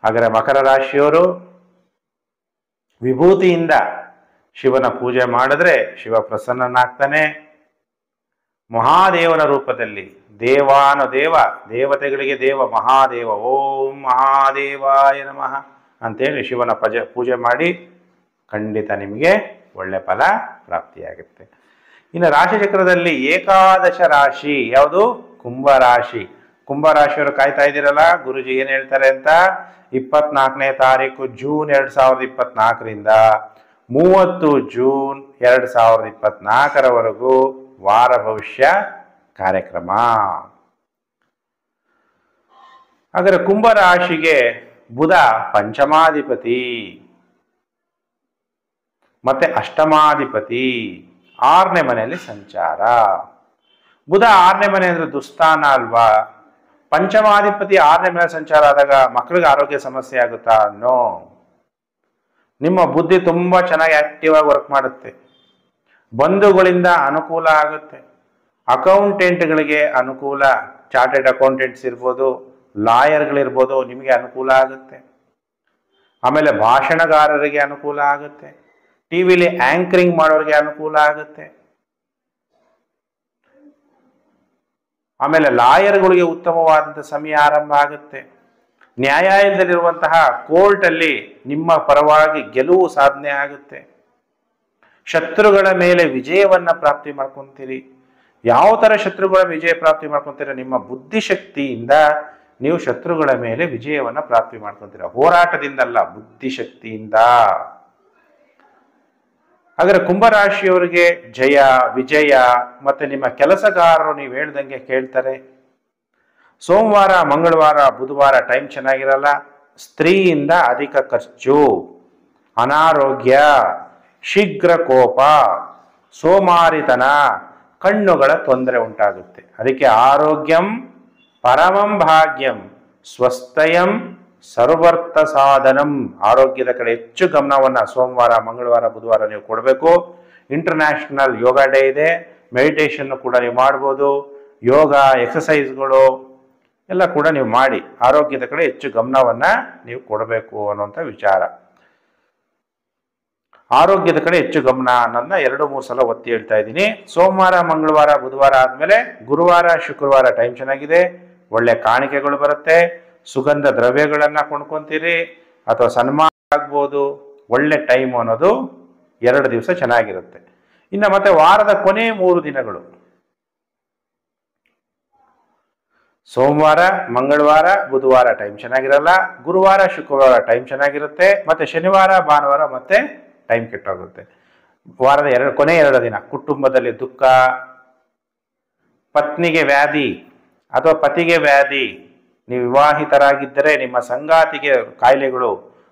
ಹಾಗಾದರೆ ಮಕರ ರಾಶಿಯವರು ವಿಭೂತಿಯಿಂದ ಶಿವನ ಪೂಜೆ ಮಾಡಿದ್ರೆ ಶಿವ ಪ್ರಸನ್ನನಾಗ್ತಾನೆ. ಮಹಾದೇವನ ರೂಪದಲ್ಲಿ ದೇವಾನುದೇವ, ದೇವತೆಗಳಿಗೆ ದೇವ ಮಹಾದೇವ, ಓಂ ಮಹಾದೇವಾಯ ನಮಃ ಅಂತೇಳಿ ಶಿವನ ಪೂಜೆ ಮಾಡಿ ಖಂಡಿತ ನಿಮಗೆ ಒಳ್ಳೆ ಫಲ ಪ್ರಾಪ್ತಿಯಾಗುತ್ತೆ. ಇನ್ನು ರಾಶಿಚಕ್ರದಲ್ಲಿ ಏಕಾದಶ ರಾಶಿ ಯಾವುದು? ಕುಂಭರಾಶಿ. ಕುಂಭರಾಶಿಯವರು ಕಾಯ್ತಾ ಇದ್ದೀರಲ್ಲ, ಗುರುಜಿ ಏನು ಹೇಳ್ತಾರೆ ಅಂತ. 24ನೇ ತಾರೀಕು ಜೂನ್ 2024ರಿಂದ 30 ಜೂನ್ 2024ರವರೆಗೂ ವಾರ ಭವಿಷ್ಯ ಕಾರ್ಯಕ್ರಮ. ಹಾಗಾದರೆ ಕುಂಭರಾಶಿಗೆ ಬುಧ ಪಂಚಮಾಧಿಪತಿ ಮತ್ತೆ ಅಷ್ಟಮಾಧಿಪತಿ 6ನೇ ಮನೆಯಲ್ಲಿ ಸಂಚಾರ. ಬುಧ 6ನೇ ಮನೆ ಅಂದ್ರೆ ದುಸ್ಥಾನ ಅಲ್ವಾ? ಪಂಚಮಾಧಿಪತಿ 6ನೇ ಮನೆ ಸಂಚಾರ ಆದಾಗ ಮಕ್ಕಳಿಗೆ ಆರೋಗ್ಯ ಸಮಸ್ಯೆ ಆಗುತ್ತಾ? ನೋ. ನಿಮ್ಮ ಬುದ್ಧಿ ತುಂಬಾ ಚೆನ್ನಾಗಿ ಆಕ್ಟಿವ್ ಆಗಿ ವರ್ಕ್ ಮಾಡುತ್ತೆ. ಬಂಧುಗಳಿಂದ ಅನುಕೂಲ ಆಗುತ್ತೆ. ಅಕೌಂಟೆಂಟ್ಗಳಿಗೆ ಅನುಕೂಲ. ಚಾರ್ಟೆಡ್ ಅಕೌಂಟೆಂಟ್ಸ್ ಇರ್ಬೋದು, ಲಾಯರ್ಗಳಿರ್ಬೋದು, ನಿಮಗೆ ಅನುಕೂಲ ಆಗುತ್ತೆ. ಆಮೇಲೆ ಭಾಷಣಗಾರರಿಗೆ ಅನುಕೂಲ ಆಗುತ್ತೆ. ಟಿವಿಲಿ ಆಂಕರಿಂಗ್ ಮಾಡೋರಿಗೆ ಅನುಕೂಲ ಆಗುತ್ತೆ. ಆಮೇಲೆ ಲಾಯರ್ಗಳಿಗೆ ಉತ್ತಮವಾದಂಥ ಸಮಯ ಆರಂಭ ಆಗುತ್ತೆ. ನ್ಯಾಯಾಲಯದಲ್ಲಿರುವಂತಹ ಕೋರ್ಟಲ್ಲಿ ನಿಮ್ಮ ಪರವಾಗಿ ಗೆಲುವು ಸಾಧನೆ ಆಗುತ್ತೆ. ಶತ್ರುಗಳ ಮೇಲೆ ವಿಜಯವನ್ನ ಪ್ರಾಪ್ತಿ ಮಾಡ್ಕೊಂತೀರಿ. ಯಾವ ಥರ ಶತ್ರುಗಳ ವಿಜಯ ಪ್ರಾಪ್ತಿ ಮಾಡ್ಕೊಂತೀರ? ನಿಮ್ಮ ಬುದ್ಧಿಶಕ್ತಿಯಿಂದ ನೀವು ಶತ್ರುಗಳ ಮೇಲೆ ವಿಜಯವನ್ನ ಪ್ರಾಪ್ತಿ ಮಾಡ್ಕೊಂತೀರ. ಹೋರಾಟದಿಂದಲ್ಲ, ಬುದ್ಧಿಶಕ್ತಿಯಿಂದ. ಹಾಗಾದ್ರೆ ಕುಂಭರಾಶಿಯವರಿಗೆ ಜಯ, ವಿಜಯ ಮತ್ತೆ ನಿಮ್ಮ ಕೆಲಸಗಾರರು ನೀವು ಹೇಳ್ದಂಗೆ ಕೇಳ್ತಾರೆ. ಸೋಮವಾರ, ಮಂಗಳವಾರ, ಬುಧವಾರ ಟೈಮ್ ಚೆನ್ನಾಗಿರಲ್ಲ. ಸ್ತ್ರೀಯಿಂದ ಅಧಿಕ ಖರ್ಚು, ಅನಾರೋಗ್ಯ, ಶೀಘ್ರ ಕೋಪ, ಸೋಮಾರಿತನ, ಕಣ್ಣುಗಳ ತೊಂದರೆ ಉಂಟಾಗುತ್ತೆ. ಅದಕ್ಕೆ ಆರೋಗ್ಯಂ ಪರಮಂ ಭಾಗ್ಯಂ ಸ್ವಸ್ಥಯಂ ಸರ್ವರ್ಥ ಸಾಧನಂ. ಆರೋಗ್ಯದ ಕಡೆ ಹೆಚ್ಚು ಗಮನವನ್ನ ಸೋಮವಾರ, ಮಂಗಳವಾರ, ಬುಧವಾರ ನೀವು ಕೊಡಬೇಕು. ಇಂಟರ್ನ್ಯಾಷನಲ್ ಯೋಗ ಡೇ ಇದೆ. ಮೆಡಿಟೇಷನ್ ಕೂಡ ನೀವು ಮಾಡ್ಬೋದು. ಯೋಗ ಎಕ್ಸಸೈಸ್ಗಳು ಎಲ್ಲ ಕೂಡ ನೀವು ಮಾಡಿ ಆರೋಗ್ಯದ ಕಡೆ ಹೆಚ್ಚು ಗಮನವನ್ನ ನೀವು ಕೊಡಬೇಕು ಅನ್ನುವಂಥ ವಿಚಾರ. ಆರೋಗ್ಯದ ಕಡೆ ಹೆಚ್ಚು ಗಮನ ಅನ್ನೋದನ್ನ 2-3 ಸಲ ಒತ್ತಿ ಹೇಳ್ತಾ ಇದ್ದೀನಿ. ಸೋಮವಾರ, ಮಂಗಳವಾರ, ಬುಧವಾರ ಆದ್ಮೇಲೆ ಗುರುವಾರ, ಶುಕ್ರವಾರ ಟೈಮ್ ಚೆನ್ನಾಗಿದೆ. ಒಳ್ಳೆ ಕಾಣಿಕೆಗಳು ಬರುತ್ತೆ. ಸುಗಂಧ ದ್ರವ್ಯಗಳನ್ನ ಕೊಂಡ್ಕೊಂತೀರಿ ಅಥವಾ ಸನ್ಮಾನ ಆಗ್ಬೋದು. ಒಳ್ಳೆ ಟೈಮ್ ಅನ್ನೋದು 2 ದಿವಸ ಚೆನ್ನಾಗಿರುತ್ತೆ. ಇನ್ನು ಮತ್ತೆ ವಾರದ ಕೊನೆ 3 ದಿನಗಳು ಸೋಮವಾರ ಮಂಗಳವಾರ ಬುಧವಾರ ಟೈಮ್ ಚೆನ್ನಾಗಿರಲ್ಲ, ಗುರುವಾರ ಶುಕ್ರವಾರ ಟೈಮ್ ಚೆನ್ನಾಗಿರುತ್ತೆ, ಮತ್ತೆ ಶನಿವಾರ ಭಾನುವಾರ ಮತ್ತೆ ಟೈಮ್ ಕೆಟ್ಟೋಗುತ್ತೆ. ವಾರದ ಕೊನೆ 2 ದಿನ ಕುಟುಂಬದಲ್ಲಿ ದುಃಖ, ಪತ್ನಿಗೆ ವ್ಯಾಧಿ ಅಥವಾ ಪತಿಗೆ ವ್ಯಾಧಿ, ನೀವು ವಿವಾಹಿತರಾಗಿದ್ದರೆ ನಿಮ್ಮ ಸಂಗಾತಿಗೆ ಕಾಯಿಲೆಗಳು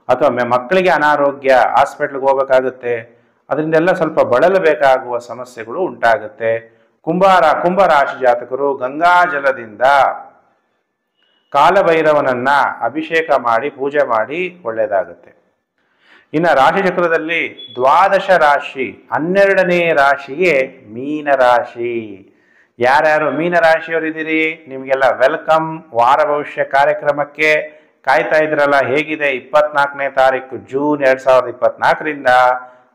ಅಥವಾ ಮಕ್ಕಳಿಗೆ ಅನಾರೋಗ್ಯ, ಹಾಸ್ಪಿಟ್ಲ್ಗೆ ಹೋಗಬೇಕಾಗುತ್ತೆ, ಅದರಿಂದೆಲ್ಲ ಸ್ವಲ್ಪ ಬಳಲಬೇಕಾಗುವ ಸಮಸ್ಯೆಗಳು ಉಂಟಾಗುತ್ತೆ. ಕುಂಭರಾಶಿ ಜಾತಕರು ಗಂಗಾ ಜಲದಿಂದ ಕಾಲಭೈರವನನ್ನ ಅಭಿಷೇಕ ಮಾಡಿ ಪೂಜೆ ಮಾಡಿ ಒಳ್ಳೆಯದಾಗುತ್ತೆ. ಇನ್ನು ರಾಶಿಚಕ್ರದಲ್ಲಿ ದ್ವಾದಶ ರಾಶಿ 12ನೇ ರಾಶಿಗೆ ಮೀನರಾಶಿ. ಯಾರ್ಯಾರು ಮೀನರಾಶಿಯವರಿದ್ದೀರಿ ನಿಮಗೆಲ್ಲ ವೆಲ್ಕಮ್. ವಾರ ಭವಿಷ್ಯ ಕಾರ್ಯಕ್ರಮಕ್ಕೆ ಕಾಯ್ತಾ ಇದ್ರಲ್ಲ, ಹೇಗಿದೆ? 24ನೇ ತಾರೀಕು ಜೂನ್ 2024ರಿಂದ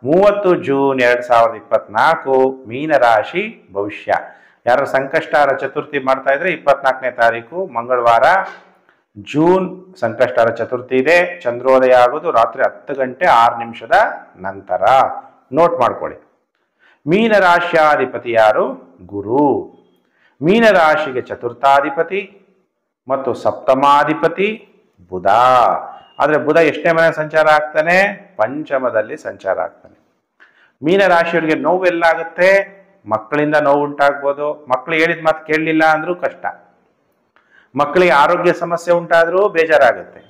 30 ಜೂನ್ 2024 ಮೀನರಾಶಿ ಭವಿಷ್ಯ. ಯಾರು ಸಂಕಷ್ಟಾರ ಚತುರ್ಥಿ ಮಾಡ್ತಾ ಇದ್ರೆ 24ನೇ ತಾರೀಕು ಮಂಗಳವಾರ ಜೂನ್ ಸಂಕಷ್ಟಾರ ಚತುರ್ಥಿ ಇದೆ. ಚಂದ್ರೋದಯ ಆಗೋದು ರಾತ್ರಿ 10 ಗಂಟೆ 6 ನಿಮಿಷದ ನಂತರ. ನೋಟ್ ಮಾಡ್ಕೊಳ್ಳಿ. ಮೀನರಾಶ್ಯಾಧಿಪತಿ ಯಾರು? ಗುರು. ಮೀನರಾಶಿಗೆ ಚತುರ್ಥಾಧಿಪತಿ ಮತ್ತು ಸಪ್ತಮಾಧಿಪತಿ ಬುಧ. ಆದರೆ ಬುಧ ಎಷ್ಟನೇ ಮನೆ ಸಂಚಾರ ಆಗ್ತಾನೆ? ಪಂಚಮದಲ್ಲಿ ಸಂಚಾರ ಆಗ್ತಾನೆ. ಮೀನರಾಶಿಯವರಿಗೆ ನೋವೆಲ್ಲಾಗುತ್ತೆ? ಮಕ್ಕಳಿಂದ ನೋವು ಉಂಟಾಗ್ಬೋದು. ಮಕ್ಕಳು ಹೇಳಿದ ಮಾತು ಕೇಳಲಿಲ್ಲ ಅಂದ್ರೂ ಕಷ್ಟ. ಮಕ್ಕಳಿಗೆ ಆರೋಗ್ಯ ಸಮಸ್ಯೆ ಉಂಟಾದ್ರೂ ಬೇಜಾರಾಗುತ್ತೆ.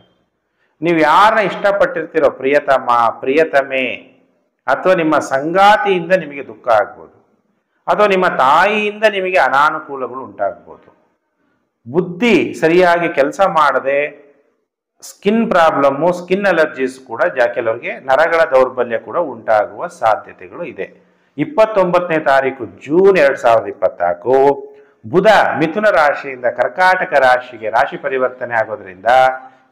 ನೀವು ಯಾರನ್ನ ಇಷ್ಟಪಟ್ಟಿರ್ತೀರೋ, ಪ್ರಿಯತಮ ಪ್ರಿಯತಮೆ ಅಥವಾ ನಿಮ್ಮ ಸಂಗಾತಿಯಿಂದ ನಿಮಗೆ ದುಃಖ ಆಗ್ಬೋದು, ಅಥವಾ ನಿಮ್ಮ ತಾಯಿಯಿಂದ ನಿಮಗೆ ಅನಾನುಕೂಲಗಳು ಉಂಟಾಗ್ಬೋದು. ಬುದ್ಧಿ ಸರಿಯಾಗಿ ಕೆಲಸ ಮಾಡದೆ ಸ್ಕಿನ್ ಪ್ರಾಬ್ಲಮ್ಮು, ಸ್ಕಿನ್ ಅಲರ್ಜೀಸ್ ಕೂಡ ಕೆಲವರಿಗೆ ನರಗಳ ದೌರ್ಬಲ್ಯ ಕೂಡ ಉಂಟಾಗುವ ಸಾಧ್ಯತೆಗಳು ಇದೆ. 29ನೇ ತಾರೀಕು ಜೂನ್ 2024 ಬುಧ ಮಿಥುನ ರಾಶಿಯಿಂದ ಕರ್ಕಾಟಕ ರಾಶಿಗೆ ರಾಶಿ ಪರಿವರ್ತನೆ ಆಗೋದ್ರಿಂದ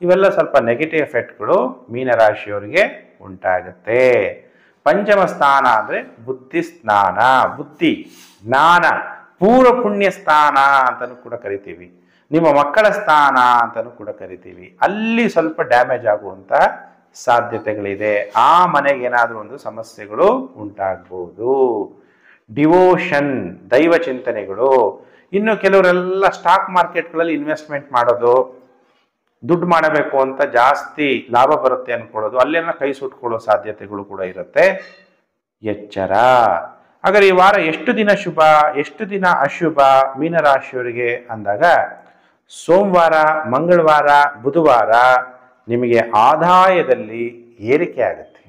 ಇವೆಲ್ಲ ಸ್ವಲ್ಪ ನೆಗೆಟಿವ್ ಎಫೆಕ್ಟ್ಗಳು ಮೀನರಾಶಿಯವರಿಗೆ ಉಂಟಾಗುತ್ತೆ. ಪಂಚಮ ಸ್ಥಾನ ಅಂದರೆ ಬುದ್ಧಿ ಸ್ನಾನ, ಬುದ್ಧಿ ಜ್ಞಾನ, ಪೂರ್ವ ಪುಣ್ಯ ಸ್ಥಾನ ಅಂತಲೂ ಕೂಡ ಕರಿತೀವಿ. ನಿಮ್ಮ ಮಕ್ಕಳ ಸ್ಥಾನ ಅಂತಲೂ ಕೂಡ ಕರಿತೀವಿ. ಅಲ್ಲಿ ಸ್ವಲ್ಪ ಡ್ಯಾಮೇಜ್ ಆಗುವಂಥ ಸಾಧ್ಯತೆಗಳಿದೆ. ಆ ಮನೆಗೆ ಏನಾದರೂ ಒಂದು ಸಮಸ್ಯೆಗಳು ಉಂಟಾಗ್ಬೋದು. ಡಿವೋಷನ್, ದೈವ ಚಿಂತನೆಗಳು. ಇನ್ನು ಕೆಲವರೆಲ್ಲ ಸ್ಟಾಕ್ ಮಾರ್ಕೆಟ್ಗಳಲ್ಲಿ ಇನ್ವೆಸ್ಟ್ಮೆಂಟ್ ಮಾಡೋದು, ದುಡ್ಡು ಮಾಡಬೇಕು ಅಂತ ಜಾಸ್ತಿ ಲಾಭ ಬರುತ್ತೆ ಅನ್ಕೊಳ್ಳೋದು, ಅಲ್ಲೇನ ಕೈ ಸುಟ್ಕೊಳ್ಳೋ ಸಾಧ್ಯತೆಗಳು ಕೂಡ ಇರುತ್ತೆ. ಎಚ್ಚರ. ಹಾಗಾದ್ರೆ ಈ ವಾರ ಎಷ್ಟು ದಿನ ಶುಭ, ಎಷ್ಟು ದಿನ ಅಶುಭ ಮೀನರಾಶಿಯವರಿಗೆ ಅಂದಾಗ, ಸೋಮವಾರ ಮಂಗಳವಾರ ಬುಧವಾರ ನಿಮಗೆ ಆದಾಯದಲ್ಲಿ ಏರಿಕೆ ಆಗುತ್ತೆ,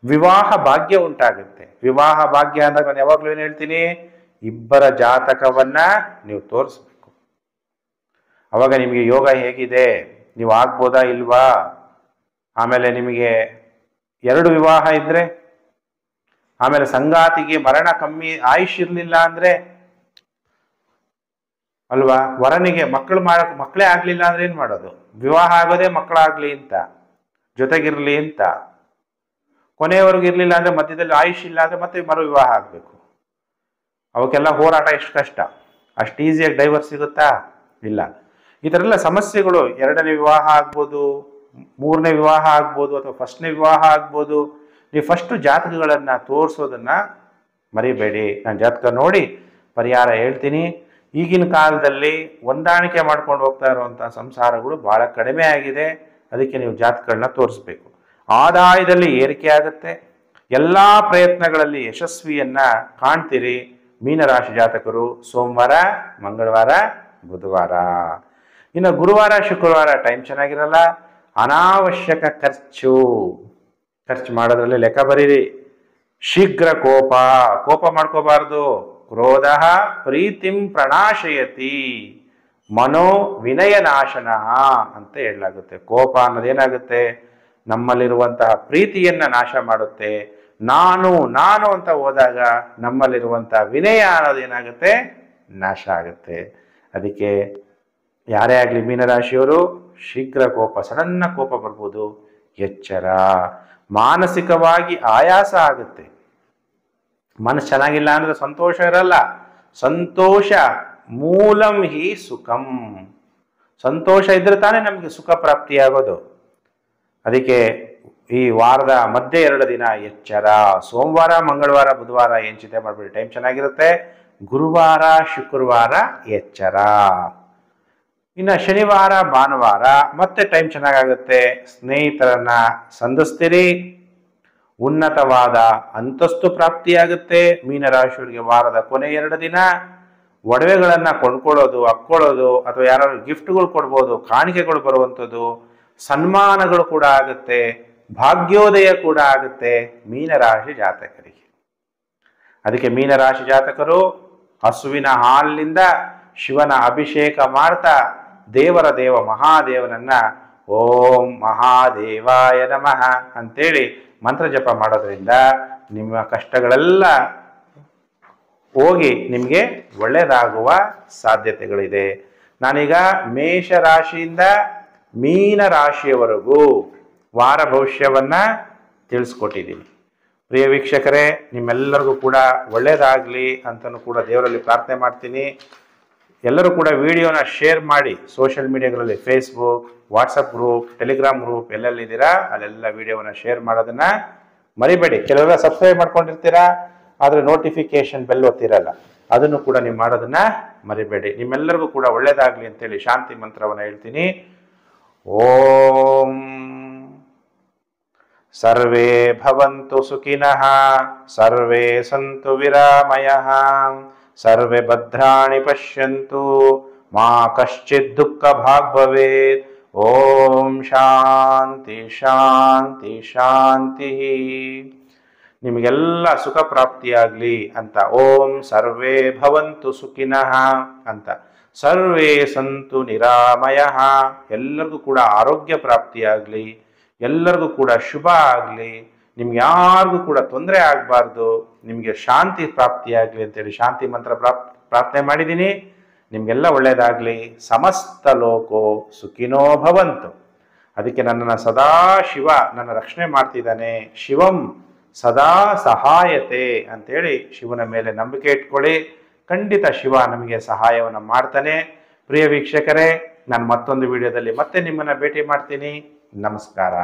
ವಿವಾಹ ಭಾಗ್ಯ ಉಂಟಾಗುತ್ತೆ. ವಿವಾಹ ಭಾಗ್ಯ ಅಂದಾಗ ನಾನು ಯಾವಾಗಲೂ ಏನು ಹೇಳ್ತೀನಿ, ಇಬ್ಬರ ಜಾತಕವನ್ನ ನೀವು ತೋರಿಸ್ಬೇಕು. ಅವಾಗ ನಿಮಗೆ ಯೋಗ ಹೇಗಿದೆ, ನೀವು ಆಗ್ಬೋದಾ ಇಲ್ವಾ. ಆಮೇಲೆ ನಿಮಗೆ 2 ವಿವಾಹ ಇದ್ರೆ, ಆಮೇಲೆ ಸಂಗಾತಿಗೆ ಮರಣ ಕಮ್ಮಿ, ಆಯುಷ್ ಇರಲಿಲ್ಲ ಅಂದ್ರೆ ಅಲ್ವಾ, ವರನಿಗೆ ಮಕ್ಕಳೇ ಆಗ್ಲಿಲ್ಲ ಅಂದ್ರೆ ಏನ್ ಮಾಡೋದು? ವಿವಾಹ ಆಗೋದೇ ಮಕ್ಕಳಾಗ್ಲಿ ಅಂತ, ಜೊತೆಗಿರ್ಲಿ ಅಂತ. ಕೊನೆಯವರೆಗೂ ಇರ್ಲಿಲ್ಲ ಅಂದ್ರೆ, ಮಧ್ಯದಲ್ಲಿ ಆಯುಷ್ ಇಲ್ಲ ಅಂದ್ರೆ ಮತ್ತೆ ಮರು ವಿವಾಹ ಆಗ್ಬೇಕು. ಅವಕ್ಕೆಲ್ಲ ಹೋರಾಟ ಎಷ್ಟು ಕಷ್ಟ. ಅಷ್ಟು ಈಸಿಯಾಗಿ ಡೈವರ್ಸ್ ಸಿಗುತ್ತಾ? ಇಲ್ಲ. ಈ ಥರ ಎಲ್ಲ ಸಮಸ್ಯೆಗಳು 2ನೇ ವಿವಾಹ ಆಗ್ಬೋದು, 3ನೇ ವಿವಾಹ ಆಗ್ಬೋದು, ಅಥವಾ ಫಸ್ಟ್ನೇ ವಿವಾಹ ಆಗ್ಬೋದು. ನೀವು ಫಸ್ಟ್ ಜಾತಕಗಳನ್ನ ತೋರಿಸೋದನ್ನ ಮರಿಬೇಡಿ. ನಾನು ಜಾತಕ ನೋಡಿ ಪರಿಹಾರ ಹೇಳ್ತೀನಿ. ಈಗಿನ ಕಾಲದಲ್ಲಿ ಹೊಂದಾಣಿಕೆ ಮಾಡ್ಕೊಂಡು ಹೋಗ್ತಾ ಇರುವಂಥ ಸಂಸಾರಗಳು ಬಹಳ ಕಡಿಮೆ ಆಗಿದೆ. ಅದಕ್ಕೆ ನೀವು ಜಾತಕಗಳನ್ನ ತೋರಿಸ್ಬೇಕು. ಆದಾಯದಲ್ಲಿ ಏರಿಕೆ ಆಗುತ್ತೆ. ಎಲ್ಲ ಪ್ರಯತ್ನಗಳಲ್ಲಿ ಯಶಸ್ವಿಯನ್ನ ಕಾಣ್ತೀರಿ ಮೀನರಾಶಿ ಜಾತಕರು ಸೋಮವಾರ ಮಂಗಳವಾರ ಬುಧವಾರ. ಇನ್ನು ಗುರುವಾರ ಶುಕ್ರವಾರ ಟೈಮ್ ಚೆನ್ನಾಗಿರಲ್ಲ. ಅನಾವಶ್ಯಕ ಖರ್ಚು ಮಾಡೋದ್ರಲ್ಲಿ ಲೆಕ್ಕ ಬರೀರಿ. ಶೀಘ್ರ ಕೋಪ ಮಾಡ್ಕೋಬಾರ್ದು. ಕ್ರೋಧ ಪ್ರೀತಿಂ ಪ್ರಣಾಶಯತಿ ಮನೋ ವಿನಯ ನಾಶನ ಅಂತ ಹೇಳಲಾಗುತ್ತೆ. ಕೋಪ ಅನ್ನೋದೇನಾಗುತ್ತೆ, ನಮ್ಮಲ್ಲಿರುವಂತಹ ಪ್ರೀತಿಯನ್ನ ನಾಶ ಮಾಡುತ್ತೆ. ನಾನು ಅಂತ ಹೋದಾಗ ನಮ್ಮಲ್ಲಿರುವಂತಹ ವಿನಯ ಅನ್ನೋದೇನಾಗುತ್ತೆ, ನಾಶ ಆಗುತ್ತೆ. ಅದಕ್ಕೆ ಯಾರೇ ಆಗಲಿ ಮೀನರಾಶಿಯವರು ಶೀಘ್ರ ಸಡನ್ನ ಕೋಪ ಬರ್ಬೋದು. ಎಚ್ಚರ. ಮಾನಸಿಕವಾಗಿ ಆಯಾಸ ಆಗುತ್ತೆ. ಮನಸ್ಸು ಚೆನ್ನಾಗಿಲ್ಲ ಅಂದ್ರೆ ಸಂತೋಷ ಇರಲ್ಲ. ಸಂತೋಷ ಮೂಲಂ ಹಿ ಸುಖಂ. ಸಂತೋಷ ಇದ್ರೆ ತಾನೇ ನಮಗೆ ಸುಖ ಪ್ರಾಪ್ತಿಯಾಗೋದು. ಅದಕ್ಕೆ ಈ ವಾರದ ಮಧ್ಯೆ 2 ದಿನ ಎಚ್ಚರ. ಸೋಮವಾರ ಮಂಗಳವಾರ ಬುಧವಾರ ಏನು ಚಿಂತೆ ಮಾಡಬೇಡಿ, ಟೈಮ್ ಚೆನ್ನಾಗಿರುತ್ತೆ. ಗುರುವಾರ ಶುಕ್ರವಾರ ಎಚ್ಚರ. ಇನ್ನು ಶನಿವಾರ ಭಾನುವಾರ ಮತ್ತೆ ಟೈಮ್ ಚೆನ್ನಾಗಾಗುತ್ತೆ, ಸ್ನೇಹಿತರನ್ನ ಸಂಧಿಸ್ತೀರಿ, ಉನ್ನತವಾದ ಅಂತಸ್ತು ಪ್ರಾಪ್ತಿಯಾಗುತ್ತೆ. ಮೀನರಾಶಿಯವರಿಗೆ ವಾರದ ಕೊನೆ 2 ದಿನ ಒಡವೆಗಳನ್ನು ಕೊಂಡ್ಕೊಳ್ಳೋದು, ಹಾಕ್ಕೊಳ್ಳೋದು, ಅಥವಾ ಯಾರಾದ್ರು ಗಿಫ್ಟ್ಗಳು ಕೊಡ್ಬೋದು, ಕಾಣಿಕೆಗಳು ಬರುವಂಥದ್ದು, ಸನ್ಮಾನಗಳು ಕೂಡ ಆಗುತ್ತೆ, ಭಾಗ್ಯೋದಯ ಕೂಡ ಆಗುತ್ತೆ ಮೀನರಾಶಿ ಜಾತಕರಿಗೆ. ಅದಕ್ಕೆ ಮೀನರಾಶಿ ಜಾತಕರು ಹಸುವಿನ ಹಾಲಿನಿಂದ ಶಿವನ ಅಭಿಷೇಕ ಮಾಡ್ತಾ ದೇವರ ದೇವ ಮಹಾದೇವನನ್ನ ಓಂ ಮಹಾದೇವಾಯ ನಮಃ ಅಂತೇಳಿ ಮಂತ್ರ ಜಪ ಮಾಡೋದ್ರಿಂದ ನಿಮ್ಮ ಕಷ್ಟಗಳೆಲ್ಲ ಹೋಗಿ ನಿಮಗೆ ಒಳ್ಳೆಯದಾಗುವ ಸಾಧ್ಯತೆಗಳಿದೆ. ನಾನೀಗ ಮೇಷರಾಶಿಯಿಂದ ಮೀನ ರಾಶಿಯವರೆಗೂ ವಾರ ಭವಿಷ್ಯವನ್ನ ತಿಳಿಸ್ಕೊಟ್ಟಿದ್ದೀನಿ. ಪ್ರಿಯ ವೀಕ್ಷಕರೇ, ನಿಮ್ಮೆಲ್ಲರಿಗೂ ಕೂಡ ಒಳ್ಳೆಯದಾಗಲಿ ಅಂತಲೂ ಕೂಡ ದೇವರಲ್ಲಿ ಪ್ರಾರ್ಥನೆ ಮಾಡ್ತೀನಿ. ಎಲ್ಲರೂ ಕೂಡ ವಿಡಿಯೋನ ಶೇರ್ ಮಾಡಿ ಸೋಷಿಯಲ್ ಮೀಡಿಯಾಗಳಲ್ಲಿ, Facebook, WhatsApp group, Telegram group ಎಲ್ಲೆಲ್ಲಿದ್ದೀರಾ ಅಲ್ಲೆಲ್ಲ ವಿಡಿಯೋನ ಶೇರ್ ಮಾಡೋದನ್ನ ಮರಿಬೇಡಿ. ಕೆಲವೆಲ್ಲ ಸಬ್ಸ್ಕ್ರೈಬ್ ಮಾಡ್ಕೊಂಡಿರ್ತೀರಾ, ಆದರೆ ನೋಟಿಫಿಕೇಶನ್ ಬೆಲ್ ಒತ್ತಿರಲ್ಲ, ಅದನ್ನು ಕೂಡ ನೀವು ಮಾಡೋದನ್ನ ಮರಿಬೇಡಿ. ನಿಮ್ಮೆಲ್ಲರಿಗೂ ಕೂಡ ಒಳ್ಳೆಯದಾಗಲಿ ಅಂತೇಳಿ ಶಾಂತಿ ಮಂತ್ರವನ್ನು ಹೇಳ್ತೀನಿ. ಓಂ ಸರ್ವೇ ಭವಂತು ಸುಖಿನಃ, ಸರ್ವೇ ಸಂತು ವಿರಾಮಯಃ, ಸರ್ವೇ ಭದ್ರಾಣಿ ಪಶ್ಯಂತು, ಮಾ ಕಶ್ಚಿತ್ ದುಃಖ ಭಾಗ್ ಭವೇತ್. ಓಂ ಶಾಂತಿ ಶಾಂತಿ ಶಾಂತಿ. ನಿಮಗೆಲ್ಲ ಸುಖ ಪ್ರಾಪ್ತಿಯಾಗಲಿ ಅಂತ ಓಂ ಸರ್ವೇ ಭವಂತು ಸುಖಿನಃ ಅಂತ, ಸರ್ವೇ ಸಂತು ನಿರಾಮಯಃ, ಎಲ್ಲರಿಗೂ ಕೂಡ ಆರೋಗ್ಯ ಪ್ರಾಪ್ತಿಯಾಗಲಿ, ಎಲ್ಲರಿಗೂ ಕೂಡ ಶುಭ ಆಗಲಿ, ನಿಮ್ಗೆ ಯಾರಿಗೂ ಕೂಡ ತೊಂದರೆ ಆಗಬಾರ್ದು, ನಿಮಗೆ ಶಾಂತಿ ಪ್ರಾಪ್ತಿಯಾಗಲಿ ಅಂತೇಳಿ ಶಾಂತಿ ಮಂತ್ರ ಪ್ರಾರ್ಥನೆ ಮಾಡಿದ್ದೀನಿ. ನಿಮಗೆಲ್ಲ ಒಳ್ಳೆಯದಾಗಲಿ. ಸಮಸ್ತ ಲೋಕೋ ಸುಖಿನೋ ಭವಂತು. ಅದಕ್ಕೆ ನನ್ನನ್ನು ಸದಾ ಶಿವ ನನ್ನ ರಕ್ಷಣೆ ಮಾಡ್ತಿದ್ದಾನೆ, ಶಿವಂ ಸದಾ ಸಹಾಯತೆ ಅಂತೇಳಿ ಶಿವನ ಮೇಲೆ ನಂಬಿಕೆ ಇಟ್ಕೊಳ್ಳಿ. ಖಂಡಿತ ಶಿವ ನಮಗೆ ಸಹಾಯವನ್ನು ಮಾಡ್ತಾನೆ. ಪ್ರಿಯ ವೀಕ್ಷಕರೇ, ನಾನು ಮತ್ತೊಂದು ವಿಡಿಯೋದಲ್ಲಿ ಮತ್ತೆ ನಿಮ್ಮನ್ನು ಭೇಟಿ ಮಾಡ್ತೀನಿ. ನಮಸ್ಕಾರ.